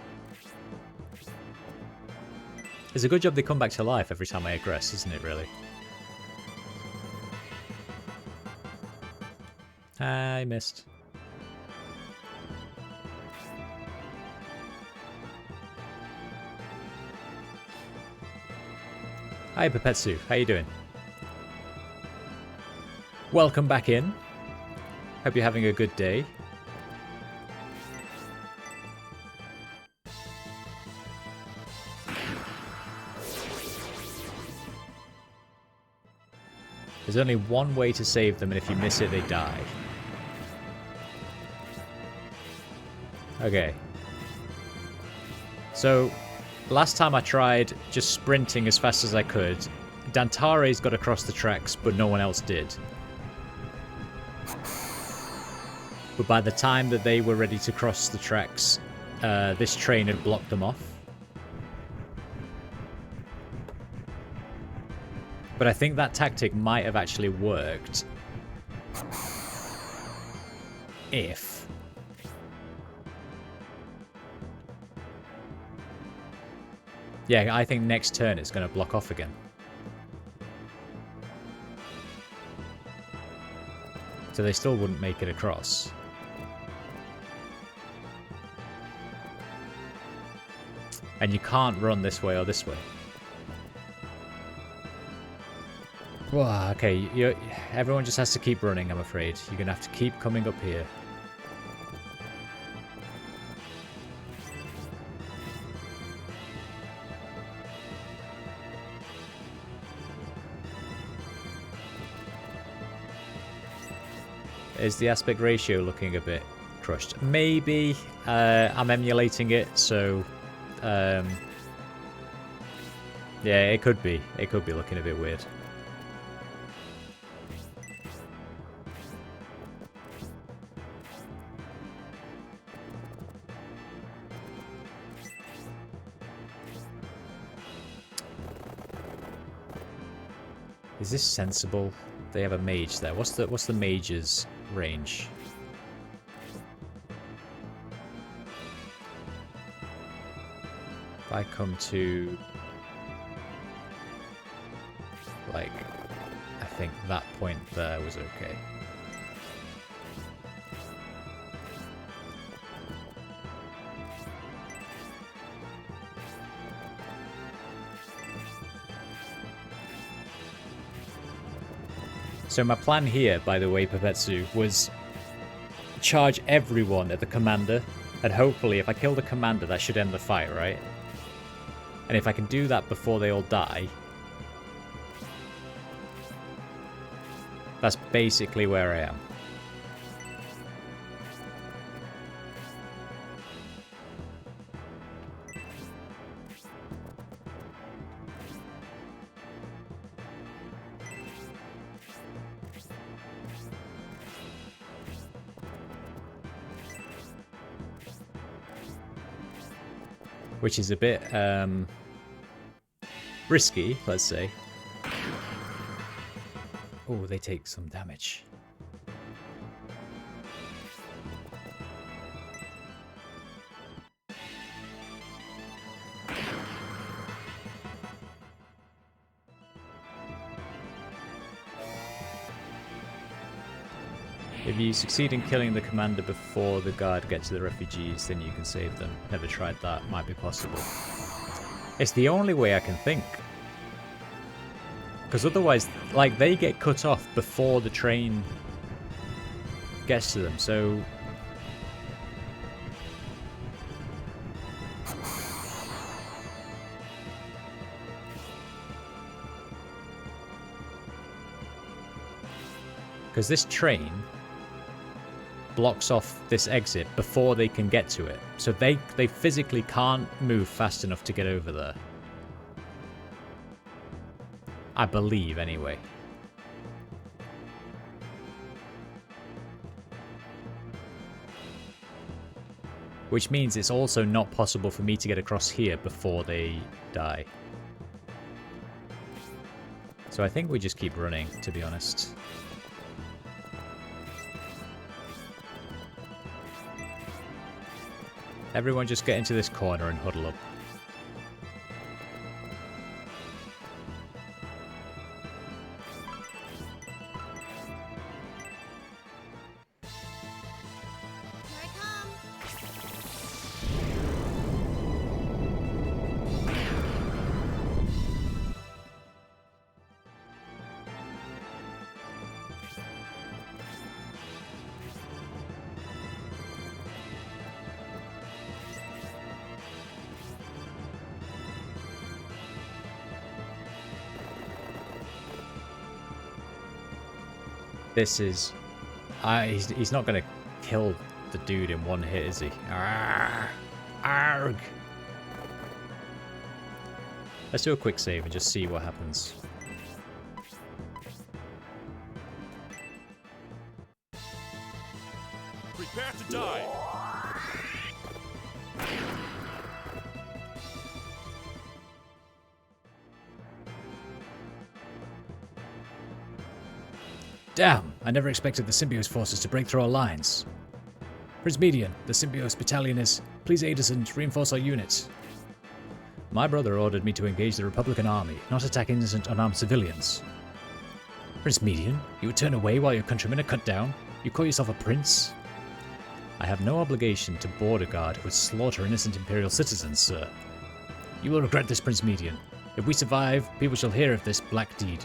It's a good job they come back to life every time I aggress, isn't it, really? I missed. Hi Pepetsu, how you doing? Welcome back in. Hope you're having a good day. There's only one way to save them, and if you miss it, they die. Okay. So, last time I tried just sprinting as fast as I could. Dantare's got across the tracks, but no one else did. But by the time that they were ready to cross the tracks, this train had blocked them off. But I think that tactic might have actually worked if... Yeah, I think next turn it's going to block off again. So they still wouldn't make it across. And you can't run this way or this way. Wow, okay, everyone just has to keep running, I'm afraid. You're going to have to keep coming up here. Is the aspect ratio looking a bit crushed? Maybe. I'm emulating it, so... yeah, it could be. It could be looking a bit weird. Is this sensible? They have a mage there. What's the mage's range? If I come to, like, I think that point there was okay. So my plan here, by the way, Pepetsu, was charge everyone at the commander And hopefully, if I kill the commander, that should end the fight, right? And if I can do that before they all die, that's basically where I am. Which is a bit risky, let's say. Oh, they take some damage. If you succeed in killing the commander before the guard get to the refugees, then you can save them. Never tried that. Might be possible. It's the only way I can think. Because otherwise, like, they get cut off before the train gets to them, so... Because this train blocks off this exit before they can get to it. So they physically can't move fast enough to get over there. I believe, anyway. Which means it's also not possible for me to get across here before they die. So I think we just keep running, to be honest. Everyone just get into this corner and huddle up. Here I come. This is... he's not going to kill the dude in one hit, is he? Arrgh. Arrgh. Let's do a quick save and just see what happens. Prepare to die. Damn! I never expected the Symbiote forces to break through our lines. Prince Median, the Symbiote battalion is... Please aid us and reinforce our units. My brother ordered me to engage the Republican army, not attack innocent unarmed civilians. Prince Median, you would turn away while your countrymen are cut down? You call yourself a prince? I have no obligation to border guard who would slaughter innocent Imperial citizens, sir. You will regret this, Prince Median. If we survive, people shall hear of this black deed.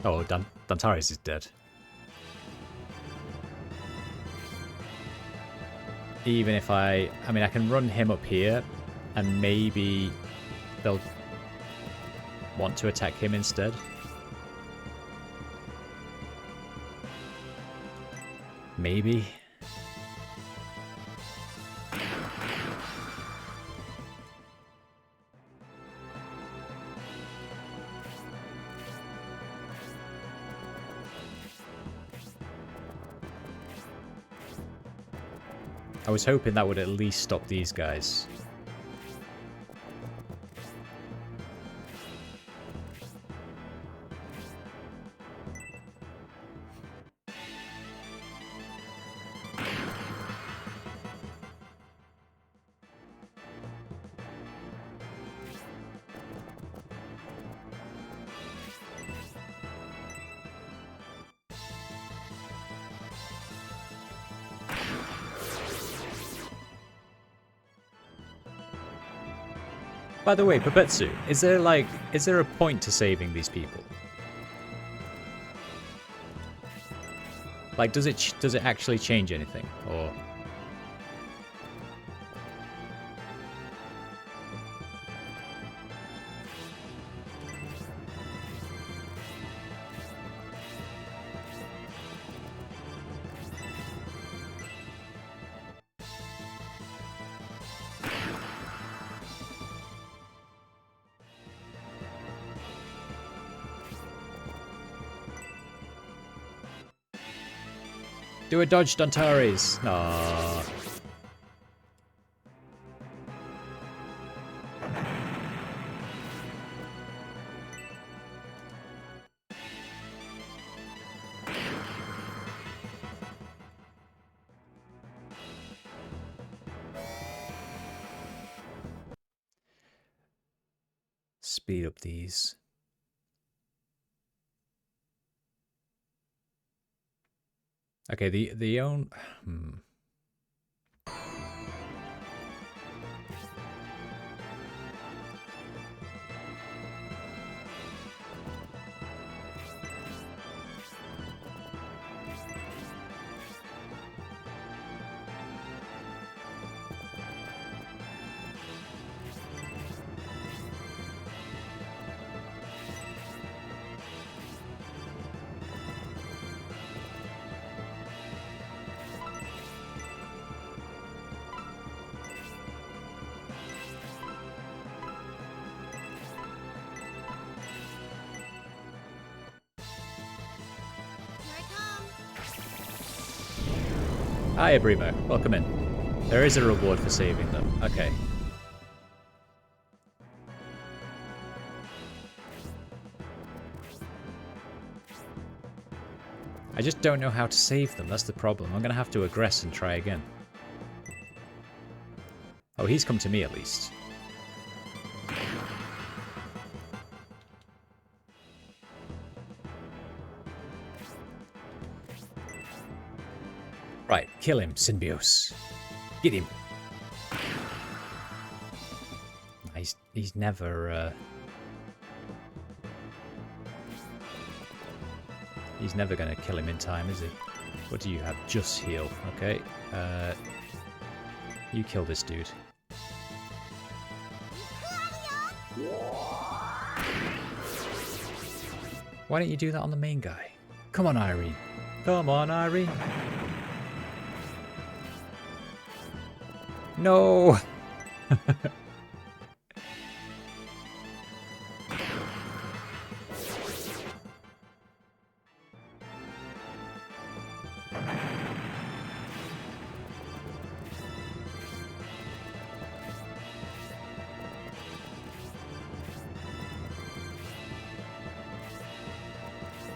Oh, Dantaris is dead. Even if I mean, I can run him up here, and maybe they'll want to attack him instead. Maybe. I was hoping that would at least stop these guys. By the way, Pepetsu, is there a point to saving these people? Like, does it actually change anything? Or... Do a dodge, Dantares! Aww. Speed up these. Okay, the own... Here I come. Hi, Abrimo. Welcome in. There is a reward for saving them. Okay. I just don't know how to save them. That's the problem. I'm going to have to aggress and try again. Oh, he's come to me at least. Right, kill him, Symbios. Get him. He's never he's never gonna kill him in time, is he? What do you have? Just heal. Okay. You kill this dude. Why don't you do that on the main guy? Come on, Irene. Come on, Irene. No!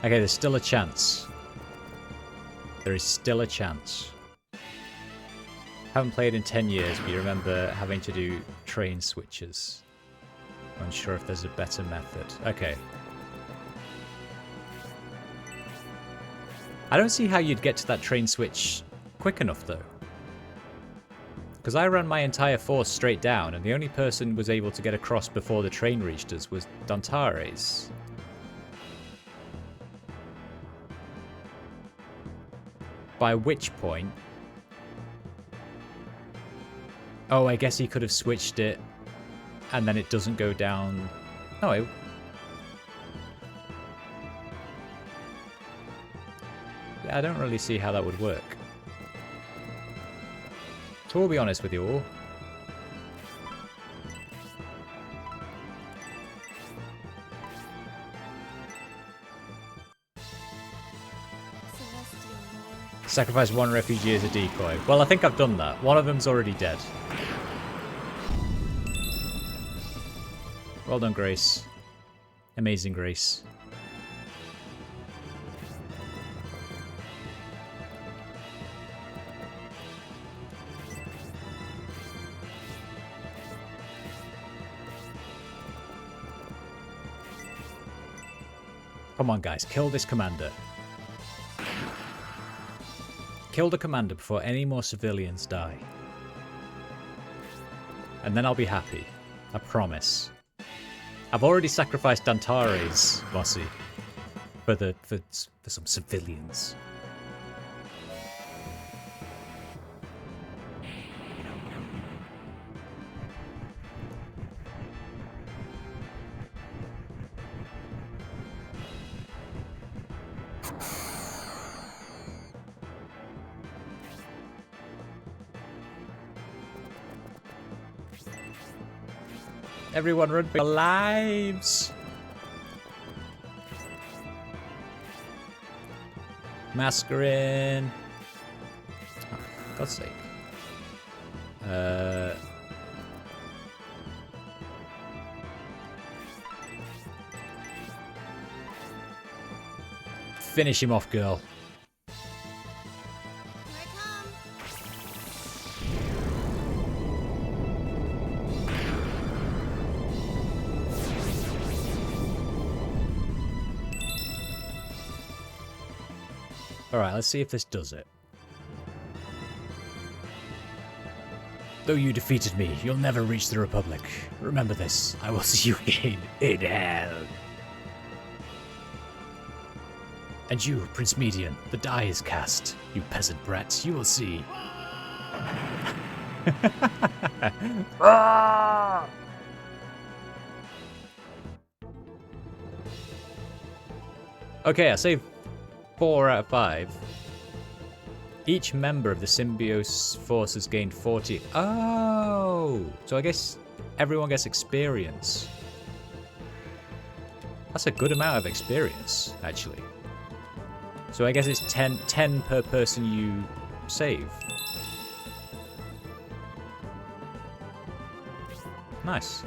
Okay, there's still a chance. There is still a chance. Haven't played in 10 years, but you remember having to do train switches. I'm unsure if there's a better method. Okay. I don't see how you'd get to that train switch quick enough, though. Because I ran my entire force straight down, and the only person who was able to get across before the train reached us was Dantares. By which point... Oh, I guess he could have switched it, and then it doesn't go down... No, it... Yeah, I don't really see how that would work. So we'll be honest with you all. Sacrifice one refugee as a decoy. Well, I think I've done that. One of them's already dead. Well done, Grace. Amazing, Grace. Come on, guys. Kill this commander. Kill the commander before any more civilians die. And then I'll be happy. I promise. I've already sacrificed Dantares, Mossy, for some civilians. Everyone run for your lives! Masquerin! Oh, for God's sake. Finish him off, girl. Here I come. Alright, let's see if this does it. Though you defeated me, you'll never reach the Republic. Remember this. I will see you again in hell. And you, Prince Median, the die is cast. You peasant brat, you will see. Okay, I saved 4 out of 5. Each member of the Symbiote force has gained 40. Oh! So I guess everyone gets experience. That's a good amount of experience, actually. So I guess it's 10 per person you save. Nice.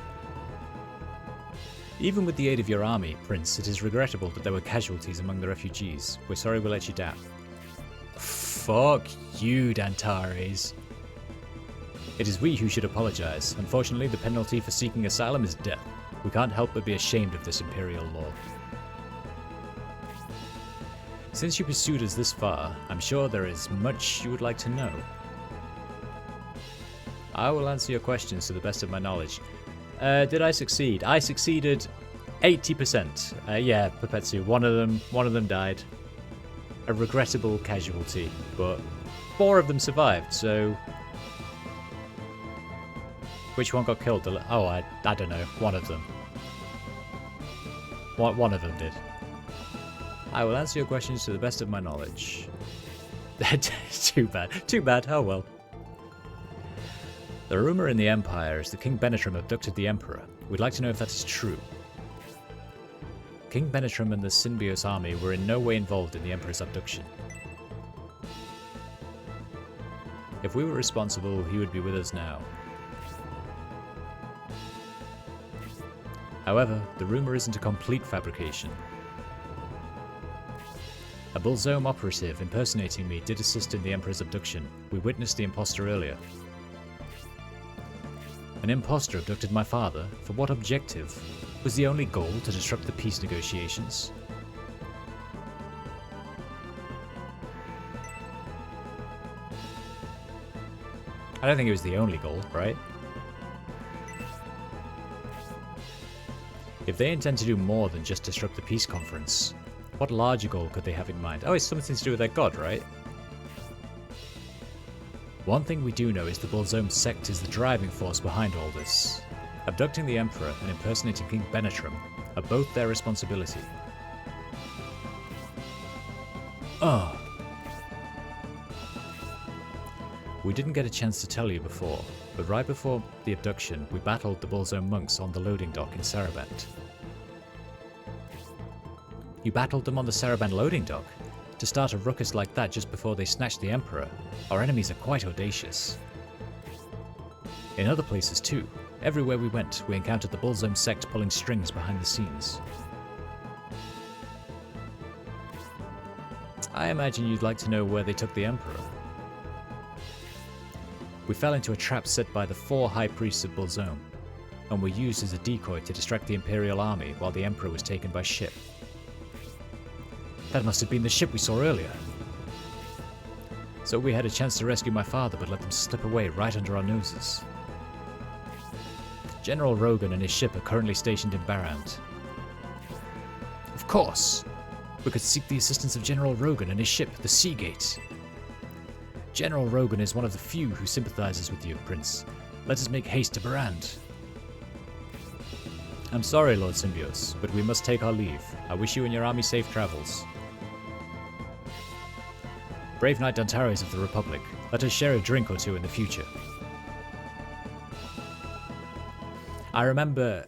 Even with the aid of your army, Prince, it is regrettable that there were casualties among the refugees. We're sorry we let you down. Fuck you, Dantares. It is we who should apologize. Unfortunately, the penalty for seeking asylum is death. We can't help but be ashamed of this imperial law. Since you pursued us this far, I'm sure there is much you would like to know. I will answer your questions to the best of my knowledge. Did I succeed? I succeeded 80%. Yeah, Pepetsu, one of them died. A regrettable casualty, but 4 of them survived, so... Which one got killed? Oh, I don't know. One of them. One of them did. I will answer your questions to the best of my knowledge. Too bad. Too bad. Oh well. The rumor in the Empire is that King Benetram abducted the Emperor. We'd like to know if that is true. King Benetram and the Symbiote army were in no way involved in the Emperor's abduction. If we were responsible, he would be with us now. However, the rumor isn't a complete fabrication. A Bullzome operative impersonating me did assist in the Emperor's abduction. We witnessed the impostor earlier. An impostor abducted my father? For what objective? Was the only goal to disrupt the peace negotiations? I don't think it was the only goal, right? If they intend to do more than just disrupt the peace conference, what larger goal could they have in mind? Oh, it's something to do with their god, right? One thing we do know is the Bullzome sect is the driving force behind all this. Abducting the Emperor and impersonating King Benetram are both their responsibility. Oh. We didn't get a chance to tell you before, but right before the abduction, we battled the Bullzome monks on the loading dock in Saraband. You battled them on the Saraband loading dock? To start a ruckus like that just before they snatched the Emperor? Our enemies are quite audacious. In other places too. Everywhere we went, we encountered the Bullzome sect pulling strings behind the scenes. I imagine you'd like to know where they took the Emperor. We fell into a trap set by the 4 High Priests of Bullzome, and were used as a decoy to distract the Imperial army while the Emperor was taken by ship. That must have been the ship we saw earlier. So we had a chance to rescue my father, but let them slip away right under our noses. General Rogan and his ship are currently stationed in Barrand. Of course! We could seek the assistance of General Rogan and his ship, the Seagate. General Rogan is one of the few who sympathizes with you, Prince. Let us make haste to Barrand. I'm sorry, Lord Symbios, but we must take our leave. I wish you and your army safe travels. Brave Knight Dantares of the Republic, let us share a drink or two in the future. I remember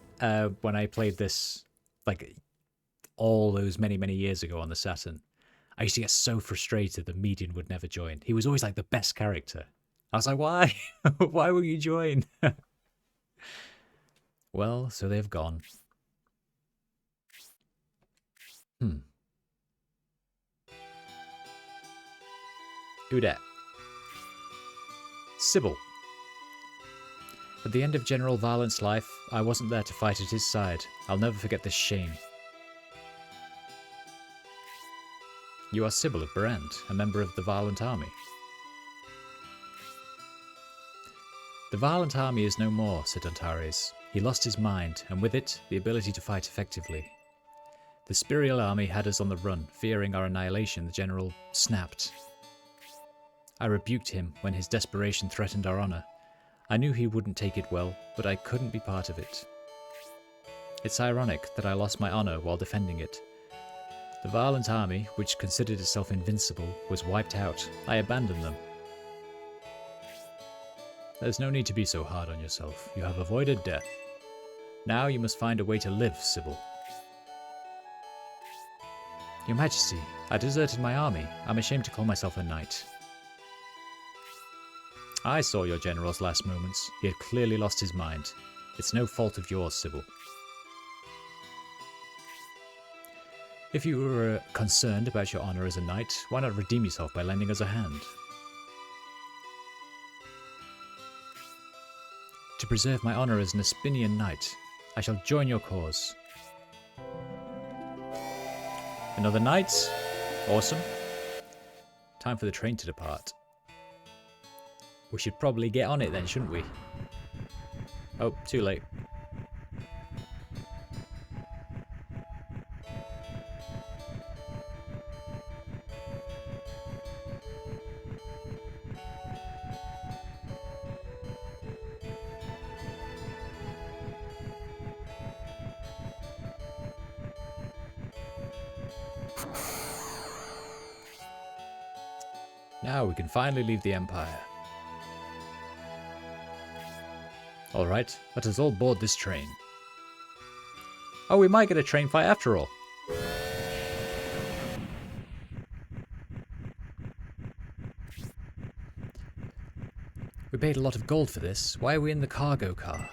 when I played this, like, all those many, many years ago on the Saturn, I used to get so frustrated that Median would never join. He was always, like, the best character. I was like, why? Why will you join? Well, so they've gone. Who dat? Sybil. At the end of General Valent's life, I wasn't there to fight at his side. I'll never forget this shame. You are Sybil of Brand, a member of the Valent army. The Valent army is no more, said Antares. He lost his mind, and with it, the ability to fight effectively. The Spirial army had us on the run, fearing our annihilation. The general snapped. I rebuked him when his desperation threatened our honor. I knew he wouldn't take it well, but I couldn't be part of it. It's ironic that I lost my honor while defending it. The Valent army, which considered itself invincible, was wiped out. I abandoned them. There's no need to be so hard on yourself. You have avoided death. Now you must find a way to live, Sybil. Your Majesty, I deserted my army. I'm ashamed to call myself a knight. I saw your general's last moments. He had clearly lost his mind. It's no fault of yours, Sybil. If you were concerned about your honor as a knight, why not redeem yourself by lending us a hand? To preserve my honor as an Aspinian knight, I shall join your cause. Another knight? Awesome. Time for the train to depart. We should probably get on it then, shouldn't we? Oh, too late. Now we can finally leave the Empire. Alright, let us all board this train. Oh, we might get a train fight after all. We paid a lot of gold for this. Why are we in the cargo car?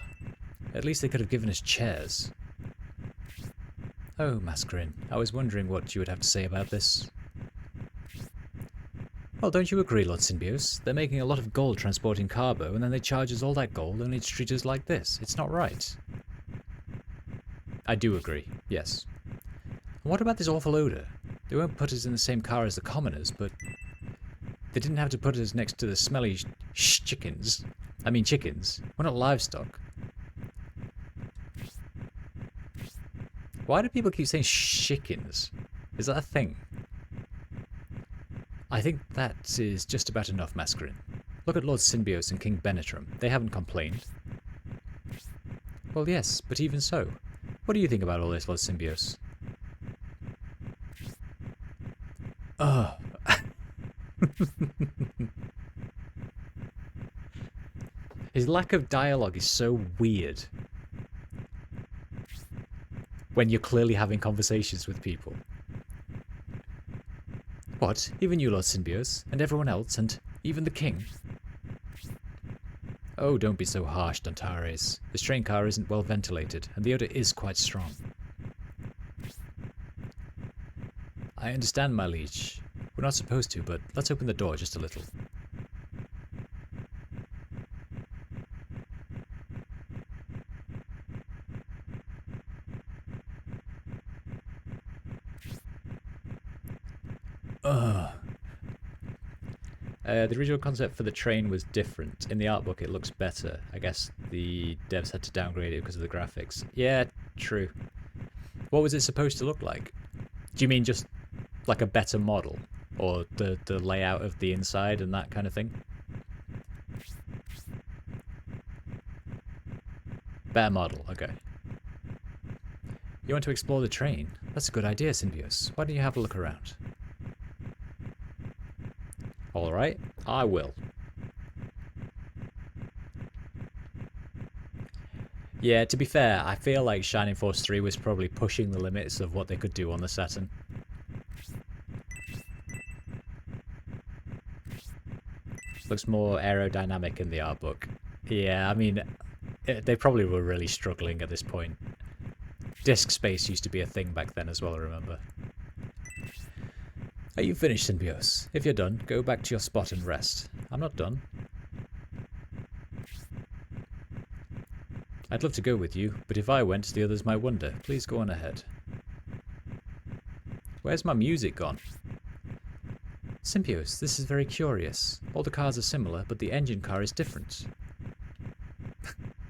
At least they could have given us chairs. Oh, Mascarin, I was wondering what you would have to say about this. Well, don't you agree, Lord Symbios? They're making a lot of gold transporting cargo, and then they charge us all that gold only to treat us like this. It's not right. I do agree, yes. And what about this awful odour? They won't put us in the same car as the commoners, but they didn't have to put us next to the smelly chickens. I mean chickens. We're not livestock. Why do people keep saying chickens? Is that a thing? I think that is just about enough, Mascarin. Look at Lord Symbios and King Benetram. They haven't complained. Well, yes, but even so. What do you think about all this, Lord Symbios? Ugh. His lack of dialogue is so weird. When you're clearly having conversations with people. What? Even you, Lord Symbios, and everyone else, and even the king? Oh, don't be so harsh, Dantares. This train car isn't well ventilated, and the odour is quite strong. I understand, my liege. We're not supposed to, but let's open the door just a little. The original concept for the train was different. In the art book, it looks better. I guess the devs had to downgrade it because of the graphics. Yeah, true. What was it supposed to look like? Do you mean just like a better model? Or the layout of the inside and that kind of thing? Better model, okay. You want to explore the train? That's a good idea, Symbios. Why don't you have a look around? Alright, I will. Yeah, to be fair, I feel like Shining Force 3 was probably pushing the limits of what they could do on the Saturn. Looks more aerodynamic in the art book. Yeah, I mean, they probably were really struggling at this point. Disk space used to be a thing back then as well, I remember. Are you finished, Symbios? If you're done, go back to your spot and rest. I'm not done. I'd love to go with you, but if I went, the others might wonder. Please go on ahead. Where's my music gone? Symbios, this is very curious. All the cars are similar, but the engine car is different.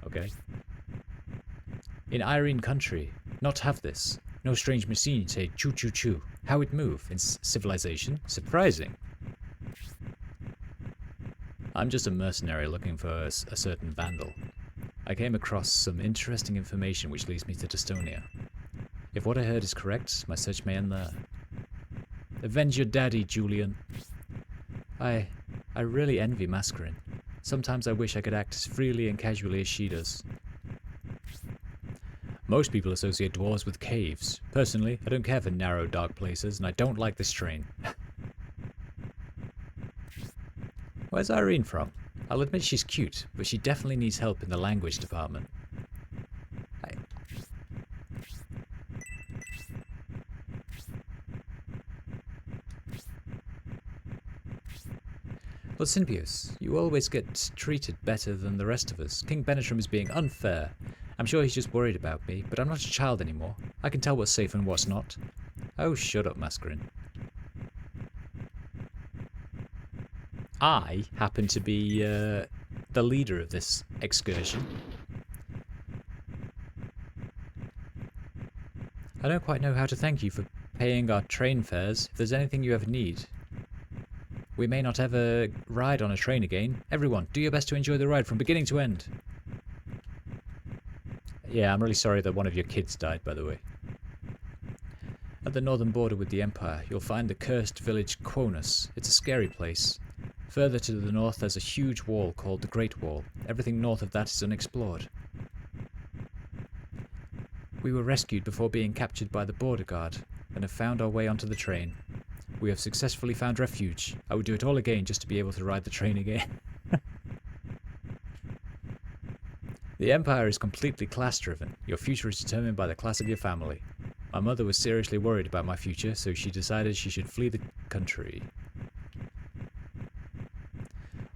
Okay. In Irene country, not have this. No strange machine say choo choo choo. How it move in civilization? Surprising. I'm just a mercenary looking for a certain vandal. I came across some interesting information which leads me to Destonia. If what I heard is correct, my search may end there. Avenge your daddy, Julian. I really envy Mascarin. Sometimes I wish I could act as freely and casually as she does. Most people associate dwarves with caves. Personally, I don't care for narrow, dark places, and I don't like this train. Where's Irene from? I'll admit she's cute, but she definitely needs help in the language department. Well, Symbios, you always get treated better than the rest of us. King Benetram is being unfair. I'm sure he's just worried about me, but I'm not a child anymore. I can tell what's safe and what's not. Oh, shut up, Mascarin. I happen to be the leader of this excursion. I don't quite know how to thank you for paying our train fares. If there's anything you ever need, we may not ever ride on a train again. Everyone, do your best to enjoy the ride from beginning to end. Yeah, I'm really sorry that one of your kids died, by the way. At the northern border with the Empire, you'll find the cursed village Quonus. It's a scary place. Further to the north, there's a huge wall called the Great Wall. Everything north of that is unexplored. We were rescued before being captured by the border guard, and have found our way onto the train. We have successfully found refuge. I would do it all again just to be able to ride the train again. The Empire is completely class-driven. Your future is determined by the class of your family. My mother was seriously worried about my future, so she decided she should flee the country.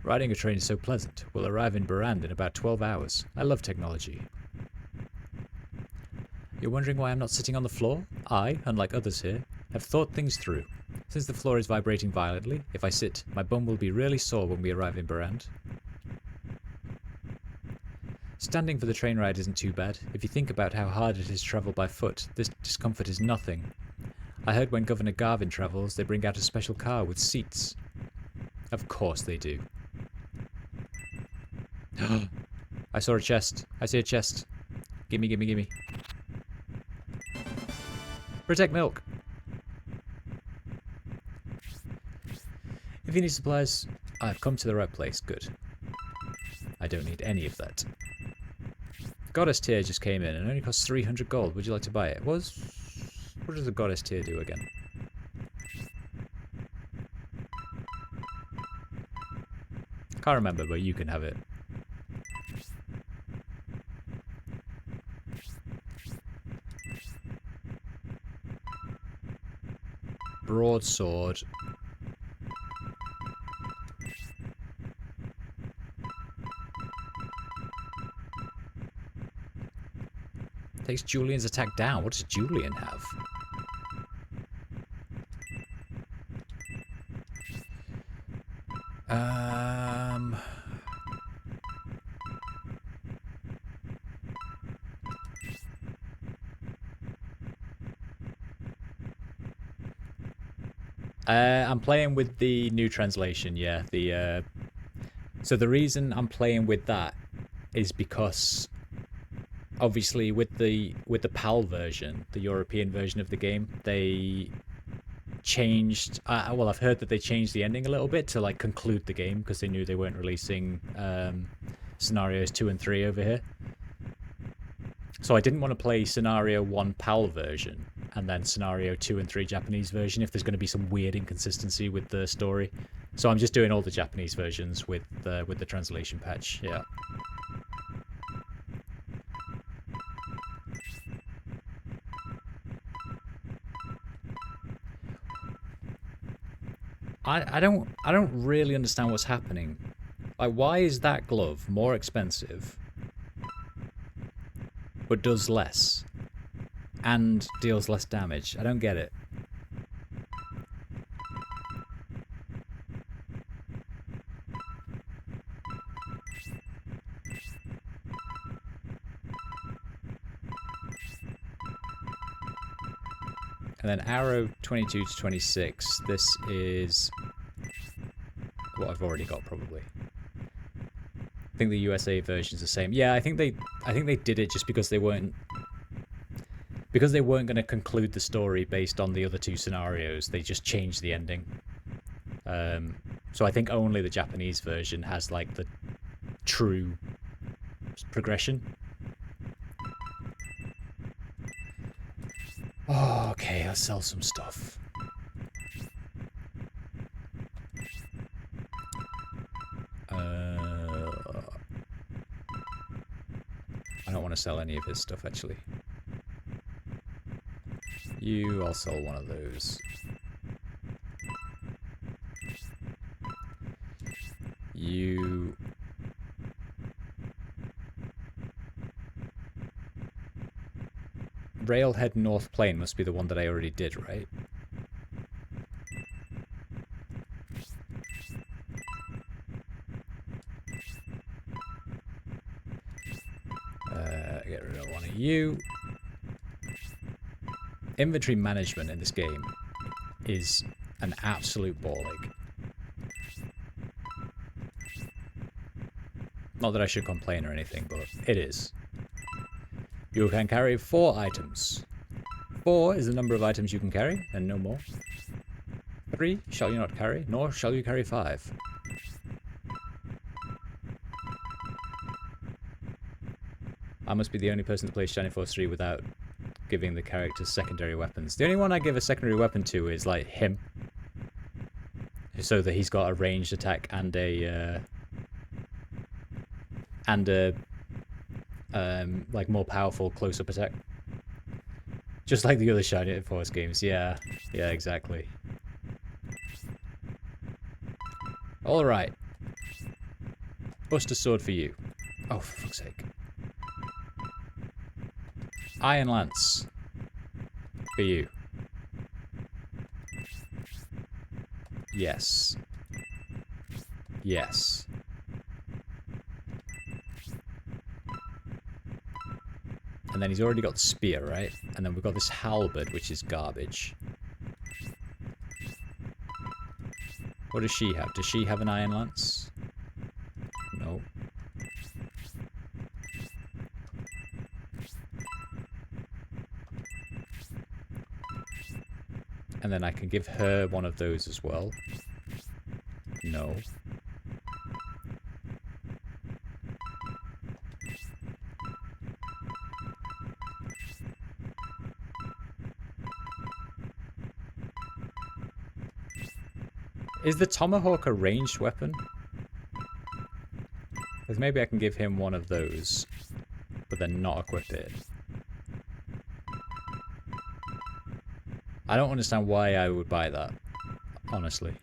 Riding a train is so pleasant. We'll arrive in Barand in about 12 hours. I love technology. You're wondering why I'm not sitting on the floor? I, unlike others here, have thought things through. Since the floor is vibrating violently, if I sit, my bum will be really sore when we arrive in Barand. Standing for the train ride isn't too bad. If you think about how hard it is to travel by foot, this discomfort is nothing. I heard when Governor Garvin travels, they bring out a special car with seats. Of course they do. I saw a chest. I see a chest. Gimme, gimme, gimme. Protect milk. If you need supplies, I've come to the right place. Good. I don't need any of that. Goddess tier just came in and only costs 300 gold. Would you like to buy it? What does the goddess tier do again? Can't remember, but you can have it. Broadsword. Takes Julian's attack down. What does Julian have? I'm playing with the new translation, yeah. So the reason I'm playing with that is because obviously with the PAL version, the European version of the game, they changed well, I've heard that they changed the ending a little bit to like conclude the game because they knew they weren't releasing scenarios 2 and 3 over here. So I didn't want to play Scenario 1 PAL version and then Scenario 2 and 3 Japanese version if there's going to be some weird inconsistency with the story. So I'm just doing all the Japanese versions with the translation patch, yeah. I don't really understand what's happening. Like, why is that glove more expensive but does less and deals less damage? I don't get it. And then arrow 22 to 26. This is what I've already got, probably. I think the USA version's the same. Yeah, I think they did it just because they weren't going to conclude the story based on the other two scenarios. They just changed the ending. So I think only the Japanese version has like the true progression. Oh, okay, I'll sell some stuff. I don't want to sell any of his stuff, actually. I'll sell one of those. Railhead North Plain must be the one that I already did, right? Get rid of one of you. Inventory management in this game is an absolute ball ache. Not that I should complain or anything, but it is. You can carry 4 items. 4 is the number of items you can carry, and no more. 3 shall you not carry, nor shall you carry 5. I must be the only person that plays Shining Force 3 without giving the characters secondary weapons. The only one I give a secondary weapon to is, like, him. So that he's got a ranged attack and a like, more powerful close-up attack. Just like the other Shining Force games, yeah. Yeah, exactly. Alright. Buster Sword for you. Oh, for fuck's sake. Iron Lance. For you. Yes. Yes. And then he's already got Spear, right? And then we've got this Halberd, which is garbage. What does she have? Does she have an Iron Lance? No. And then I can give her one of those as well. No. Is the Tomahawk a ranged weapon? Because maybe I can give him one of those, but then not equip it. I don't understand why I would buy that, honestly.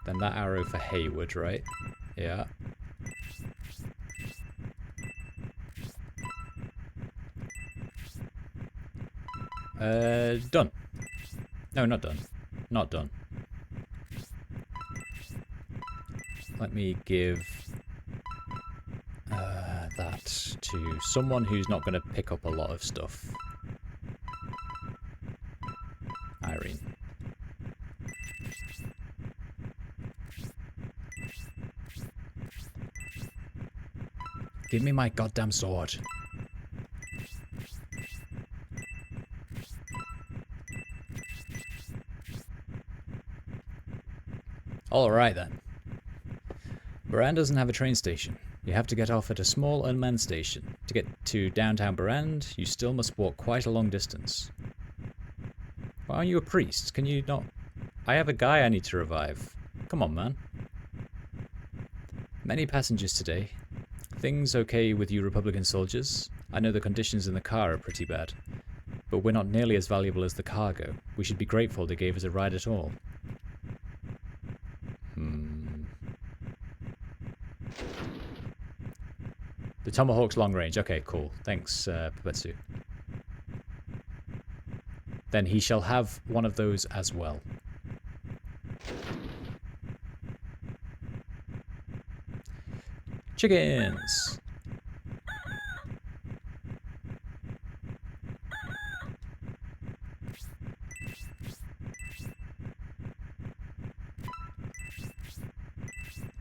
Then that arrow for Hayward, right? Yeah. Done. No, not done. Not done. Let me give that to someone who's not going to pick up a lot of stuff. Irene. Give me my goddamn sword. Alright then. Baran doesn't have a train station. You have to get off at a small unmanned station. To get to downtown Barand, you still must walk quite a long distance. Well, aren't you a priest? Can you not... I have a guy I need to revive. Come on, man. Many passengers today. Things okay with you Republican soldiers? I know the conditions in the car are pretty bad. But we're not nearly as valuable as the cargo. We should be grateful they gave us a ride at all. The Tomahawk's long range. Okay, cool. Thanks, Pupetsu. Then he shall have one of those as well. Chickens!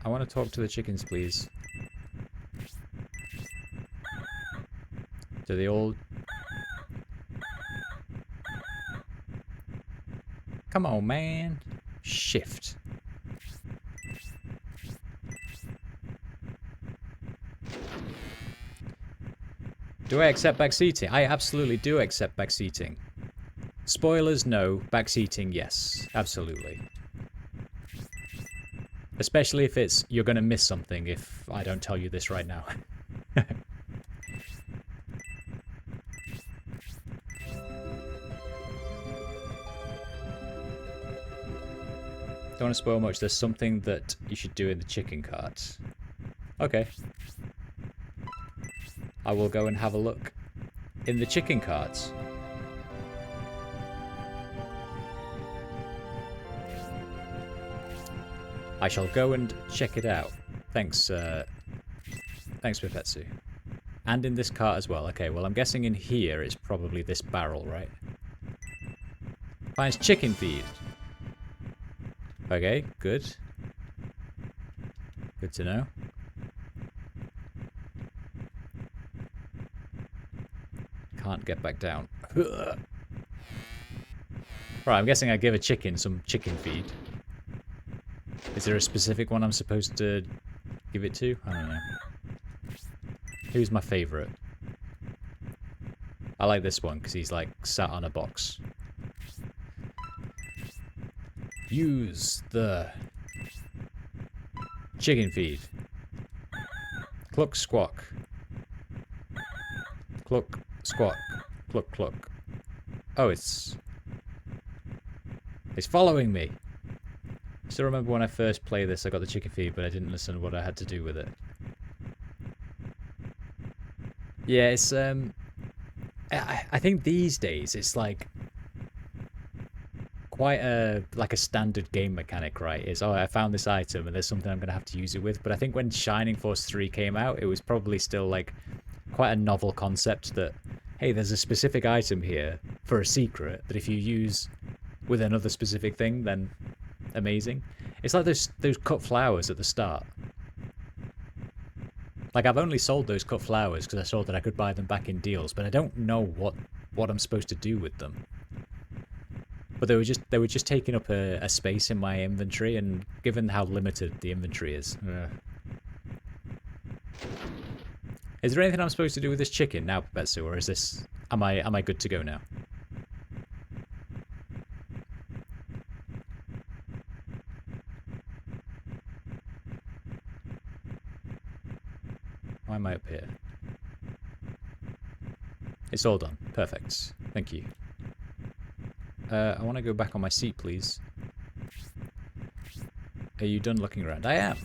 I want to talk to the chickens, please. Do they all... Come on, man. Shift. Do I accept backseating? I absolutely do accept backseating. Spoilers, no. Backseating, yes. Absolutely. Especially if it's, you're going to miss something if I don't tell you this right now. Don't want to spoil much. There's something that you should do in the chicken cart. Okay. I will go and have a look in the chicken cart. I shall go and check it out. Thanks, thanks, Pipetsu. And in this cart as well. Okay, well, I'm guessing in here it's probably this barrel, right? Finds chicken feed. Okay, good. Good to know. Can't get back down. Right, I'm guessing I give a chicken some chicken feed. Is there a specific one I'm supposed to give it to? I don't know. Who's my favourite? I like this one because he's like sat on a box. Use the chicken feed. Cluck squawk. Cluck squawk. Cluck cluck. Oh, it's following me. Still remember when I first played this, I got the chicken feed, but I didn't listen to what I had to do with it. Yeah, it's I think these days it's like quite a standard game mechanic, right? Is, oh, I found this item and there's something I'm gonna have to use it with. But I think when Shining Force 3 came out, it was probably still like quite a novel concept that, hey, there's a specific item here for a secret that if you use with another specific thing, then amazing. It's like those cut flowers at the start. Like, I've only sold those cut flowers because I saw that I could buy them back in deals, but I don't know what I'm supposed to do with them. But they were just taking up a space in my inventory, and given how limited the inventory is. Is there anything I'm supposed to do with this chicken now, Betsu, or is this am I good to go now? Why am I up here? It's all done. Perfect. Thank you. I want to go back on my seat, please. Are you done looking around? I am.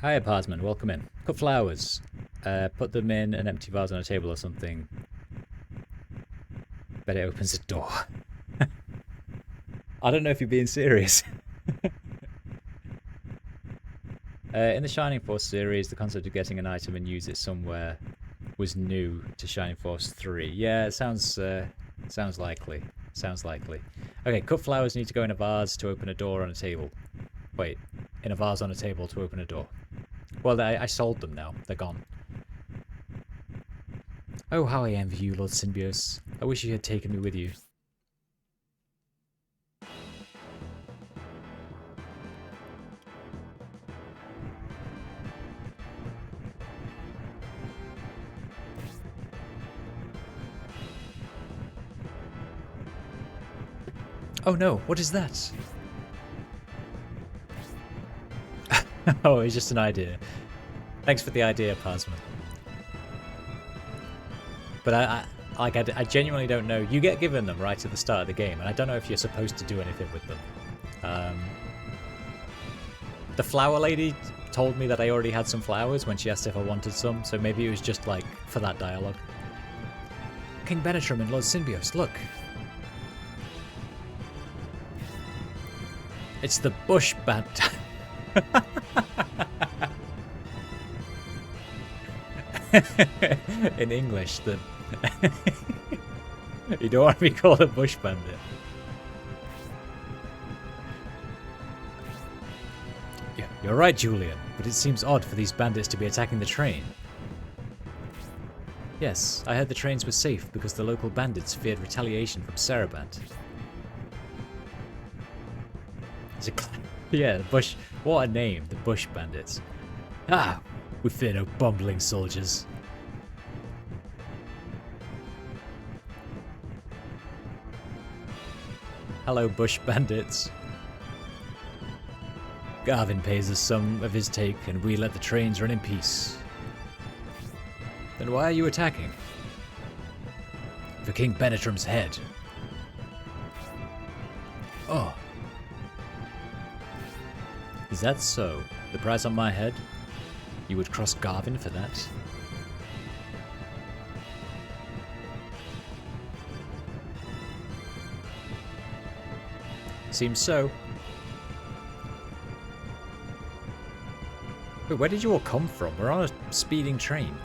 Hi, Parsman. Welcome in. Cut flowers. Put them in an empty vase on a table or something. Bet it opens the door. I don't know if you're being serious. In the Shining Force series, the concept of getting an item and use it somewhere was new to Shining Force 3. Yeah, it sounds likely. Sounds likely. Okay, cut flowers need to go in a vase to open a door on a table. Wait, in a vase on a table to open a door. Well, I sold them now. They're gone. Oh, how I envy you, Lord Symbios. I wish you had taken me with you. Oh no, what is that? Oh, it's just an idea. Thanks for the idea, Pasman. But I genuinely don't know. You get given them right at the start of the game, and I don't know if you're supposed to do anything with them. The flower lady told me that I already had some flowers when she asked if I wanted some, so maybe it was just like for that dialogue. King Benetram and Lord Symbios, look. It's the bush band. In English, the you don't want to be called a bush bandit. Yeah, you're right, Julian, but it seems odd for these bandits to be attacking the train. Yes, I heard the trains were safe because the local bandits feared retaliation from Saraband. Yeah, the bush. What a name, the bush bandits. Ah, we fear no bumbling soldiers. Hello, bush bandits. Garvin pays us some of his take, and we let the trains run in peace. Then why are you attacking? For King Benetram's head. Oh. Is that so? The price on my head? You would cross Garvin for that? Seems so. Wait, where did you all come from? We're on a speeding train.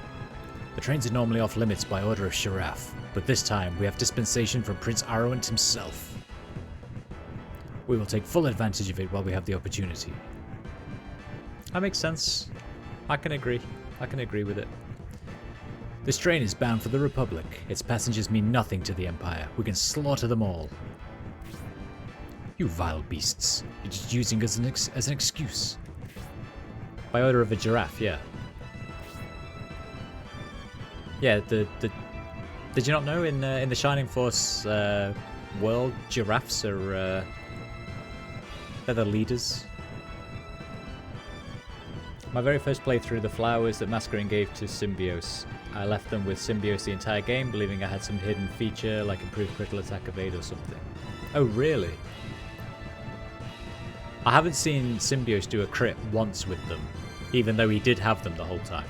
The trains are normally off limits by order of Sharaf, but this time we have dispensation from Prince Arrowant himself. We will take full advantage of it while we have the opportunity. That makes sense. I can agree. I can agree with it. This train is bound for the Republic. Its passengers mean nothing to the Empire. We can slaughter them all. You vile beasts. You're just using us as an excuse. By order of a giraffe, yeah. Yeah, did you not know in the Shining Force world, giraffes are they're the leaders? My very first playthrough, the flowers that Masquerade gave to Symbios. I left them with Symbios the entire game, believing I had some hidden feature like improved critical attack evade or something. Oh, really? I haven't seen Symbios do a crit once with them, even though he did have them the whole time.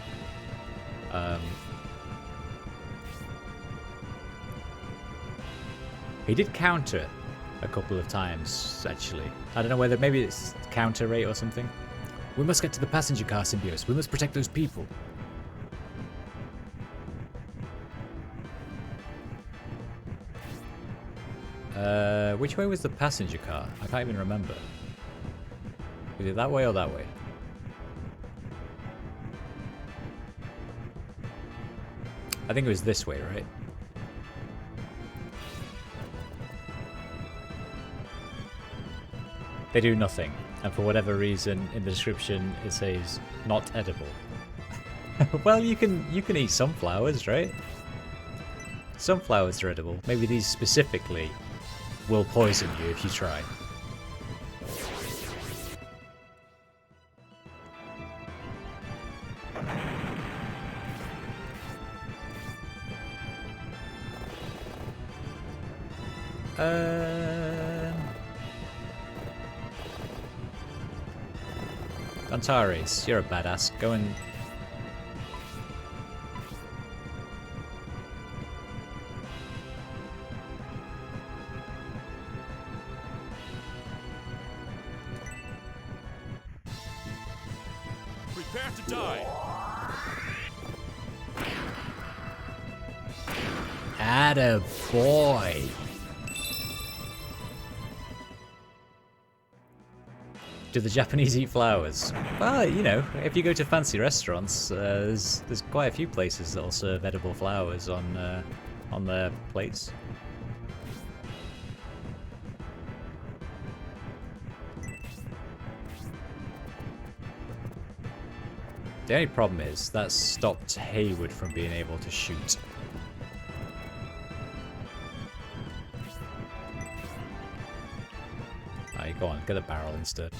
He did counter a couple of times, actually. I don't know whether maybe it's counter rate or something. We must get to the passenger car, Symbios. We must protect those people. Which way was the passenger car? I can't even remember. Was it that way or that way? I think it was this way, right? They do nothing, and for whatever reason in the description it says not edible. Well, you can eat sunflowers, right? Sunflowers are edible. Maybe these specifically will poison you if you try. Antares, you're a badass. Go and... Prepare to die. Atta boy. Do the Japanese eat flowers? Well, you know, if you go to fancy restaurants, there's quite a few places that'll serve edible flowers on their plates. The only problem is that stopped Hayward from being able to shoot. die. Go on, get a barrel instead.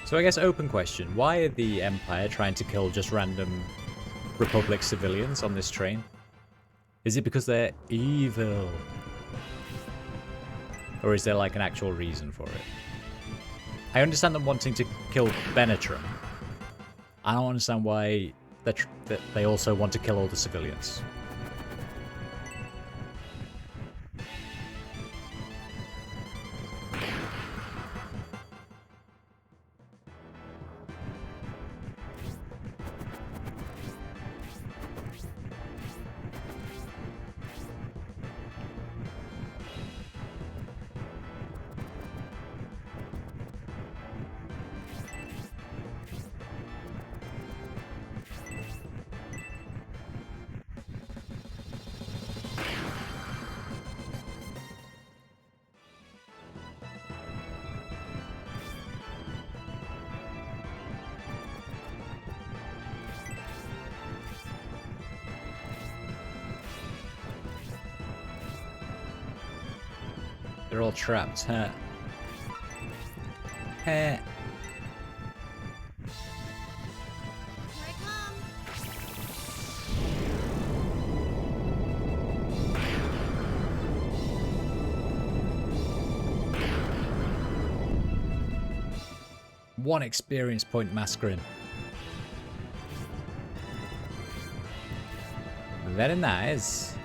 So I guess open question, why are the Empire trying to kill just random Republic civilians on this train? Is it because they're evil? Or is there like an actual reason for it? I understand them wanting to kill Benetron. I don't understand why they also want to kill all the civilians. They're all trapped, huh? Huh. Here I come. One experience point massacring. Very nice.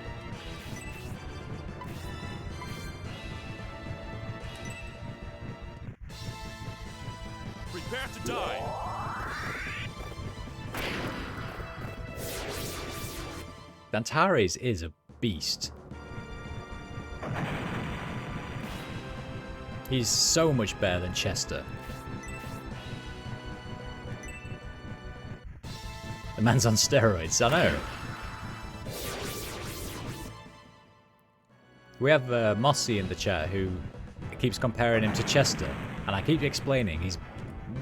Prepare to die. Dantares is a beast. He's so much better than Chester. The man's on steroids, I know. We have Mossy in the chat who keeps comparing him to Chester, and I keep explaining he's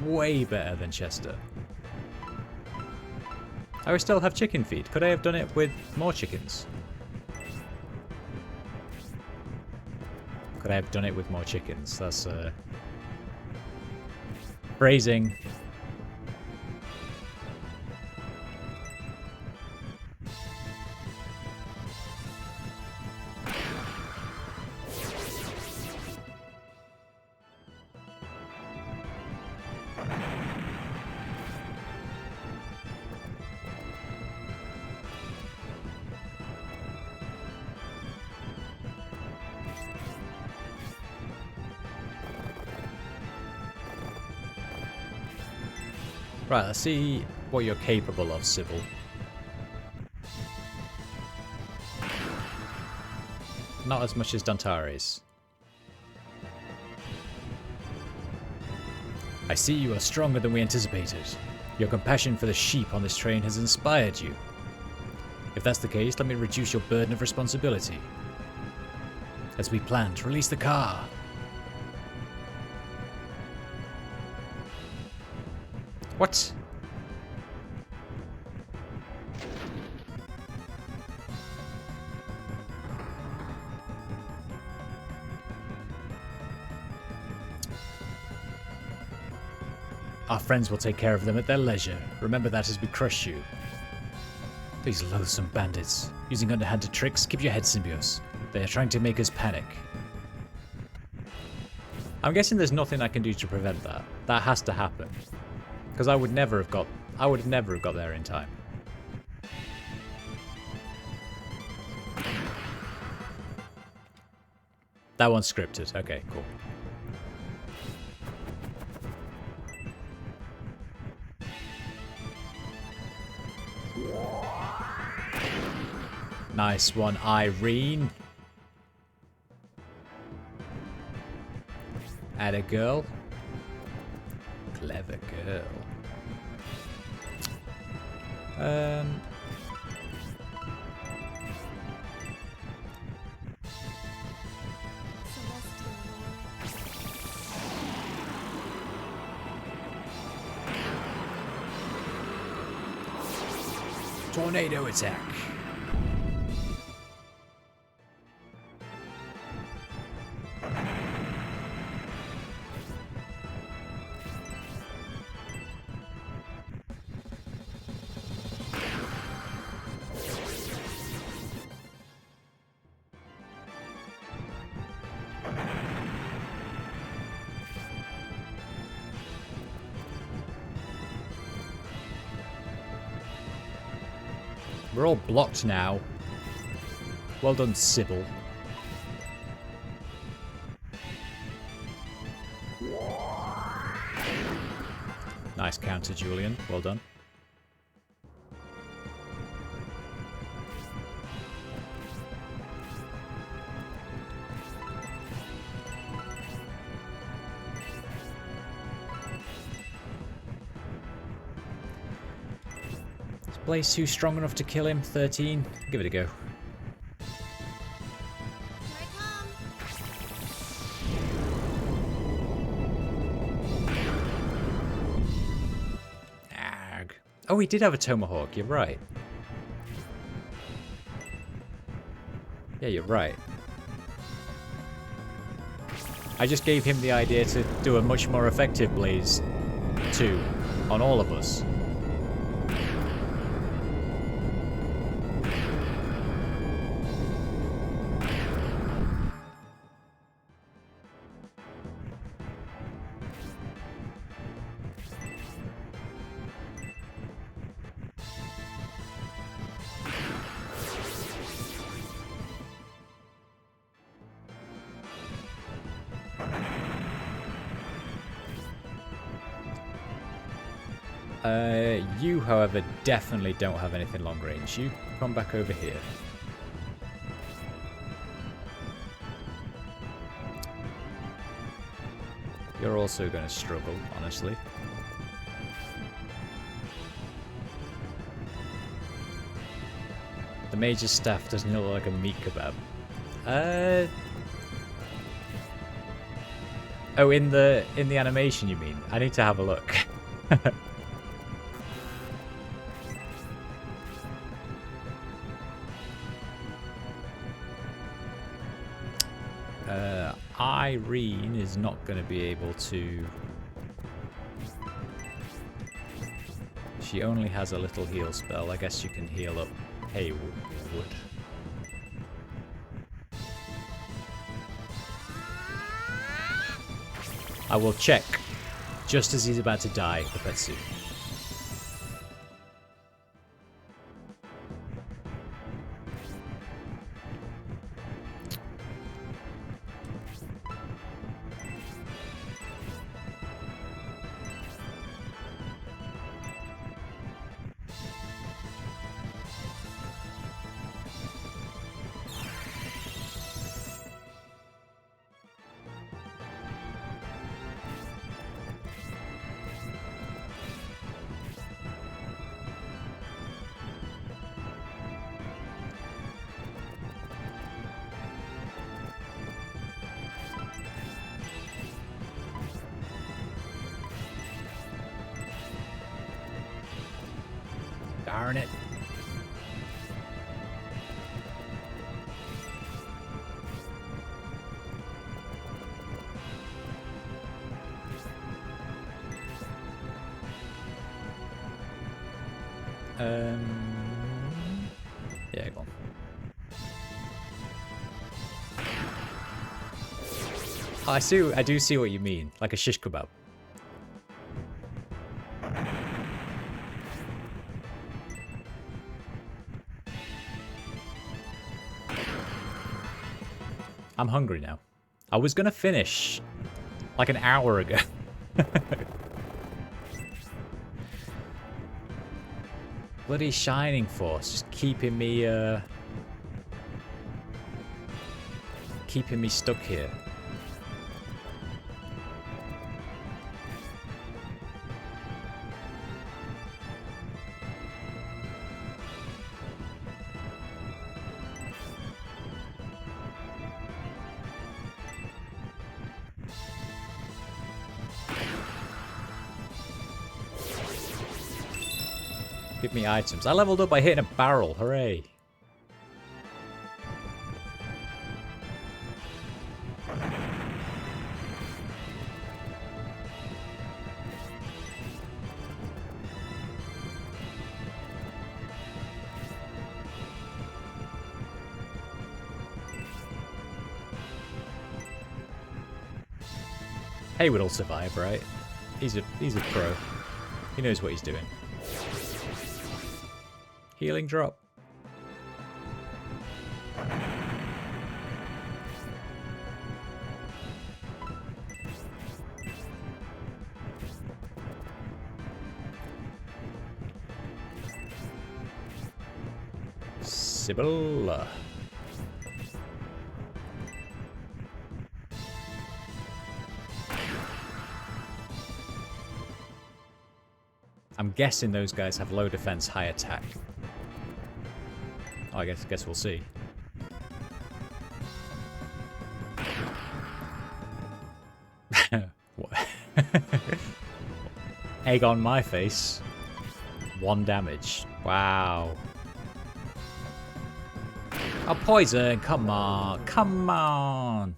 way better than Chester. I would still have chicken feed. Could I have done it with more chickens? Could I have done it with more chickens? That's phrasing. Right, let's see what you're capable of, Sybil. Not as much as Dantares. I see you are stronger than we anticipated. Your compassion for the sheep on this train has inspired you. If that's the case, let me reduce your burden of responsibility. As we planned, release the car. What? Our friends will take care of them at their leisure. Remember that as we crush you. These loathsome bandits. Using underhanded tricks, keep your head, Symbios. They are trying to make us panic. I'm guessing there's nothing I can do to prevent that. That has to happen. Because I would never have got there in time. That one's scripted. Okay, cool. Nice one, Irene. Add a girl. Clever girl. Celestial Lord. Tornado attack. We're all blocked now. Well done, Sybil. Nice counter, Julian. Well done. Is Blaze 2 strong enough to kill him? 13? Give it a go. Here I come. Ag. Oh, he did have a tomahawk. You're right. Yeah, you're right. I just gave him the idea to do a much more effective Blaze 2 on all of us. You, however, definitely don't have anything long range. You come back over here. You're also going to struggle, honestly. The Major's staff doesn't look like a meat kebab. Oh, in the animation, you mean? I need to have a look. Irene is not going to be able to... She only has a little heal spell. I guess you can heal up Haywood. I will check just as he's about to die for Petsu. Darn it. Yeah, go on. Oh, I do see what you mean. Like a shish kebab. I'm hungry now. I was gonna finish like an hour ago. Bloody Shining Force, just keeping me stuck here. Give me items. I leveled up by hitting a barrel. Hooray. Haywood will survive, right? He's a pro. He knows what he's doing. Healing drop. Sibylla. I'm guessing those guys have low defense, high attack. Oh, I guess we'll see. What? Egg on my face. 1 damage. Wow. Oh, poison! Come on! Come on!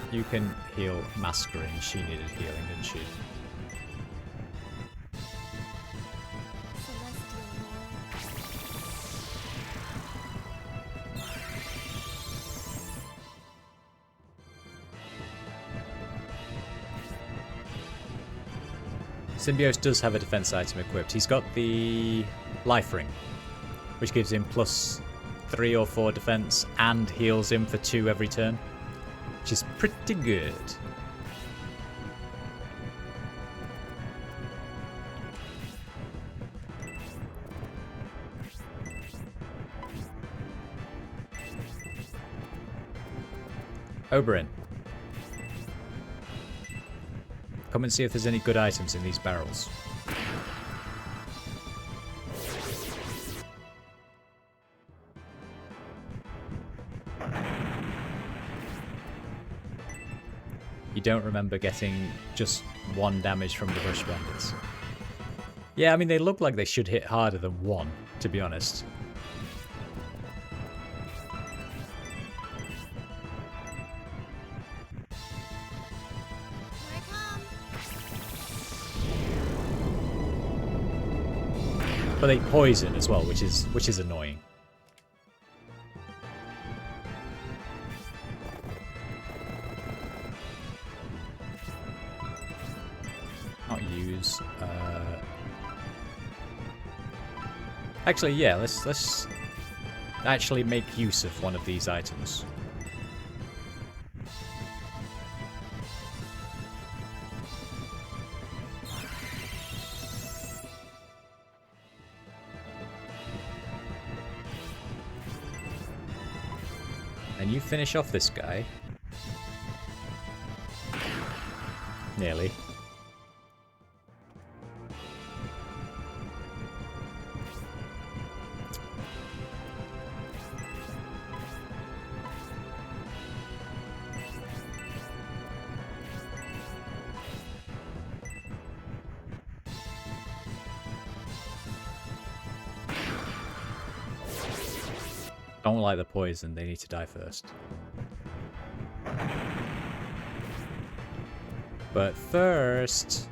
You can heal Masquerade. She needed healing, didn't she? Symbiote does have a defense item equipped. He's got the life ring, which gives him plus 3 or 4 defense and heals him for 2 every turn, which is pretty good. Oberyn, come and see if there's any good items in these barrels. You don't remember getting just 1 damage from the Bush Bandits. Yeah, I mean, they look like they should hit harder than 1, to be honest. Here I come. But they poison as well, which is annoying. Not use. Actually, yeah. Let's actually make use of one of these items. And you finish off this guy. Nearly. Don't like the poison, they need to die first. But first...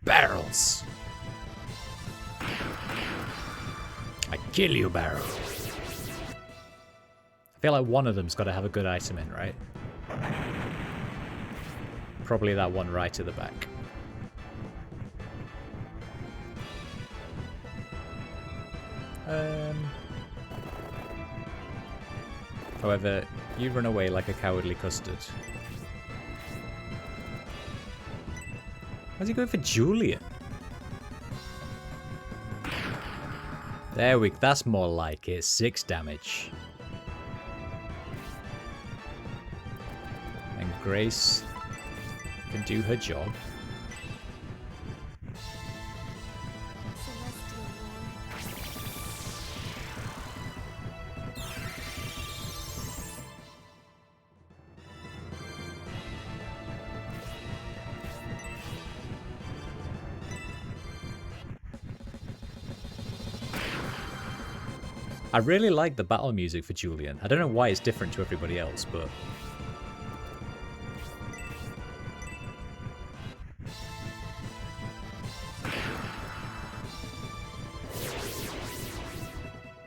barrels! I kill you, barrel. I feel like one of them's got to have a good item in, right? Probably that one right at the back. However, you run away like a cowardly custard. Why's he going for Julian? There we... that's more like it. 6 damage. And Grace can do her job. I really like the battle music for Julian. I don't know why it's different to everybody else, but...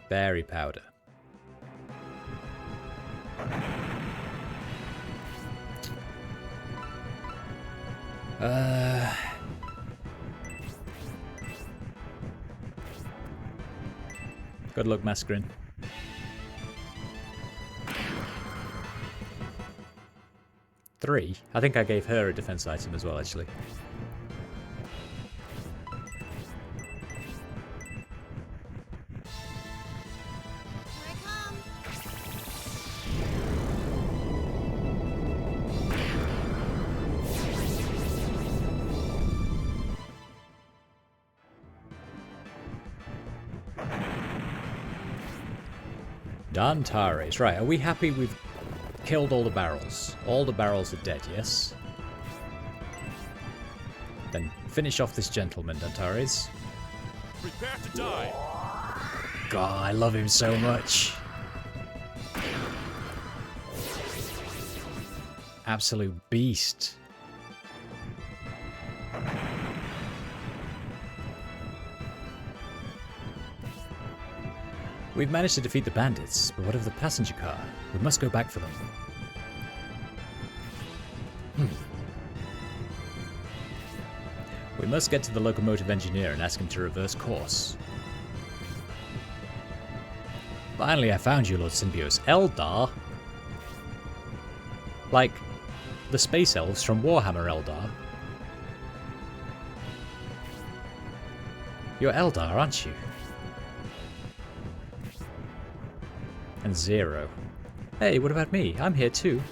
Berry powder. Good luck, Mascarin. Three? I think I gave her a defense item as well, actually. Here I come. Dantares. Right, are we happy we've killed all the barrels? All the barrels are dead, yes? Then finish off this gentleman, Dantares. Prepare to die. God, I love him so much. Absolute beast. We've managed to defeat the bandits, but what of the passenger car? We must go back for them. We must get to the locomotive engineer and ask him to reverse course. Finally, I found you, Lord Symbios. Eldar? Like, the space elves from Warhammer Eldar? You're Eldar, aren't you? And Zero. Hey, what about me? I'm here too.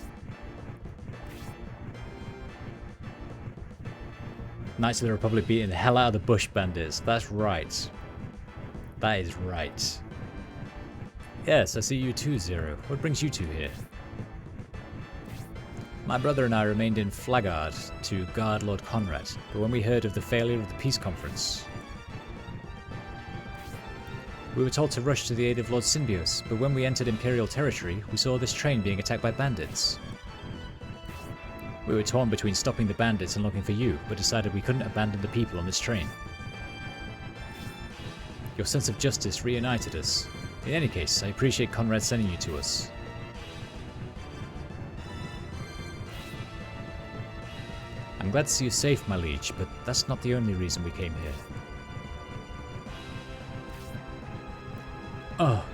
Knights of the Republic beating the hell out of the Bush Bandits. That's right. That is right. Yes, I see you too, Zero. What brings you two here? My brother and I remained in Flagard to guard Lord Conrad, but when we heard of the failure of the peace conference, we were told to rush to the aid of Lord Symbios, but when we entered Imperial territory, we saw this train being attacked by bandits. We were torn between stopping the bandits and looking for you, but decided we couldn't abandon the people on this train. Your sense of justice reunited us. In any case, I appreciate Conrad sending you to us. I'm glad to see you safe, my liege, but that's not the only reason we came here. Oh.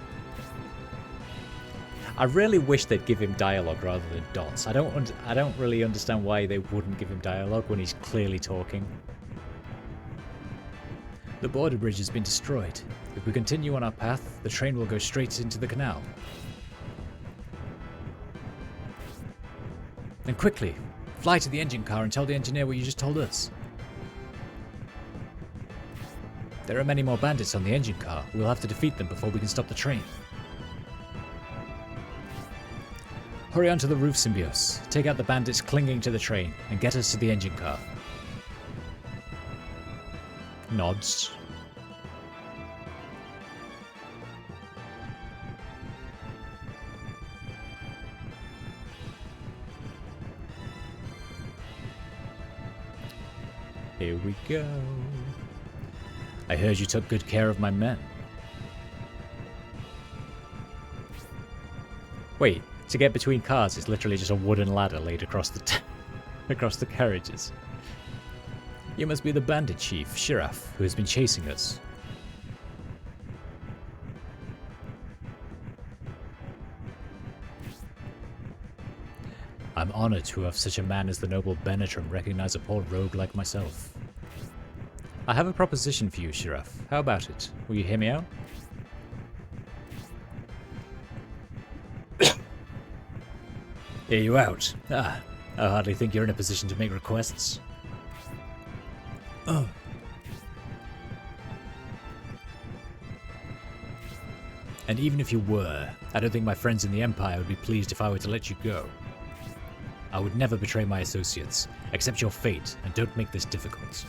I really wish they'd give him dialogue rather than dots. I don't really understand why they wouldn't give him dialogue when he's clearly talking. The border bridge has been destroyed. If we continue on our path, the train will go straight into the canal. Then quickly, fly to the engine car and tell the engineer what you just told us. There are many more bandits on the engine car. We'll have to defeat them before we can stop the train. Hurry onto the roof, Symbios. Take out the bandits clinging to the train and get us to the engine car. Nods. Here we go. I heard you took good care of my men. Wait, to get between cars, it's literally just a wooden ladder laid across the across the carriages. You must be the bandit chief, Shiraf, who has been chasing us. I'm honored to have such a man as the noble Benetram recognize a poor rogue like myself. I have a proposition for you, Shiraf. How about it? Will you hear me out? Hear you out? Ah, I hardly think you're in a position to make requests. Oh. And even if you were, I don't think my friends in the Empire would be pleased if I were to let you go. I would never betray my associates. Accept your fate, and don't make this difficult.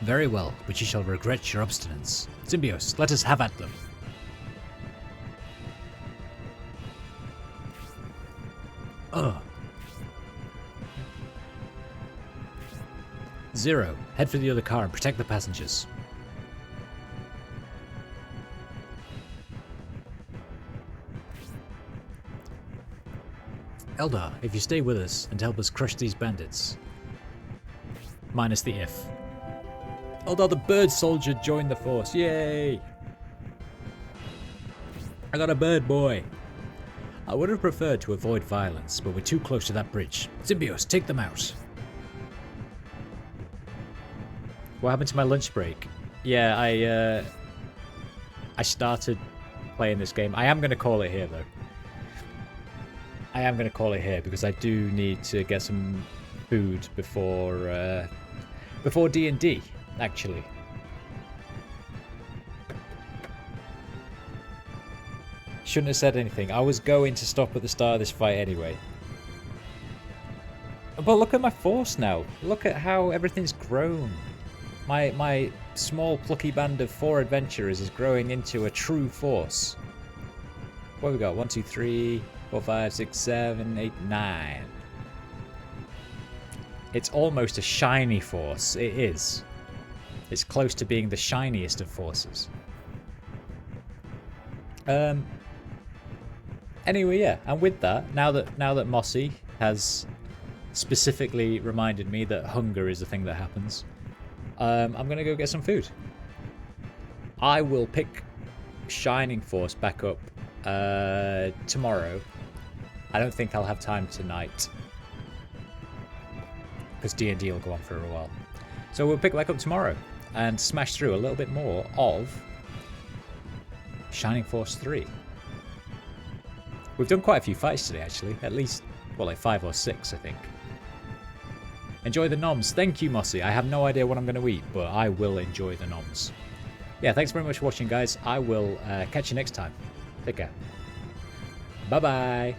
Very well, but you shall regret your obstinance. Symbios, let us have at them. Ugh. 0, head for the other car and protect the passengers. Eldar, if you stay with us and help us crush these bandits. Minus the if. Eldar the bird soldier joined the force. Yay! I got a bird boy. I would have preferred to avoid violence, but we're too close to that bridge. Symbios, take them out. What happened to my lunch break? Yeah, I started playing this game. I am going to call it here, though. I am going to call it here because I do need to get some food before D&D, actually. Shouldn't have said anything. I was going to stop at the start of this fight anyway. But look at my force now. Look at how everything's grown. My small plucky band of 4 adventurers is growing into a true force. What have we got? 1, 2, 3, 4, 5, 6, 7, 8, 9. It's almost a shiny force. It is. It's close to being the shiniest of forces. Anyway, yeah, and with that, now that Mossy has specifically reminded me that hunger is the thing that happens, I'm gonna go get some food. I will pick Shining Force back up tomorrow. I don't think I'll have time tonight because D&D will go on for a while. So we'll pick back up tomorrow and smash through a little bit more of Shining Force 3. We've done quite a few fights today, actually. At least, well, like 5 or 6, I think. Enjoy the noms. Thank you, Mossy. I have no idea what I'm going to eat, but I will enjoy the noms. Yeah, thanks very much for watching, guys. I will catch you next time. Take care. Bye-bye.